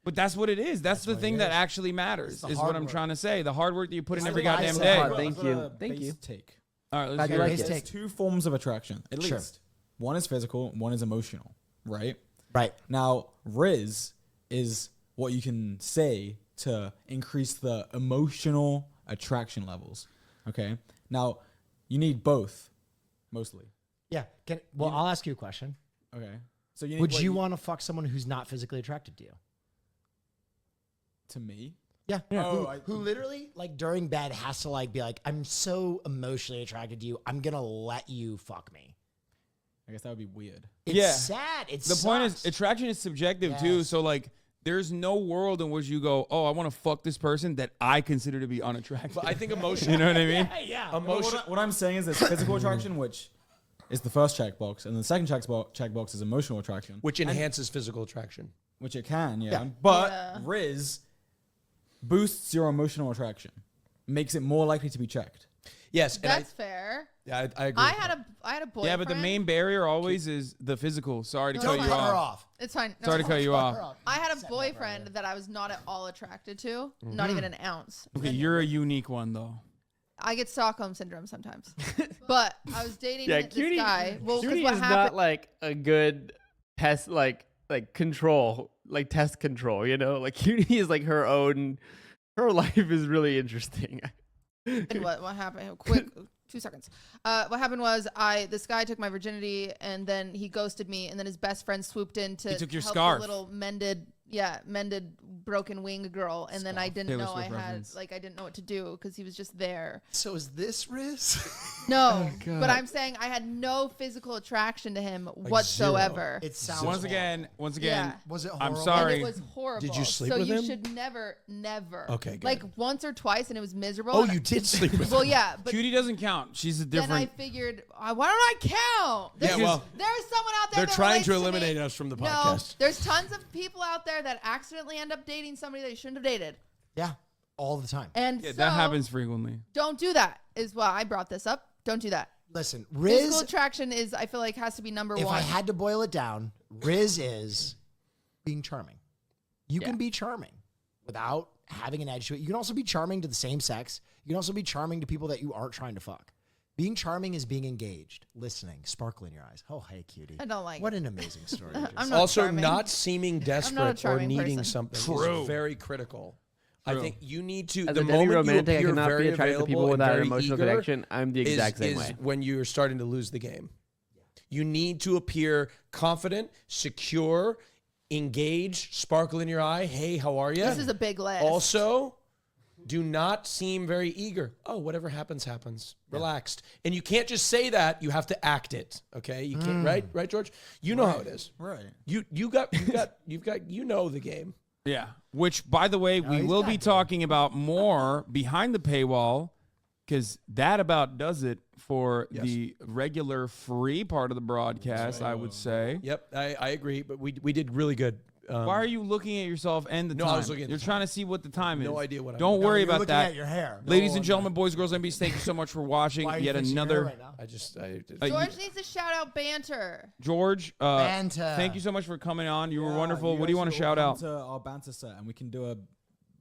But that's what it is. That's the what thing it that is. actually matters. the Is hard what I'm work. trying to say. The hard work that you put in I every think I goddamn said day. hard. Thank I've got you. a Thank base you. Take. All right, let's Glad get you like into it. it. There's two forms of attraction, at Sure. least. One is physical, one is emotional, right? Right. Now, Riz is what you can say to increase the emotional attraction levels. Okay. Now, you need both, mostly. Yeah. I'll ask you a question. Okay. So you need Would what you want to fuck someone who's not physically attracted to you? to me? Yeah. Oh, Who literally, like, during bed has to, like, be like, I'm so emotionally attracted to you. I'm going to let you fuck me. I guess that would be weird. It's Yeah. sad. It's The point is, attraction is subjective too. Yes. So like, there's no world in which you go, oh, I want to fuck this person that I consider to be unattractive. But I think emotion. You know what I mean? yeah. Emotion. What I'm saying is there's physical attraction, which is the first checkbox, and the second checkbox is emotional attraction, Which enhances physical attraction. which it can, yeah. Yeah. But Yeah. Riz boosts your emotional attraction, makes it more likely to be checked. Yes, and That's fair. I agree. I with had that. a boyfriend. Yeah, but the main barrier always is the physical. Sorry to Don't cut you cut her off. off. It's fine. No, Sorry to no. cut you Cut off. her off. I had a boyfriend that I was not at all attracted to, not even an ounce. Okay, you're a unique one though. I get Stockholm syndrome sometimes, but I was dating Yeah, this cutie. guy. Well, because Cutie what is happened? not like a good test, like control, like test control. You know, like Cutie is like her own. Her life is really interesting. And what happened? Quick, 2 seconds. What happened was this guy took my virginity and then he ghosted me, and then his best friend swooped in to He took your help scarf. the little mended broken wing girl, and then I didn't Taylor know Swift I had reference. I didn't know what to do because he was just there. So is this Riz? No, Oh, but I'm saying I had no physical attraction to him whatsoever. It sounds Once horrible. again, Yeah. Was it I'm horrible? sorry. And it was horrible. Did you sleep so with you him? should never. Okay, good. Like once or twice, and it was miserable. Oh, and you did sleep with Well, him. yeah, but Cutie doesn't count. She's a then I different. figured, why don't I count? Yeah, well, there's someone out there. They're that trying to relates me. eliminate us from the No, podcast. there's tons of people out there that accidentally end up dating somebody they shouldn't have dated, Yeah, all the time. and Yeah, so that happens frequently. don't do that. Is why I brought this up. Don't do that. Listen, Physical Riz, attraction is, I feel like, has to be number if one. I had to boil it down, Riz is being charming. You can be charming without having an edge to it. You can also be charming to the same sex. You can also be charming to people that you aren't trying to fuck. Being charming is being engaged, listening, sparkle in your eyes. Oh, hey, cutie. I don't like What it. an amazing story. you just I'm said. not Also, charming. not seeming desperate or charming needing person. something True. is very critical. I True. think you need to. As the a demi moment romantic, you I appear cannot very be attracted to available people and without an very emotional eager connection. I'm the exact same is way. when you're starting to lose the game. You need to appear confident, secure, engaged, sparkle in your eye. Hey, how are you? This is a big list. Also, do not seem very eager. Oh, whatever happens, happens. Relaxed. And you can't just say that. You have to act it. Okay? You can't, right, George? You know how it is. Right. You've got the game. Yeah. Which, by the way, we he's will got be it. talking about more behind the paywall, because that about does it for the regular free part of the broadcast, I would say. Yep, I agree. But we did really good. Why are you looking at yourself and the No, time? I was looking at You're the trying to see what the time is. No idea what I'm Don't doing. worry You're about looking that. at your hair. Ladies No, and gentlemen, boys, girls, MBs, thank you so much for watching Why are you yet fixing your hair another. right now? George needs to shout out banter. George, Banter. thank you so much for coming on. You were wonderful. You What do you guys want to should shout all out? come to our banter set, and we can do a.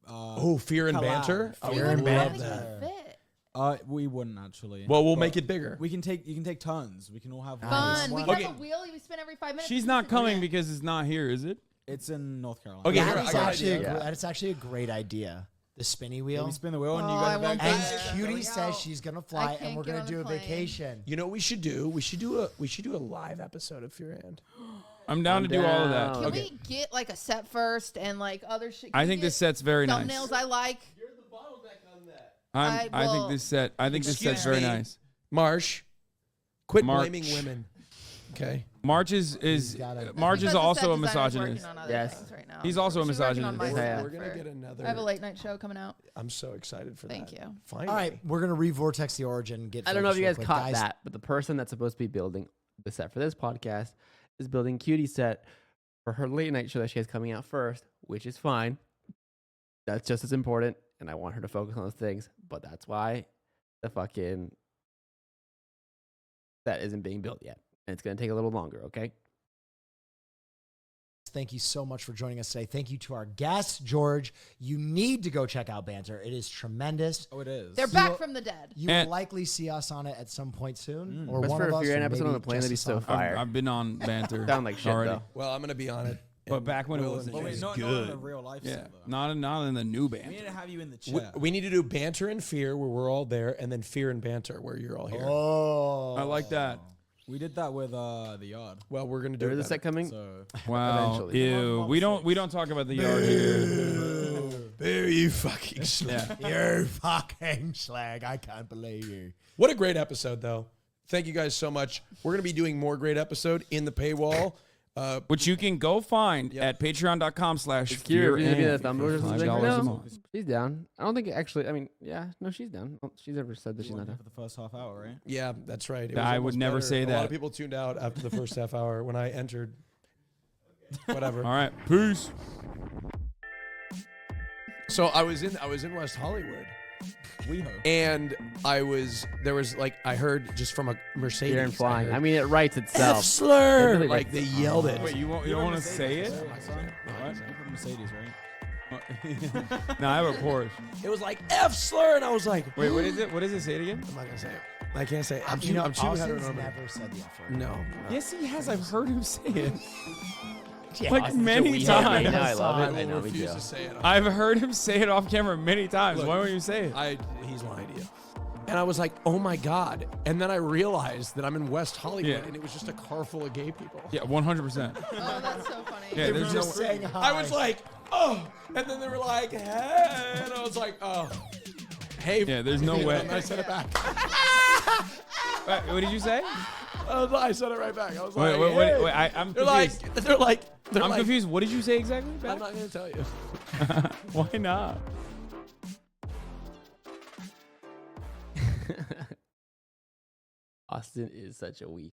Oh, fear and collab. banter. I We Fear would and wouldn't love banter. that. actually fit. We wouldn't actually. Well, we'll But make it bigger. We can take. You can take turns. We can all have. Fun. We one. can Okay. have a wheel you spin every 5 minutes. She's not coming because it's not here, is it? It's in North Carolina. Okay, That here, is I got an actually idea. that's actually a great idea. The spinny Yeah, wheel. we spin the wheel and you Oh, got I it back. want And that. Cutie Get says out. she's gonna I fly, and can't we're get gonna on do the a plane. vacation. You know what we should do? We should do a live episode of Fear and. I'm down to do all of that. down. Can Okay. we get like a set first and like other shit? I think this set's very nice. thumbnails I like. I well, think this set. I think this set's very me. nice. Marsh, quit March. blaming women. Okay. March is gotta- March Because is the also set a designer's misogynist. working on other Yes. things right now. He's also a She's working on misogynist. my Yeah. set We're gonna for- get another. I have a late night show coming out. I'm so excited for Thank that. you. Finally. All right, we're gonna re-vortex the origin. Get I don't know if you guys focused real caught quick. that, but the person that's supposed to be building the set for this podcast is building Cutie set for her late night show that she has coming out first, which is fine. That's just as important, and I want her to focus on those things. But that's why the fucking set isn't being built yet, and it's gonna take a little longer. Okay. Thank you so much for joining us today. Thank you to our guest, George. You need to go check out Banter. It is tremendous. Oh, it is. They're back from the dead. You And- will likely see us on it at some point soon, or Best one for of a us. Fear or and episode on maybe the plane, that'd be just so us. fire. I've been on banter. Sound like shit already. though. Well, I'm gonna be on it. But and back when it Will was and But Jay wait, is not good. in a real life Yeah, set, though. not in the new We need band. to have you in the We, chat. we need to do banter and fear where we're all there, and then fear and banter where you're all here. Oh, I like that. We did that with the yard. Well, we're gonna do There it. is a set coming. So Wow. Eventually. Ew. We don't talk about the yard here. Very fucking slow. Yeah. You fucking slag. I can't believe you. What a great episode, though. Thank you guys so much. We're gonna be doing more great episode in the paywall. Which you can go find Yep. at patreon.com/fear. Cure, if you give me and the thumb or something. $5 a No, month. she's down. I don't think actually. I mean, yeah, no, she's down. She's never said that she's not down. for the first half hour, right? Yeah, that's right. It I was would almost never better. say A lot that. of people tuned out after the first half hour when I entered. Whatever. All right. Peace. So I was in West Hollywood, WeHo. and there was like I heard just from a Mercedes. Here and flying. I I mean, it writes F itself. slur. It really Like they writes- yelled it. Wait, you don't want to say it? What? You're from Mercedes, right? No, I have a Porsche. It was like F slur, and I was like, Wait, what is it? What does it say it again? I'm not gonna say it. I can't say it. I'm You too. know, I'm too Austin's heteronormative. never said the F word. No. Yes, he has. I've heard him say it. Yeah, Like Austin's many a weird times. I know, I son. love it. I I know, will me refuse too. to say it. I've heard him say it off camera many times. Look, Why won't you say it? He's lying to you. And I was like, oh my God. And then I realized that I'm in West Hollywood Yeah. and it was just a car full of gay people. Yeah, 100%. Oh, that's so funny. Yeah, there's no. Just saying hi. I was like, oh. And then they were like, hey. And I was like, oh. Hey. Yeah, there's no way. And I said it back. Wait, what did you say? I said it right back. I was Wait, like, wait, hey. wait. I'm They're confused. like, I'm confused. What did you say exactly? I'm Back? not going to tell you. Why not? Austin is such a weak